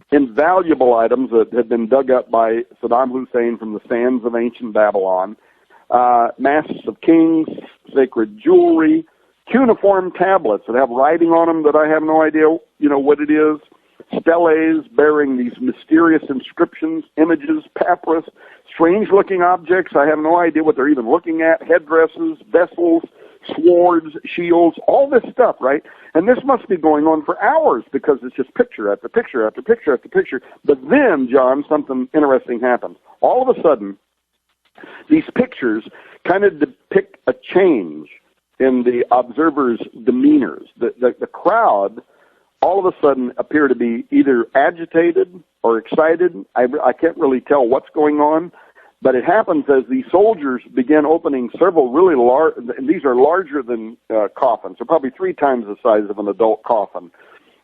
Invaluable items that had been dug up by Saddam Hussein from the sands of ancient Babylon, masks of kings, sacred jewelry, cuneiform tablets that have writing on them that I have no idea, what it is, steles bearing these mysterious inscriptions, images, papyrus, strange-looking objects. I have no idea what they're even looking at, headdresses, vessels, swords, shields, all this stuff, right? And this must be going on for hours because it's just picture after picture after picture after picture. But then, John, something interesting happens. All of a sudden, these pictures kind of depict a change in the observers' demeanors. The crowd all of a sudden appear to be either agitated or excited. I can't really tell what's going on. But it happens as the soldiers begin opening several really large, and these are larger than coffins. They're probably 3 times the size of an adult coffin.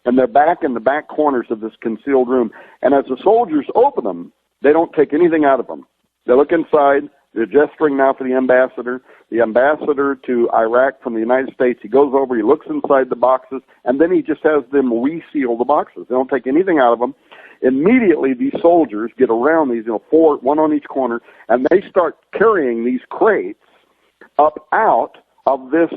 And they're back in the back corners of this concealed room. And as the soldiers open them, they don't take anything out of them. They look inside, They're gesturing now for the ambassador. The ambassador to Iraq from the United States, he goes over, he looks inside the boxes, and then he just has them reseal the boxes. They don't take anything out of them. Immediately, these soldiers get around these, four, one on each corner, and they start carrying these crates up out of this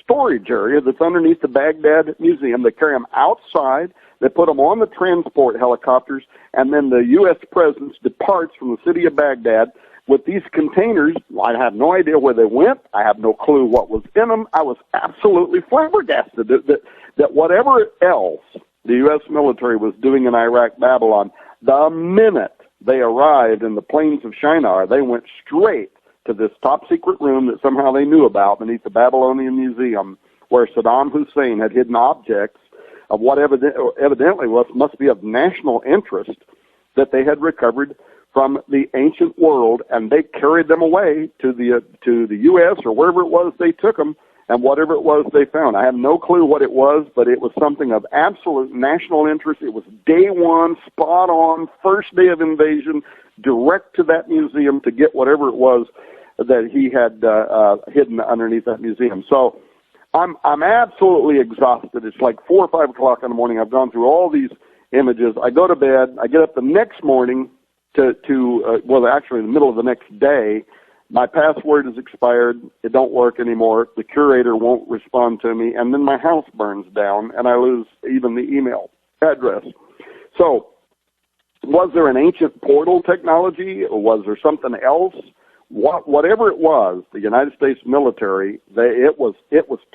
storage area that's underneath the Baghdad Museum. They carry them outside. They put them on the transport helicopters, and then the U.S. presence departs from the city of Baghdad with these containers. I have no idea where they went. I have no clue what was in them. I was absolutely flabbergasted that whatever else the U.S. military was doing in Iraq, Babylon, the minute they arrived in the plains of Shinar, they went straight to this top-secret room that somehow they knew about beneath the Babylonian Museum, where Saddam Hussein had hidden objects of what evidently must be of national interest that they had recovered from the ancient world, and they carried them away to the U.S. or wherever it was they took them, and whatever it was they found. I have no clue what it was, but it was something of absolute national interest. It was day one, spot on, first day of invasion, direct to that museum to get whatever it was that he had hidden underneath that museum. So I'm absolutely exhausted. It's like 4 or 5 o'clock in the morning. I've gone through all these images. I go to bed. I get up the next morning actually in the middle of the next day. My password is expired. It don't work anymore. The curator won't respond to me, and then my house burns down, and I lose even the email address. So was there an ancient portal technology, or was there something else? Whatever it was, the United States military, it was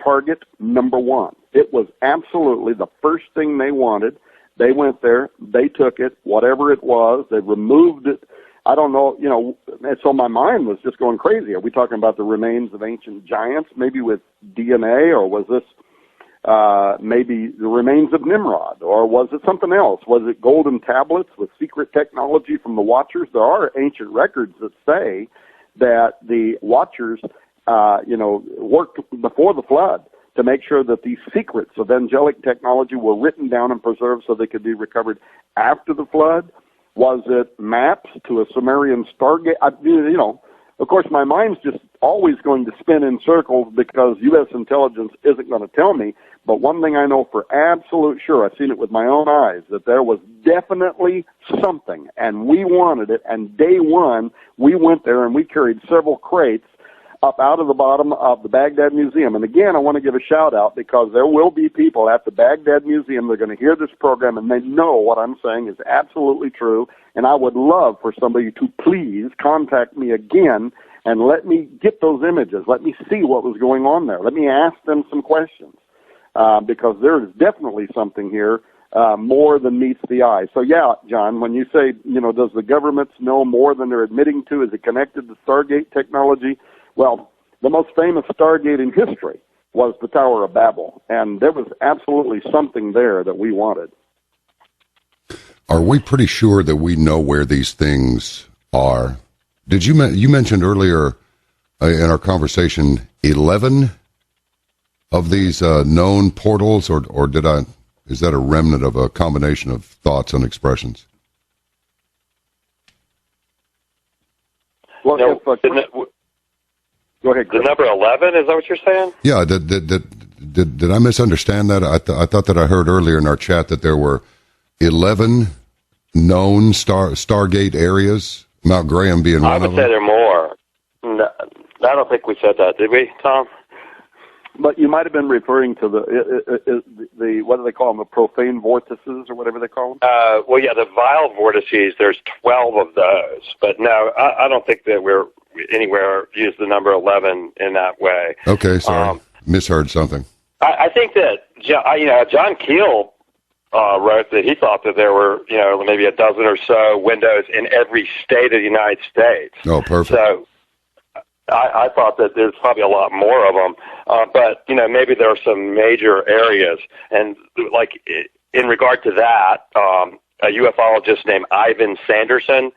target number one. It was absolutely the first thing they wanted. They went there, they took it, whatever it was, they removed it. I don't know, and so my mind was just going crazy. Are we talking about the remains of ancient giants, maybe with DNA, or was this maybe the remains of Nimrod, or was it something else? Was it golden tablets with secret technology from the Watchers? There are ancient records that say that the Watchers, worked before the flood to make sure that these secrets of angelic technology were written down and preserved so they could be recovered after the flood. Was it maps to a Sumerian stargate? Of course, my mind's just always going to spin in circles because U.S. intelligence isn't going to tell me. But one thing I know for absolute sure, I've seen it with my own eyes, that there was definitely something, and we wanted it. And day one, we went there and we carried several crates up out of the bottom of the Baghdad Museum. And again, I want to give a shout out because there will be people at the Baghdad Museum that are going to hear this program and they know what I'm saying is absolutely true. And I would love for somebody to please contact me again and let me get those images. Let me see what was going on there. Let me ask them some questions because there is definitely something here more than meets the eye. So, yeah, John, when you say, does the governments know more than they're admitting to? Is it connected to Stargate technology? Well, the most famous Stargate in history was the Tower of Babel, and there was absolutely something there that we wanted. Are we pretty sure that we know where these things are? Did you mentioned earlier in our conversation 11 of these known portals, or did I? Is that a remnant of a combination of thoughts and expressions? Well, no, go ahead, Chris. The number 11, is that what you're saying? Yeah, did I misunderstand that? I thought that I heard earlier in our chat that there were 11 known Stargate areas, Mount Graham being one of them. I would say there are more. No, I don't think we said that, did we, Tom? But you might have been referring to the what do they call them, the profane vortices or whatever they call them? Well, yeah, the vile vortices, there's 12 of those. But no, I don't think that we're anywhere use the number 11 in that way. Okay, sorry. Misheard something. I think that, John Keel wrote that he thought that there were, maybe a dozen or so windows in every state of the United States. Oh, perfect. So I thought that there's probably a lot more of them. But, maybe there are some major areas. And, like, in regard to that, a ufologist named Ivan Sanderson,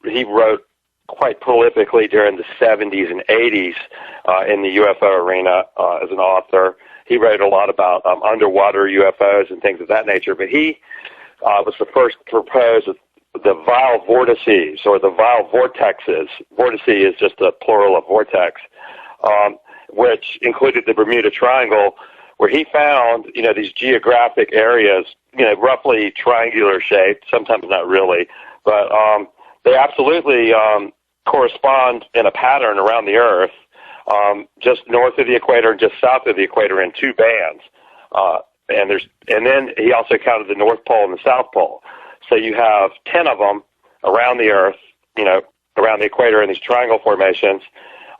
he wrote quite prolifically during the 70s and 80s in the UFO arena as an author. He wrote a lot about underwater UFOs and things of that nature, but he was the first to propose the vile vortices or the vile vortexes. Vortice is just a plural of vortex, which included the Bermuda Triangle, where he found, these geographic areas, roughly triangular shaped, sometimes not really, but they absolutely correspond in a pattern around the Earth, just north of the equator and just south of the equator in two bands. And then he also counted the North Pole and the South Pole. So you have 10 of them around the Earth, around the equator in these triangle formations,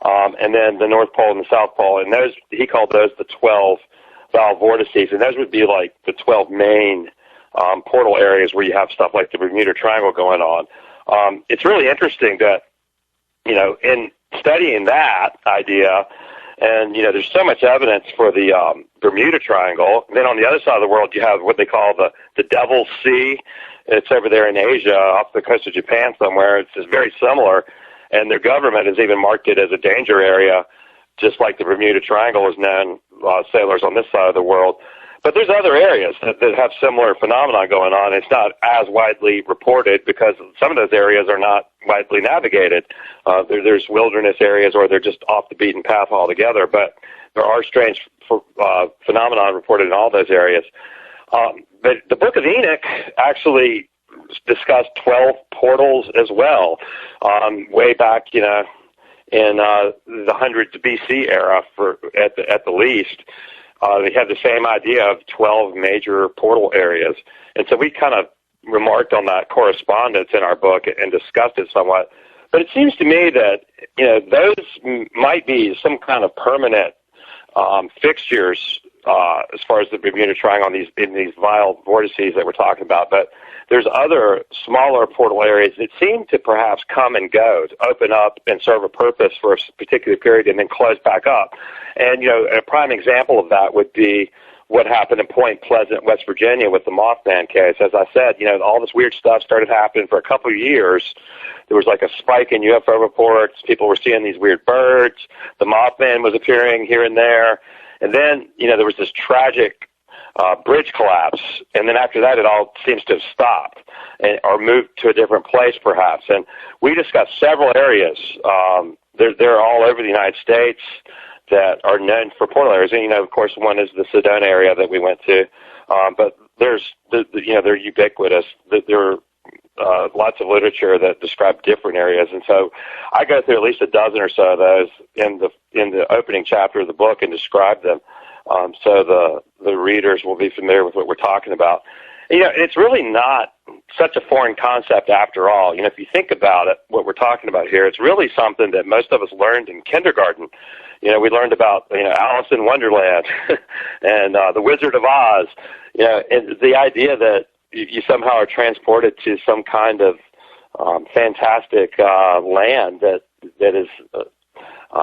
and then the North Pole and the South Pole. And those, he called those the 12 vowel vortices, and those would be like the 12 main portal areas where you have stuff like the Bermuda Triangle going on. It's really interesting that, in studying that idea, and, there's so much evidence for the Bermuda Triangle. And then on the other side of the world, you have what they call the Devil's Sea. It's over there in Asia, off the coast of Japan somewhere. It's just very similar, and their government has even marked it as a danger area, just like the Bermuda Triangle is known, sailors on this side of the world. But there's other areas that have similar phenomena going on. It's not as widely reported because some of those areas are not widely navigated. There's wilderness areas or they're just off the beaten path altogether. But there are strange phenomena reported in all those areas. But the Book of Enoch actually discussed 12 portals as well, way back, in the hundreds BC era at the least. They had the same idea of 12 major portal areas. And so we kind of remarked on that correspondence in our book and discussed it somewhat. But it seems to me that, those might be some kind of permanent fixtures as far as the Bermuda Triangle in these vile vortices that we're talking about. But there's other smaller portal areas that seem to perhaps come and go, to open up and serve a purpose for a particular period and then close back up. And, a prime example of that would be what happened in Point Pleasant, West Virginia with the Mothman case. As I said, all this weird stuff started happening for a couple of years. There was like a spike in UFO reports. People were seeing these weird birds. The Mothman was appearing here and there. And then, there was this tragic bridge collapse, and then after that it all seems to have stopped or moved to a different place perhaps. And we discussed several areas. They're all over the United States that are known for portal areas. And, of course, one is the Sedona area that we went to. But they're ubiquitous. There are lots of literature that describe different areas. And so I go through at least a dozen or so of those in the opening chapter of the book and describe them. So the readers will be familiar with what we're talking about. It's really not such a foreign concept after all. If you think about it, what we're talking about here, it's really something that most of us learned in kindergarten. We learned about, Alice in Wonderland and the Wizard of Oz, and the idea that you somehow are transported to some kind of fantastic land that is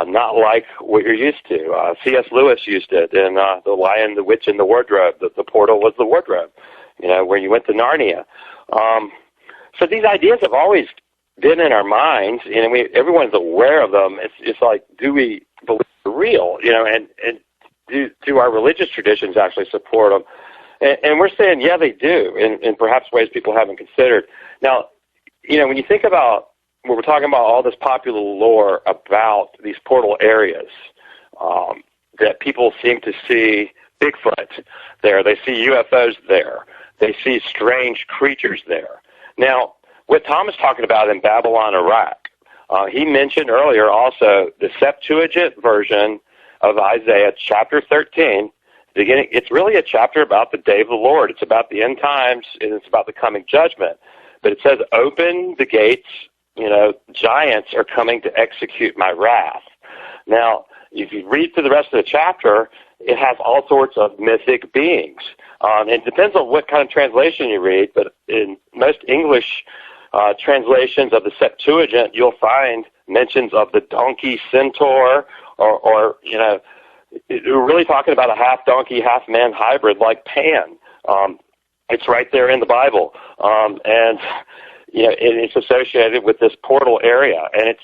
not like what you're used to. C.S. Lewis used it in The Lion, the Witch, and the Wardrobe. The portal was the wardrobe, where you went to Narnia. So these ideas have always been in our minds, and everyone's aware of them. It's like, do we believe they're real? And do our religious traditions actually support them? And we're saying, yeah, they do, in perhaps ways people haven't considered. Now, when you think about when we're talking about all this popular lore about these portal areas, that people seem to see Bigfoot there, they see UFOs there, they see strange creatures there. Now, what Tom is talking about in Babylon, Iraq, he mentioned earlier also the Septuagint version of Isaiah chapter 13. Beginning, it's really a chapter about the day of the Lord. It's about the end times, and it's about the coming judgment. But it says, open the gates, giants are coming to execute my wrath. Now, if you read through the rest of the chapter, it has all sorts of mythic beings. It depends on what kind of translation you read, but in most English translations of the Septuagint, you'll find mentions of the donkey centaur, or we're really talking about a half-donkey, half-man hybrid like Pan. It's right there in the Bible. And and it's associated with this portal area, and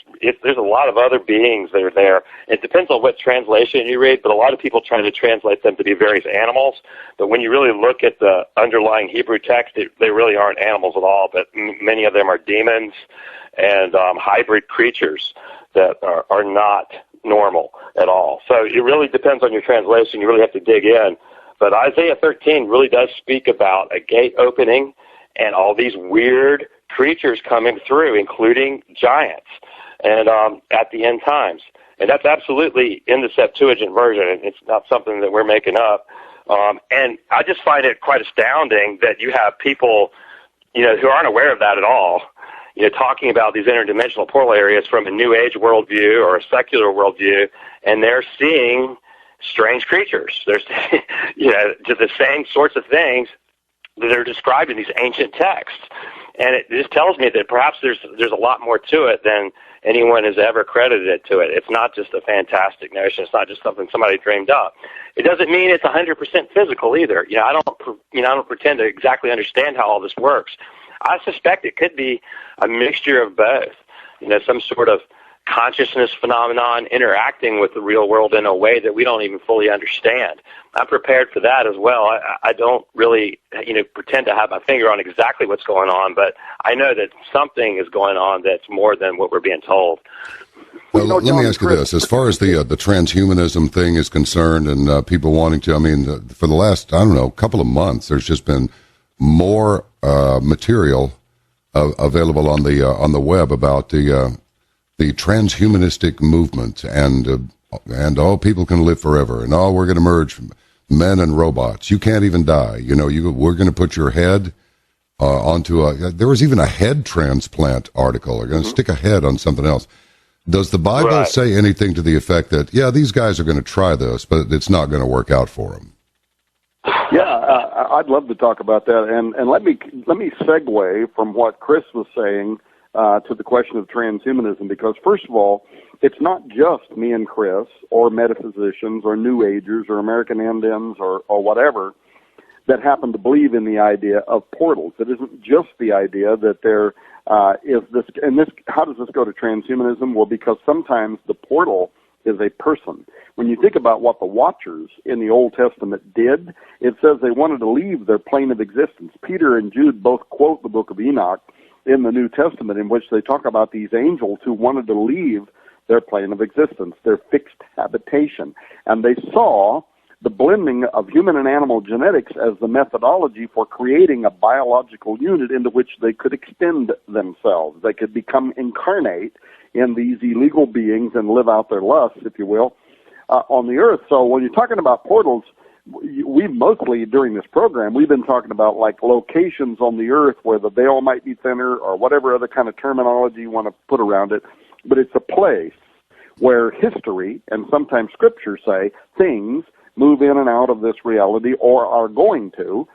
there's a lot of other beings that are there. It depends on what translation you read, but a lot of people try to translate them to be various animals. But when you really look at the underlying Hebrew text, they really aren't animals at all. But many of them are demons and hybrid creatures that are not normal at all. So it really depends on your translation. You really have to dig in. But Isaiah 13 really does speak about a gate opening and all these weird creatures coming through, including giants, and at the end times. And that's absolutely in the Septuagint version. It's not something that we're making up. And I just find it quite astounding that you have people, who aren't aware of that at all, talking about these interdimensional portal areas from a New Age worldview or a secular worldview, and they're seeing strange creatures. There's, just the same sorts of things that are described in these ancient texts. And it just tells me that perhaps there's a lot more to it than anyone has ever credited to it. It's not just a fantastic notion. It's not just something somebody dreamed up. It doesn't mean it's 100% physical either. I don't pretend to exactly understand how all this works. I suspect it could be a mixture of both. Some sort of consciousness phenomenon interacting with the real world in a way that we don't even fully understand. I'm prepared for that as well. I don't really, pretend to have my finger on exactly what's going on, but I know that something is going on that's more than what we're being told. Well, let me ask you this. As far as the transhumanism thing is concerned and people wanting to, for the last, couple of months, there's just been more material available on the web about the transhumanistic movement and all people can live forever and we're going to merge men and robots. You can't even die. We're going to put your head onto there was even a head transplant article. They're going to stick a head on something else. Does the Bible say anything to the effect that, these guys are going to try this, but it's not going to work out for them? Yeah, I'd love to talk about that. And let me segue from what Chris was saying to the question of transhumanism, because first of all, it's not just me and Chris or metaphysicians or New Agers or American Indians or whatever that happen to believe in the idea of portals. It isn't just the idea that there is this, and this, how does this go to transhumanism? Well, because sometimes the portal is a person. When you think about what the Watchers in the Old Testament did, it says they wanted to leave their plane of existence. Peter and Jude both quote the book of Enoch in the New Testament, in which they talk about these angels who wanted to leave their plane of existence, their fixed habitation. And they saw the blending of human and animal genetics as the methodology for creating a biological unit into which they could extend themselves. They could become incarnate in these illegal beings and live out their lusts, if you will, on the earth. So when you're talking about portals, we mostly, during this program, we've been talking about like locations on the earth where the veil might be thinner or whatever other kind of terminology you want to put around it. But it's a place where history and sometimes scripture say things move in and out of this reality or are going to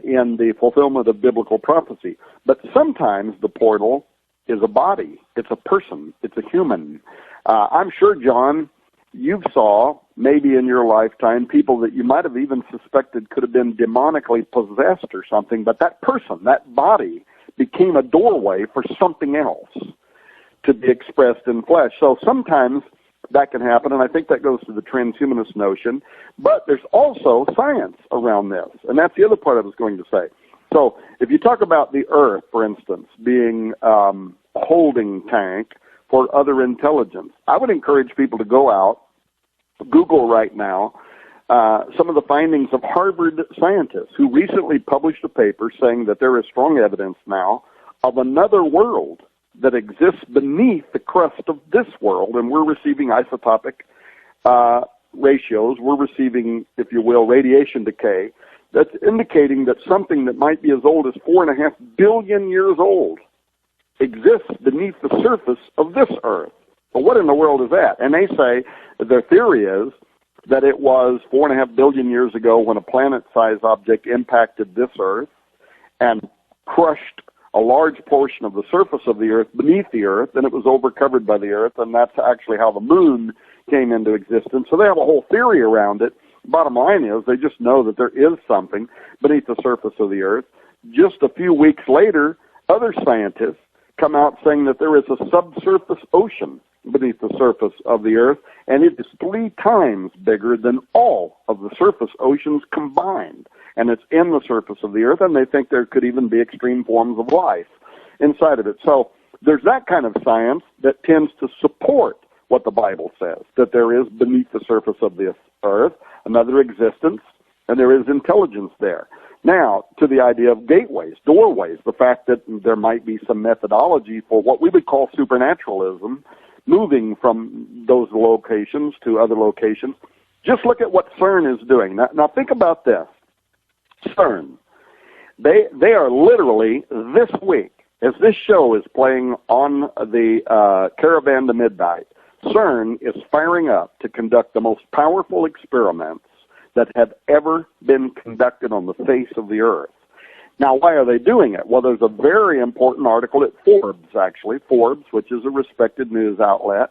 in the fulfillment of biblical prophecy. But sometimes the portal is a body. It's a person. It's a human. I'm sure, John, you saw maybe in your lifetime people that you might have even suspected could have been demonically possessed or something, but that person, that body, became a doorway for something else to be expressed in flesh. So sometimes that can happen, and I think that goes to the transhumanist notion, but there's also science around this, and that's the other part I was going to say. So if you talk about the Earth, for instance, being a holding tank for other intelligence, I would encourage people to go out, Google right now, some of the findings of Harvard scientists who recently published a paper saying that there is strong evidence now of another world that exists beneath the crust of this world, and we're receiving isotopic ratios. We're receiving, if you will, radiation decay that's indicating that something that might be as old as 4.5 billion years old exists beneath the surface of this Earth. Well, what in the world is that? And they say that their theory is that it was 4.5 billion years ago when a planet-sized object impacted this Earth and crushed a large portion of the surface of the Earth beneath the Earth, and it was overcovered by the Earth, and that's actually how the Moon came into existence. So they have a whole theory around it. Bottom line is they just know that there is something beneath the surface of the Earth. Just a few weeks later, Other scientists come out saying that there is a subsurface ocean beneath the surface of the Earth, and it is 3 times bigger than all of the surface oceans combined. And it's in the surface of the Earth, and they think there could even be extreme forms of life inside of it. So there's that kind of science that tends to support what the Bible says, that there is beneath the surface of the Earth another existence, and there is intelligence there. Now, to the idea of gateways, doorways, the fact that there might be some methodology for what we would call supernaturalism, moving from those locations to other locations. Just look at what Cern is doing. Now think about this. Cern, they are literally this week, as this show is playing on the Caravan to Midnight, Cern is firing up to conduct the most powerful experiments that have ever been conducted on the face of the Earth. Now, why are they doing it? Well, there's a very important article at Forbes, actually. Forbes, which is a respected news outlet,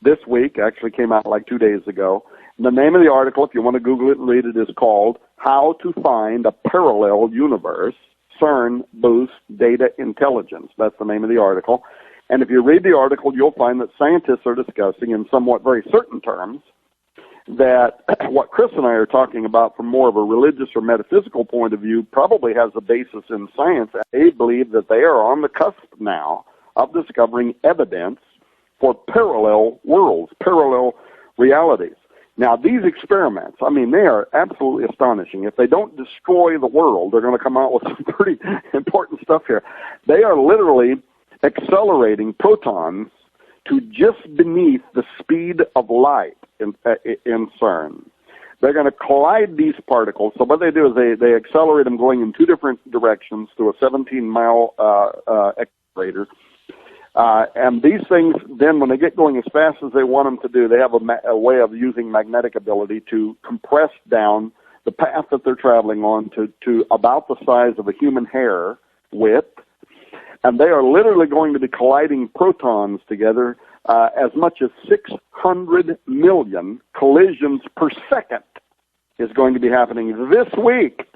this week, actually came out like 2 days ago. And the name of the article, if you want to Google it and read it, is called How to Find a Parallel Universe, Cern Boosts Data Intelligence. That's the name of the article. And if you read the article, you'll find that scientists are discussing in somewhat very certain terms that what Chris and I are talking about from more of a religious or metaphysical point of view probably has a basis in science. They believe that they are on the cusp now of discovering evidence for parallel worlds, parallel realities. Now, these experiments, I mean, they are absolutely astonishing. If they don't destroy the world, they're going to come out with some pretty important stuff here. They are literally accelerating protons to just beneath the speed of light in Cern. They're going to collide these particles. So what they do is they accelerate them going in 2 different directions through a 17-mile accelerator. And these things, then when they get going as fast as they want them to do, they have a way of using magnetic ability to compress down the path that they're traveling on to about the size of a human hair width. And they are literally going to be colliding protons together as much as 600 million collisions per second is going to be happening this week.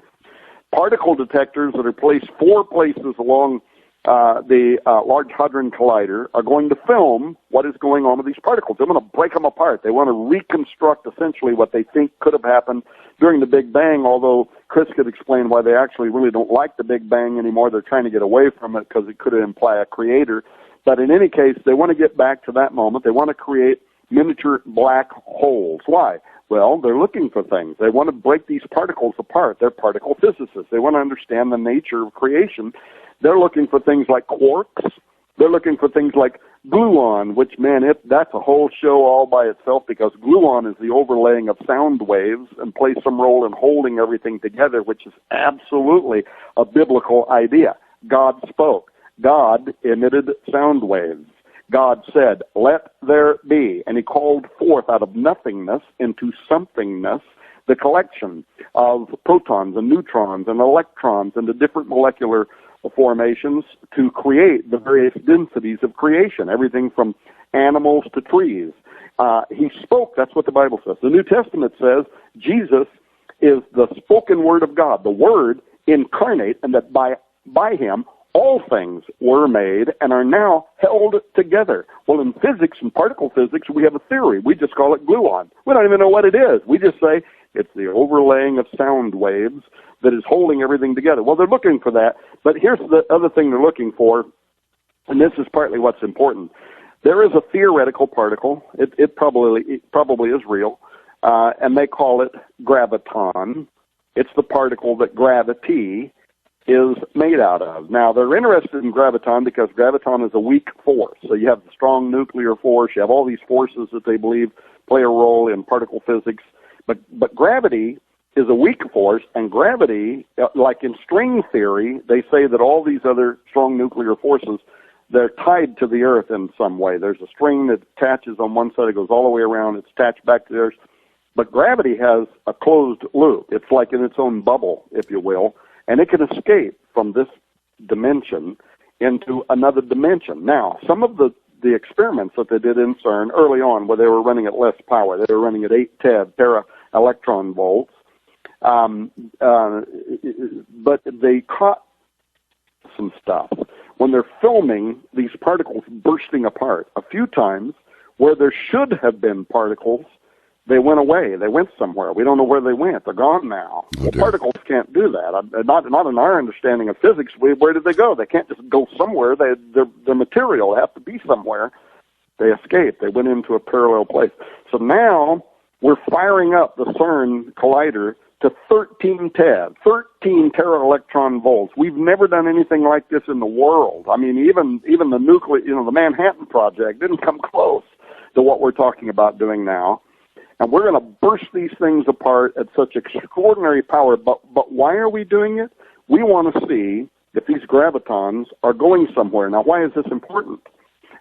Particle detectors that are placed 4 places along the Large Hadron Collider are going to film what is going on with these particles. They want to break them apart. They want to reconstruct essentially what they think could have happened during the Big Bang, although Chris could explain why they actually really don't like the Big Bang anymore. They're trying to get away from it because it could imply a creator. But in any case, they want to get back to that moment. They want to create miniature black holes. Why? Well, they're looking for things. They want to break these particles apart. They're particle physicists. They want to understand the nature of creation. They're looking for things like quarks. They're looking for things like gluon, which, man, that's a whole show all by itself because gluon is the overlaying of sound waves and plays some role in holding everything together, which is absolutely a biblical idea. God spoke. God emitted sound waves. God said, let there be. And he called forth out of nothingness into somethingness the collection of protons and neutrons and electrons and the different molecular formations to create the various densities of creation, everything from animals to trees. He spoke, that's what the Bible says. The New Testament says Jesus is the spoken word of God, the Word incarnate, and that by him all things were made and are now held together. Well, in physics and particle physics, we have a theory. We just call it gluon. We don't even know what it is. We just say it's the overlaying of sound waves that is holding everything together. Well, they're looking for that, but here's the other thing they're looking for, and this is partly what's important. There is a theoretical particle. It probably is real, and they call it graviton. It's the particle that gravity is made out of. Now, they're interested in graviton because graviton is a weak force. So you have the strong nuclear force. You have all these forces that they believe play a role in particle physics. But gravity is a weak force, and gravity, like in string theory, they say that all these other strong nuclear forces, they're tied to the Earth in some way. There's a string that attaches on one side, it goes all the way around, it's attached back to the Earth. But gravity has a closed loop. It's like in its own bubble, if you will, and it can escape from this dimension into another dimension. Now, some of the experiments that they did in CERN early on, where they were running at less power, they were running at 8 tera-electron volts, but they caught some stuff. when they're filming these particles bursting apart. A few times where there should have been particles, they went away. They went somewhere. We don't know where they went. They're gone now. Well, particles can't do that. Not in our understanding of physics. Where did they go? They can't just go somewhere. They're material. They have to be somewhere. They escaped. They went into a parallel place. So now we're firing up the Cern collider to 13 TeV, 13 tera-electron volts. We've never done anything like this in the world. I mean, even the nuclear, the Manhattan Project didn't come close to what we're talking about doing now. And we're going to burst these things apart at such extraordinary power. But why are we doing it? We want to see if these gravitons are going somewhere. Now, why is this important?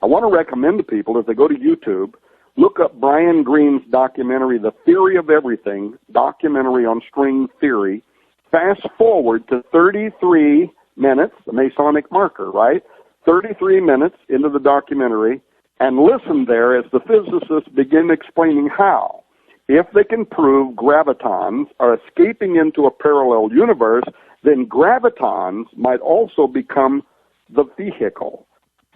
I want to recommend to people, if they go to YouTube, look up Brian Greene's documentary, The Theory of Everything, documentary on string theory. Fast forward to 33 minutes, the Masonic marker, right? 33 minutes into the documentary, and listen there as the physicists begin explaining how. If they can prove gravitons are escaping into a parallel universe, then gravitons might also become the vehicle,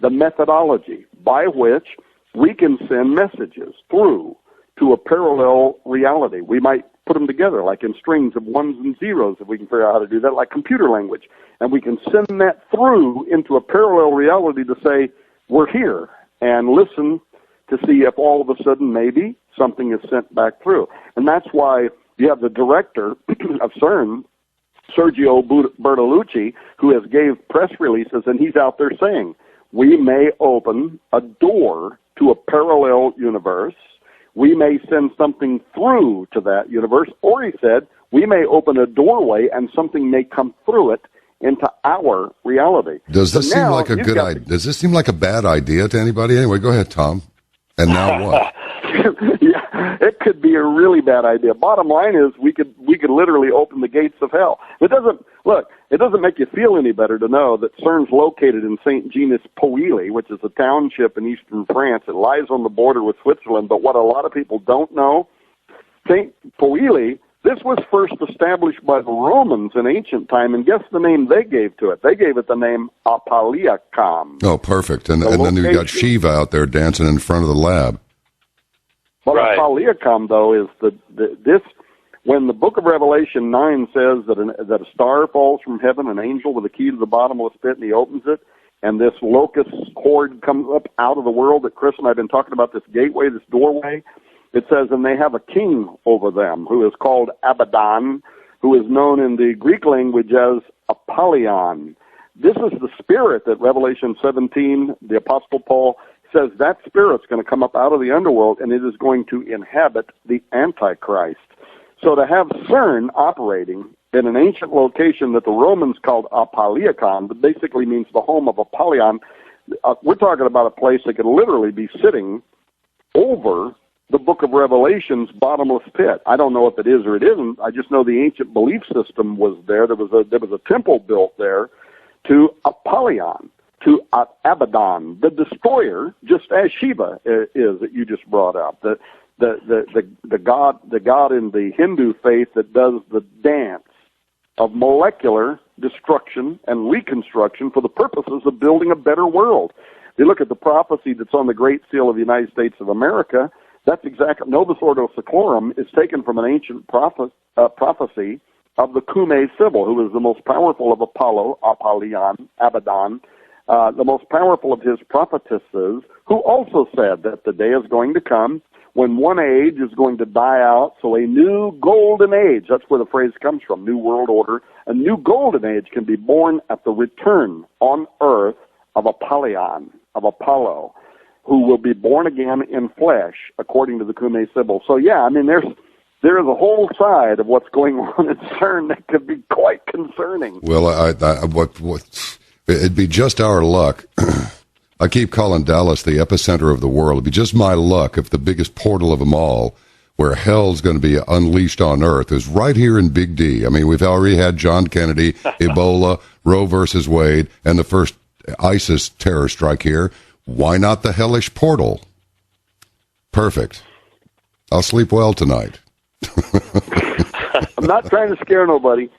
the methodology by which we can send messages through to a parallel reality. We might put them together like in strings of ones and zeros if we can figure out how to do that, like computer language. And we can send that through into a parallel reality to say, we're here, and listen to see if all of a sudden maybe something is sent back through. And that's why you have the director of Cern, Sergio Bertolucci, who has gave press releases, and he's out there saying, we may open a door to a parallel universe. We may send something through to that universe. Or he said, we may open a doorway and something may come through it into our reality. Does this seem like a good idea? Does this seem like a bad idea to anybody? Anyway, go ahead, Tom. And now what? Yeah, it could be a really bad idea. Bottom line is we could literally open the gates of hell. It doesn't make you feel any better to know that CERN's located in St. Genès-Pouilly, which is a township in eastern France. It lies on the border with Switzerland, but what a lot of people don't know, St. Pouilly, this was first established by the Romans in ancient time, and guess the name they gave to it? They gave it the name Apaliacum. Oh, perfect. And then you got Shiva out there dancing in front of the lab. Well, right. Apaliacum, though, is this. When the book of Revelation 9 says that a star falls from heaven, an angel with a key to the bottomless pit, and he opens it, and this locust horde comes up out of the world that Chris and I have been talking about, this gateway, this doorway, it says, and they have a king over them who is called Abaddon, who is known in the Greek language as Apollyon. This is the spirit that Revelation 17, the Apostle Paul says that spirit's going to come up out of the underworld, and it is going to inhabit the Antichrist. So to have CERN operating in an ancient location that the Romans called Apaliacum, that basically means the home of Apollyon, we're talking about a place that could literally be sitting over the book of Revelation's bottomless pit. I don't know if it is or it isn't. I just know the ancient belief system was there. There was a temple built there to Apollyon, to Abaddon, the destroyer, just as Shiva is that you just brought up. The god in the Hindu faith that does the dance of molecular destruction and reconstruction for the purposes of building a better world. If you look at the prophecy that's on the Great Seal of the United States of America, that's exactly, Novus Ordo Seclorum is taken from an ancient prophecy of the Cumae Sibyl, who is the most powerful of Apollo, Apollyon, Abaddon, the most powerful of his prophetesses, who also said that the day is going to come when one age is going to die out, so a new golden age, that's where the phrase comes from, New World Order, a new golden age can be born at the return on earth of Apollyon, of Apollo, who will be born again in flesh, according to the Cumae Sibyl. So, yeah, I mean, there is a whole side of what's going on at CERN that could be quite concerning. Well, it'd be just our luck. I keep calling Dallas the epicenter of the world. It'd be just my luck if the biggest portal of them all, where hell's going to be unleashed on Earth, is right here in Big D. I mean, we've already had John Kennedy, Ebola, Roe versus Wade, and the first ISIS terror strike here. Why not the hellish portal? Perfect. I'll sleep well tonight. I'm not trying to scare nobody.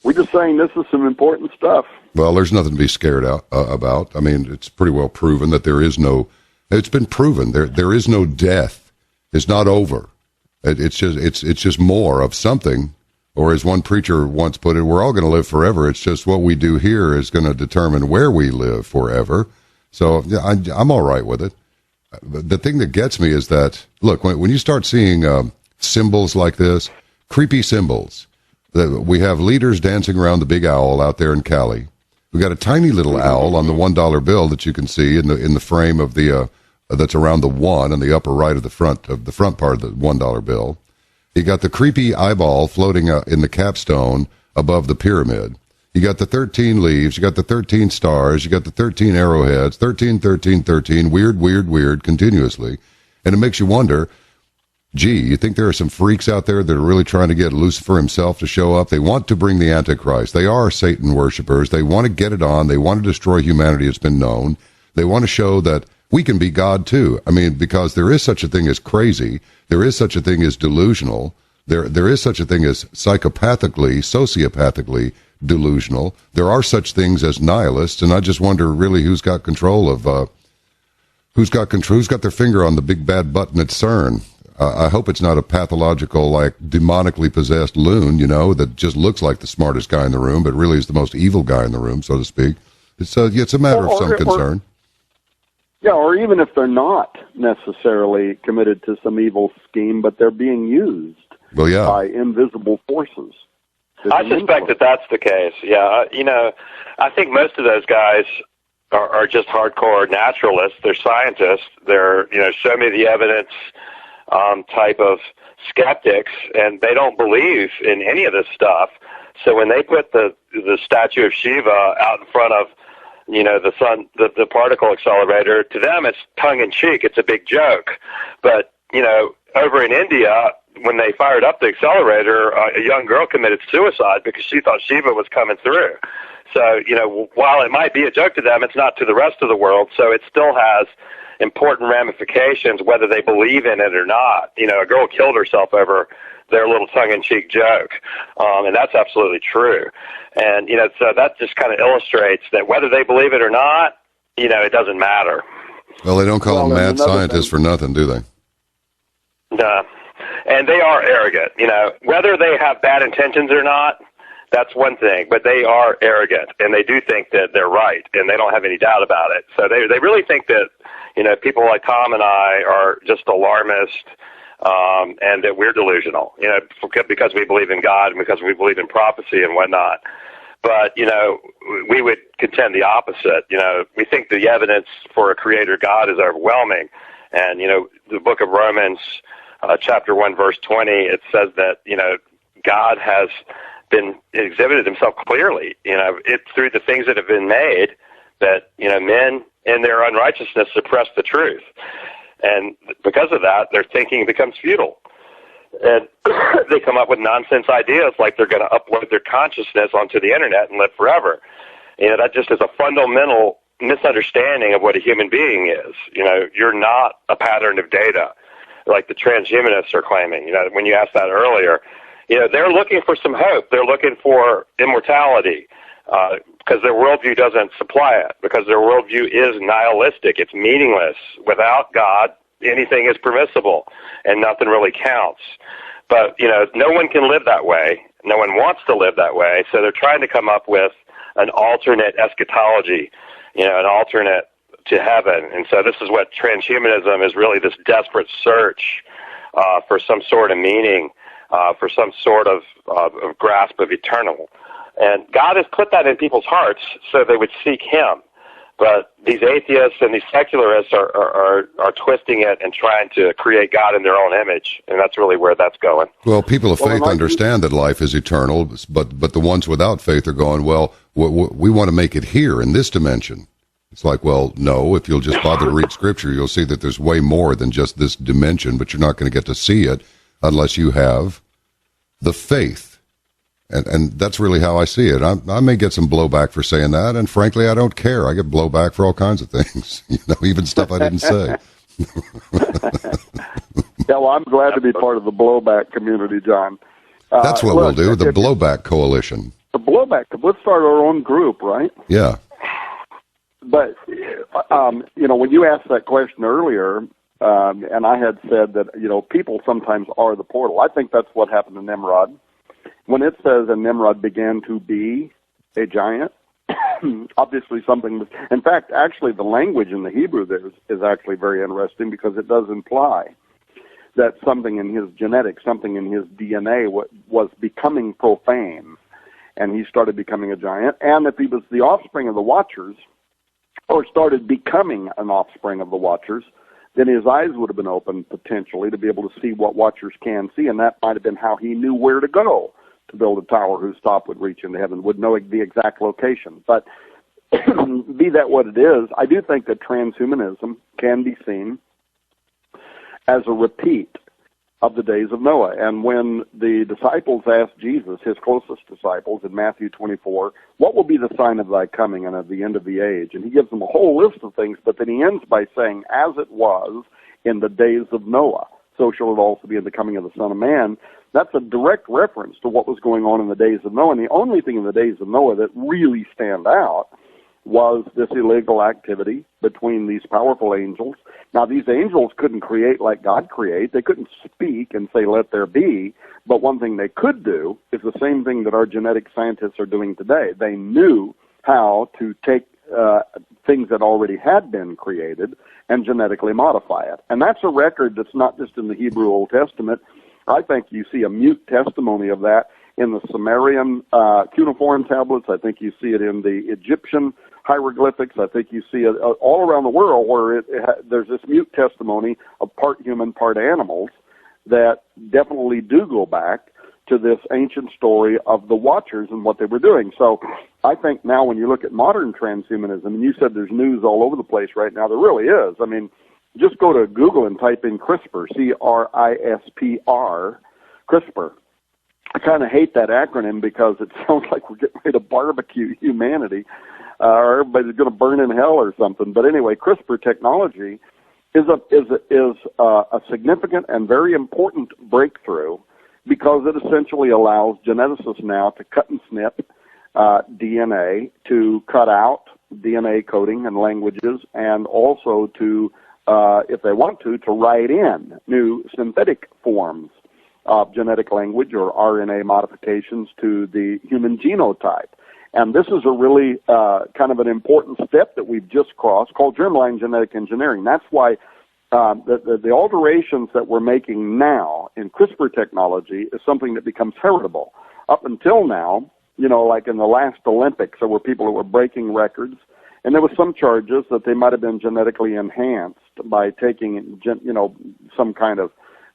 We're just saying this is some important stuff. Well, there's nothing to be scared about. I mean, it's pretty well proven that it's been proven there is no death. It's not over. It's just more of something. Or as one preacher once put it, we're all going to live forever. It's just what we do here is going to determine where we live forever. So yeah, I'm all right with it. The thing that gets me is that, look, when you start seeing symbols like this, creepy symbols, we have leaders dancing around the big owl out there in Cali. We got a tiny little owl on the $1 bill that you can see in the frame of the that's around the one in the upper right of the front part of the $1 bill. You got the creepy eyeball floating in the capstone above the pyramid. You got the 13 leaves. You got the 13 stars. You got the 13 arrowheads. 13, 13, 13. Weird, weird, weird, continuously. And it makes you wonder, gee, you think there are some freaks out there that are really trying to get Lucifer himself to show up? They want to bring the Antichrist. They are Satan worshipers. They want to get it on. They want to destroy humanity. It's been known. They want to show that we can be God too. I mean, because there is such a thing as crazy. There is such a thing as delusional. There is such a thing as sociopathically delusional. There are such things as nihilists, and I just wonder really who's got control of who's got their finger on the big bad button at Cern. I hope it's not a pathological, like demonically possessed loon, that just looks like the smartest guy in the room, but really is the most evil guy in the room, so to speak. It's a matter of some concern. Yeah, or even if they're not necessarily committed to some evil scheme, but they're being used by invisible forces. I suspect that that's the case. Yeah, I think most of those guys are just hardcore naturalists. They're scientists. They're show me the evidence type of skeptics, and they don't believe in any of this stuff. So when they put the statue of Shiva out in front of the particle accelerator, to them it's tongue in cheek. It's a big joke. But, over in India, when they fired up the accelerator, a young girl committed suicide because she thought Shiva was coming through. So, while it might be a joke to them, it's not to the rest of the world. So it still has important ramifications whether they believe in it or not. A girl killed herself over their little tongue-in-cheek joke, and that's absolutely true. And, so that just kind of illustrates that whether they believe it or not, it doesn't matter. Well, they don't call them mad scientists for nothing, do they? No. And they are arrogant. Whether they have bad intentions or not, that's one thing, but they are arrogant, and they do think that they're right, and they don't have any doubt about it. So they really think that, people like Tom and I are just alarmist, and that we're delusional, because we believe in God and because we believe in prophecy and whatnot. But, we would contend the opposite. We think the evidence for a creator God is overwhelming. And, the book of Romans, chapter 1, verse 20, it says that, God has been exhibited himself clearly, it's through the things that have been made that, men in their unrighteousness suppress the truth. And because of that, their thinking becomes futile. And they come up with nonsense ideas like they're going to upload their consciousness onto the internet and live forever. That just is a fundamental misunderstanding of what a human being is. You're not a pattern of data like the transhumanists are claiming. When you asked that earlier, they're looking for some hope. They're looking for immortality because their worldview doesn't supply it, because their worldview is nihilistic. It's meaningless. Without God, anything is permissible and nothing really counts. But, no one can live that way. No one wants to live that way. So they're trying to come up with an alternate eschatology, an alternate to heaven. And so this is what transhumanism is, really this desperate search for some sort of meaning, for some sort of grasp of eternal. And God has put that in people's hearts so they would seek him. But these atheists and these secularists are twisting it and trying to create God in their own image, and that's really where that's going. Well, people of faith understand that life is eternal, but the ones without faith are going, well, we want to make it here in this dimension. It's like, well, no, if you'll just bother to read Scripture, you'll see that there's way more than just this dimension, but you're not going to get to see it unless you have the faith. And that's really how I see it. I may get some blowback for saying that, and frankly, I don't care. I get blowback for all kinds of things, even stuff I didn't say. Yeah, well, I'm glad to be part of the blowback community, John. That's what we'll do, the blowback coalition. the blowback. Let's start our own group, right? Yeah. But, when you asked that question earlier, and I had said that, people sometimes are the portal, I think that's what happened to Nimrod. When it says, and Nimrod began to be a giant, obviously something was, in fact, actually the language in the Hebrew there is actually very interesting because it does imply that something in his genetics, something in his DNA was becoming profane, and he started becoming a giant. And if he was the offspring of the Watchers, or started becoming an offspring of the Watchers, then his eyes would have been open potentially to be able to see what Watchers can see, and that might have been how he knew where to go to build a tower whose top would reach into heaven, would know the exact location. But be that what it is, I do think that transhumanism can be seen as a repeat of the days of Noah. And when the disciples asked Jesus, his closest disciples, in Matthew 24, what will be the sign of thy coming and of the end of the age? And he gives them a whole list of things, but then he ends by saying, as it was in the days of Noah, so shall it also be in the coming of the Son of Man. That's a direct reference to what was going on in the days of Noah. And the only thing in the days of Noah that really stand out was this illegal activity between these powerful angels. Now, these angels couldn't create like God creates. They couldn't speak and say, let there be. But one thing they could do is the same thing that our genetic scientists are doing today. They knew how to take things that already had been created and genetically modify it. And that's a record that's not just in the Hebrew Old Testament. I think you see a mute testimony of that in the Sumerian cuneiform tablets. I think you see it in the Egyptian hieroglyphics. I think you see it all around the world where there's this mute testimony of part human, part animals that definitely do go back to this ancient story of the Watchers and what they were doing. So I think now when you look at modern transhumanism, and you said there's news all over the place right now, there really is. I mean, just go to Google and type in CRISPR, CRISPR, CRISPR. I kind of hate that acronym because it sounds like we're getting ready to barbecue humanity, or everybody's going to burn in hell or something. But anyway, CRISPR technology is a significant and very important breakthrough because it essentially allows geneticists now to cut and snip DNA, to cut out DNA coding and languages, and also to, if they want to write in new synthetic forms of genetic language or RNA modifications to the human genotype. And this is a really kind of an important step that we've just crossed called germline genetic engineering. That's why the alterations that we're making now in CRISPR technology is something that becomes heritable. Up until now, like in the last Olympics, there were people who were breaking records, and there was some charges that they might have been genetically enhanced by taking, some kind of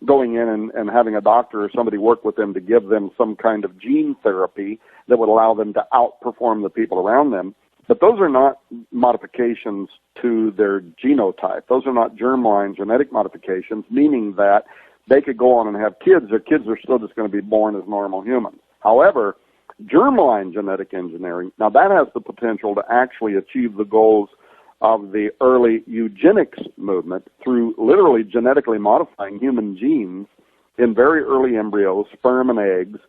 going in and having a doctor or somebody work with them to give them some kind of gene therapy that would allow them to outperform the people around them. But those are not modifications to their genotype. Those are not germline genetic modifications, meaning that they could go on and have kids. Their kids are still just going to be born as normal humans. However, germline genetic engineering, now that has the potential to actually achieve the goals of the early eugenics movement through literally genetically modifying human genes in very early embryos, sperm and eggs,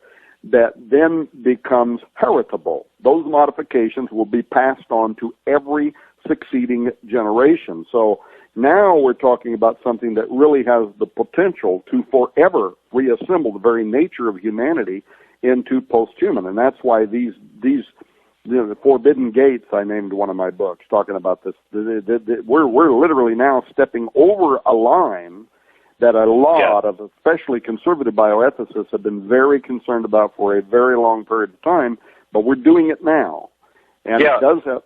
that then becomes heritable. Those modifications will be passed on to every succeeding generation. So now we're talking about something that really has the potential to forever reassemble the very nature of humanity into post-human. And that's why these the Forbidden Gates, I named one of my books, talking about this. We're literally now stepping over a line that a lot of especially conservative bioethicists have been very concerned about for a very long period of time, but we're doing it now. And it does have,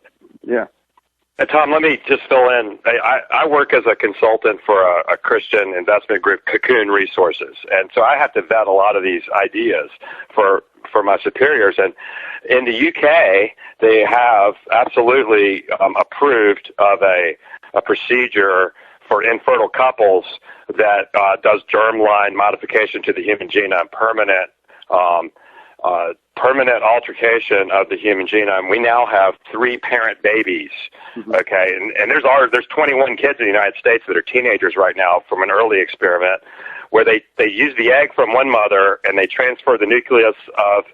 Tom, let me just fill in. I work as a consultant for a Christian investment group, Cocoon Resources, and so I have to vet a lot of these ideas for my superiors. And in the UK, they have absolutely approved of a procedure for infertile couples that does germline modification to the human genome, permanent altercation of the human genome. We now have 3 parent babies, okay, and there's 21 kids in the United States that are teenagers right now from an early experiment where they use the egg from one mother and they transfer the nucleus of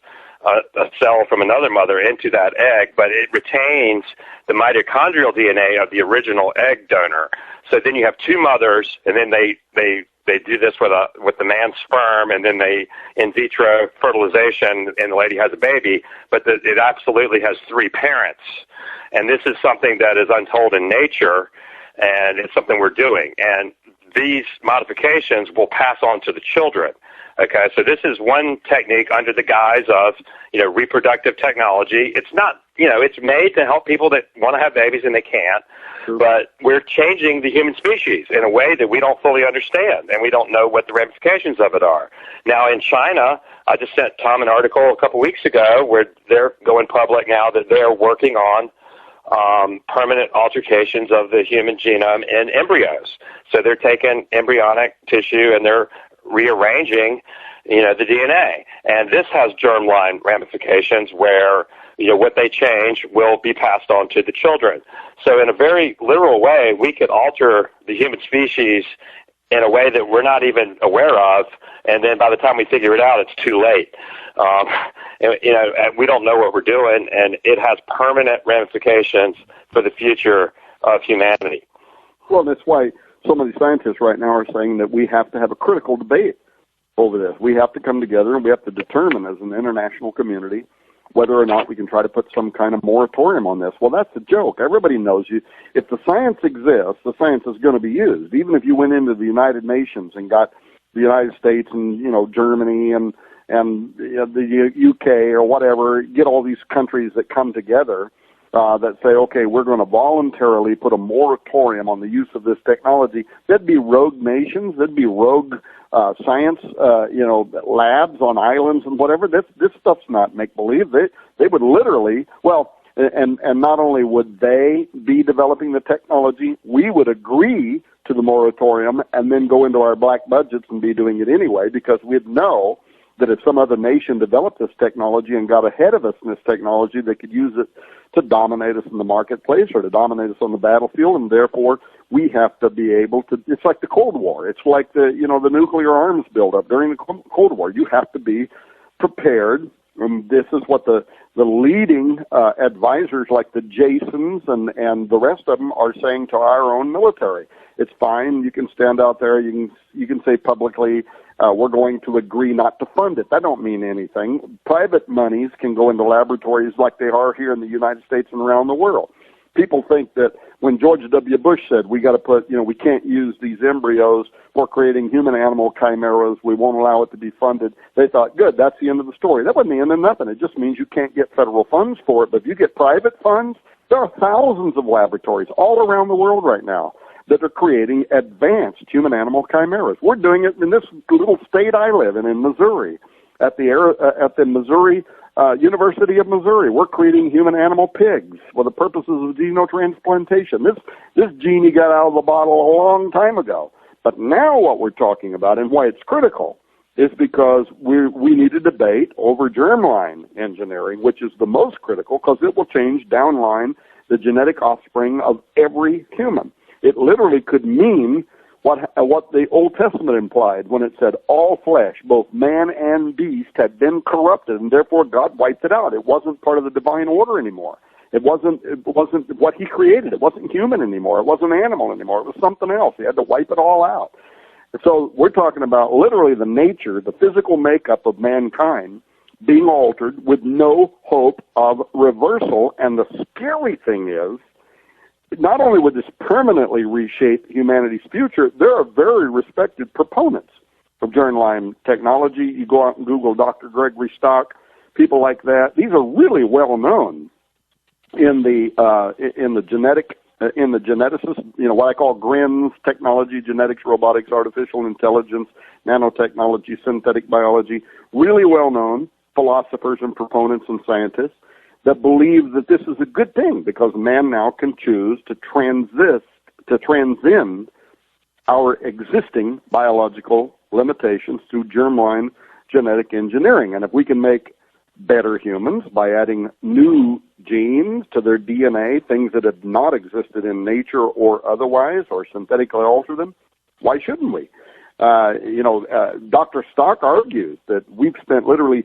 a cell from another mother into that egg, but it retains the mitochondrial DNA of the original egg donor. So then you have two mothers, and then they do this with the man's sperm, and then they in vitro fertilization, and the lady has a baby. But it absolutely has three parents, and this is something that is untold in nature, and it's something we're doing. And these modifications will pass on to the children. Okay, so this is one technique under the guise of, reproductive technology. It's not, it's made to help people that want to have babies and they can't, but we're changing the human species in a way that we don't fully understand, and we don't know what the ramifications of it are. Now, in China, I just sent Tom an article a couple weeks ago where they're going public now that they're working on permanent altercations of the human genome in embryos. So they're taking embryonic tissue and they're rearranging, the DNA. And this has germline ramifications where, what they change will be passed on to the children. So in a very literal way, we could alter the human species in a way that we're not even aware of, and then by the time we figure it out, it's too late. And we don't know what we're doing, and it has permanent ramifications for the future of humanity. Well, that's why so many scientists right now are saying that we have to have a critical debate over this. We have to come together and we have to determine as an international community whether or not we can try to put some kind of moratorium on this. Well, that's a joke. Everybody knows if the science exists, the science is going to be used. Even if you went into the United Nations and got the United States and, Germany and the UK or whatever, get all these countries that come together that say, okay, we're going to voluntarily put a moratorium on the use of this technology. There'd be rogue nations. There'd be rogue science, labs on islands and whatever. This stuff's not make-believe. They would literally, and not only would they be developing the technology, we would agree to the moratorium and then go into our black budgets and be doing it anyway, because we'd know that if some other nation developed this technology and got ahead of us in this technology, they could use it to dominate us in the marketplace or to dominate us on the battlefield, and therefore we have to be able to. It's like the Cold War. It's like the nuclear arms buildup during the Cold War. You have to be prepared, and this is what the leading advisors like the Jasons and the rest of them are saying to our own military. It's fine. You can stand out there. You can say publicly, we're going to agree not to fund it. That don't mean anything. Private monies can go into laboratories like they are here in the United States and around the world. People think that when George W. Bush said we got to put, we can't use these embryos for creating human-animal chimeras, we won't allow it to be funded, they thought, good, that's the end of the story. That wasn't the end of nothing. It just means you can't get federal funds for it. But if you get private funds, there are thousands of laboratories all around the world right now that are creating advanced human-animal chimeras. We're doing it in this little state I live in Missouri, at the Missouri University of Missouri. We're creating human-animal pigs for the purposes of xenotransplantation. This genie got out of the bottle a long time ago. But now what we're talking about and why it's critical is because we need a debate over germline engineering, which is the most critical because it will change downline the genetic offspring of every human. It literally could mean what the Old Testament implied when it said all flesh, both man and beast, had been corrupted, and therefore God wiped it out. It wasn't part of the divine order anymore. It wasn't what He created. It wasn't human anymore. It wasn't animal anymore. It was something else. He had to wipe it all out. And so we're talking about literally the nature, the physical makeup of mankind being altered with no hope of reversal. And the scary thing is, not only would this permanently reshape humanity's future, there are very respected proponents of germline technology. You go out and Google Dr. Gregory Stock, people like that. These are really well known in the geneticists, what I call GRINS, technology, genetics, robotics, artificial intelligence, nanotechnology, synthetic biology, really well known philosophers and proponents and scientists that believe that this is a good thing because man now can choose to transcend our existing biological limitations through germline genetic engineering. And if we can make better humans by adding new genes to their DNA, things that have not existed in nature or otherwise, or synthetically alter them, why shouldn't we? Dr. Stock argues that we've spent literally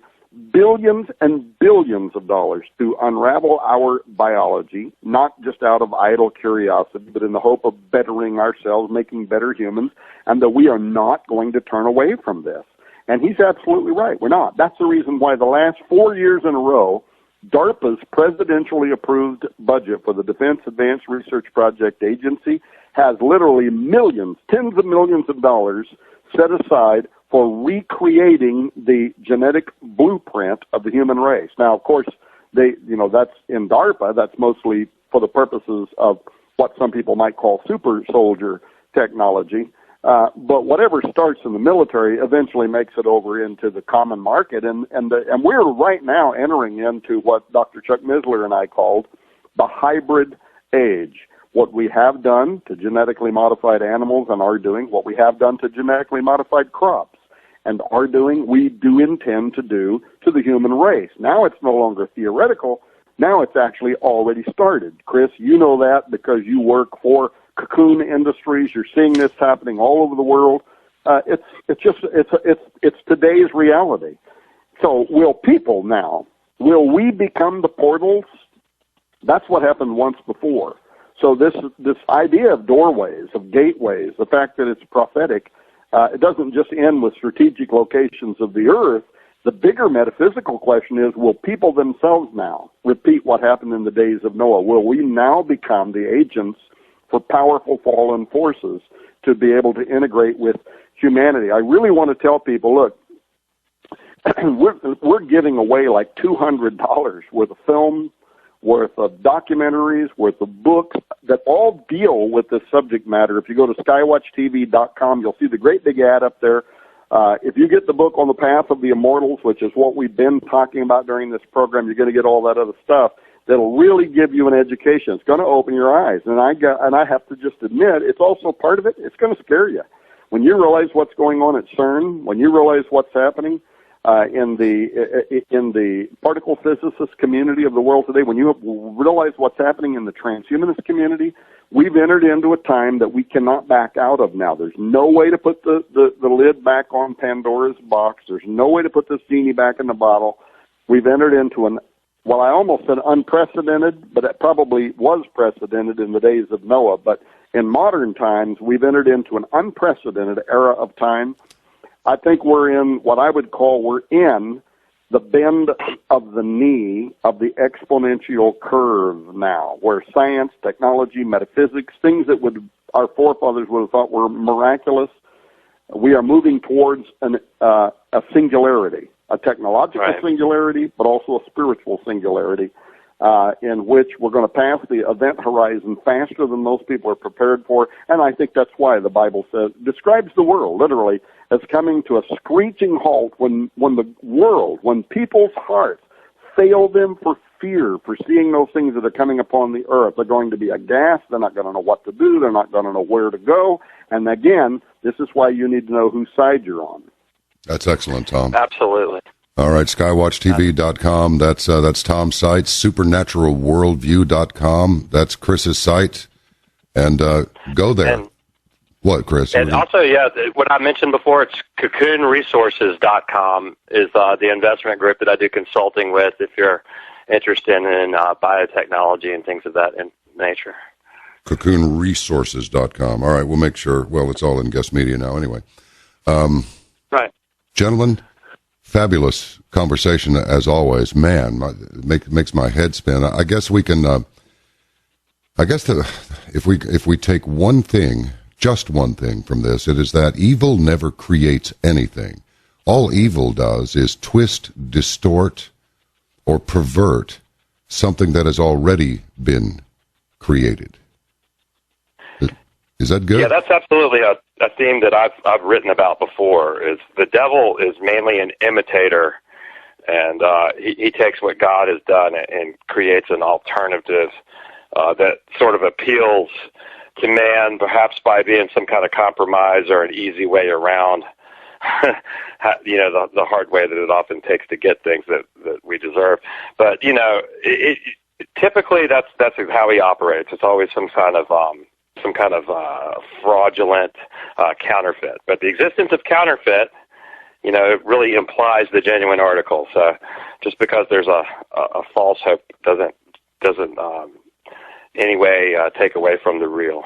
billions and billions of dollars to unravel our biology, not just out of idle curiosity, but in the hope of bettering ourselves, making better humans, and that we are not going to turn away from this. And he's absolutely right. We're not. That's the reason why the last 4 years in a row, DARPA's presidentially approved budget for the Defense Advanced Research Project Agency has literally millions, tens of millions of dollars set aside for recreating the genetic blueprint of the human race. Now, of course, that's in DARPA. That's mostly for the purposes of what some people might call super soldier technology. But whatever starts in the military eventually makes it over into the common market, and we're right now entering into what Dr. Chuck Misler and I called the hybrid age. What we have done to genetically modified animals and are doing, what we have done to genetically modified crops and are doing, we do intend to do to the human race. Now it's no longer theoretical. Now it's actually already started. Chris, you know that because you work for Cocoon Industries. You're seeing this happening all over the world. It's today's reality. So will we become the portals? That's what happened once before. So this idea of doorways, of gateways, the fact that it's prophetic, it doesn't just end with strategic locations of the earth. The bigger metaphysical question is, will people themselves now repeat what happened in the days of Noah? Will we now become the agents for powerful fallen forces to be able to integrate with humanity? I really want to tell people, look, we're giving away like $200 worth of film, worth of documentaries, worth of books that all deal with this subject matter. If you go to skywatchtv.com, you'll see the great big ad up there. If you get the book On the Path of the Immortals, which is what we've been talking about during this program, you're going to get all that other stuff that'll really give you an education. It's going to open your eyes. And I have to just admit, it's also part of it, it's going to scare you. When you realize what's going on at Cern, when you realize what's happening in the particle physicist community of the world today, when you realize what's happening in the transhumanist community, we've entered into a time that we cannot back out of now. There's no way to put the lid back on Pandora's box. There's no way to put this genie back in the bottle. We've entered into I almost said unprecedented, but it probably was precedented in the days of Noah. But in modern times, we've entered into an unprecedented era of time. I think we're in the bend of the knee of the exponential curve now, where science, technology, metaphysics, things that our forefathers would have thought were miraculous, we are moving towards a singularity, a technological singularity, but also a spiritual singularity, in which we're going to pass the event horizon faster than most people are prepared for. And I think that's why the Bible describes the world literally as coming to a screeching halt when people's hearts fail them for fear, for seeing those things that are coming upon the earth. They're going to be aghast. They're not going to know what to do. They're not going to know where to go. And again, this is why you need to know whose side you're on. That's excellent, Tom. Absolutely. All right, skywatchtv.com. That's Tom's site. Supernaturalworldview.com. That's Chris's site. And go there. And, what, Chris? And also, what I mentioned before, it's cocoonresources.com is the investment group that I do consulting with if you're interested in biotechnology and things of that nature. Cocoonresources.com. All right, we'll make sure. Well, it's all in guest media now anyway. Right. Gentlemen, fabulous conversation as always. Man, makes my head spin. I guess we can. If we take one thing, just one thing from this, it is that evil never creates anything. All evil does is twist, distort, or pervert something that has already been created. Is that good? Yeah, that's absolutely a theme that I've written about before. Is the devil is mainly an imitator, and he takes what God has done and creates an alternative that sort of appeals to man, perhaps by being some kind of compromise or an easy way around, the hard way that it often takes to get things that we deserve. But typically that's how he operates. It's always some kind of fraudulent counterfeit. But the existence of counterfeit it really implies the genuine article. So just because there's a false hope doesn't any way take away from the real.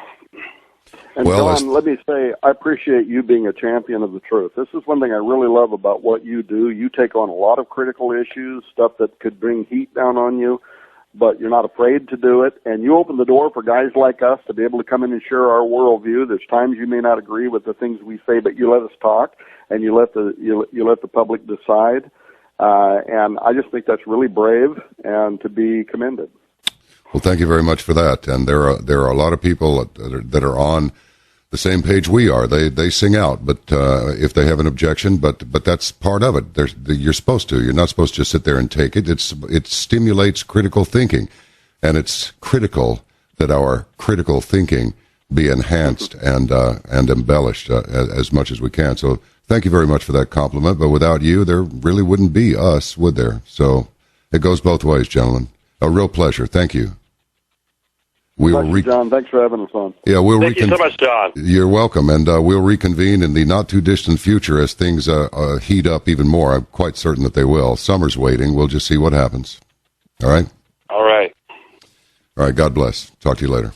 And John, let me say, I appreciate you being a champion of the truth. This is one thing I really love about what you do. You take on a lot of critical issues, stuff that could bring heat down on you, but you're not afraid to do it. And you open the door for guys like us to be able to come in and share our worldview. There's times you may not agree with the things we say, but you let us talk, and you let the public decide. And I just think that's really brave and to be commended. Well, thank you very much for that. And there are a lot of people that are on the same page we are. They sing out, but if they have an objection, but that's part of it. You're supposed to. You're not supposed to just sit there and take it. It stimulates critical thinking, and it's critical that our critical thinking be enhanced and embellished as much as we can. So thank you very much for that compliment. But without you, there really wouldn't be us, would there? So it goes both ways, gentlemen. A real pleasure. Thank you. John, thanks for having us on. Yeah, Thank you so much, John. You're welcome, and we'll reconvene in the not-too-distant future as things heat up even more. I'm quite certain that they will. Summer's waiting. We'll just see what happens. All right? All right. All right, God bless. Talk to you later.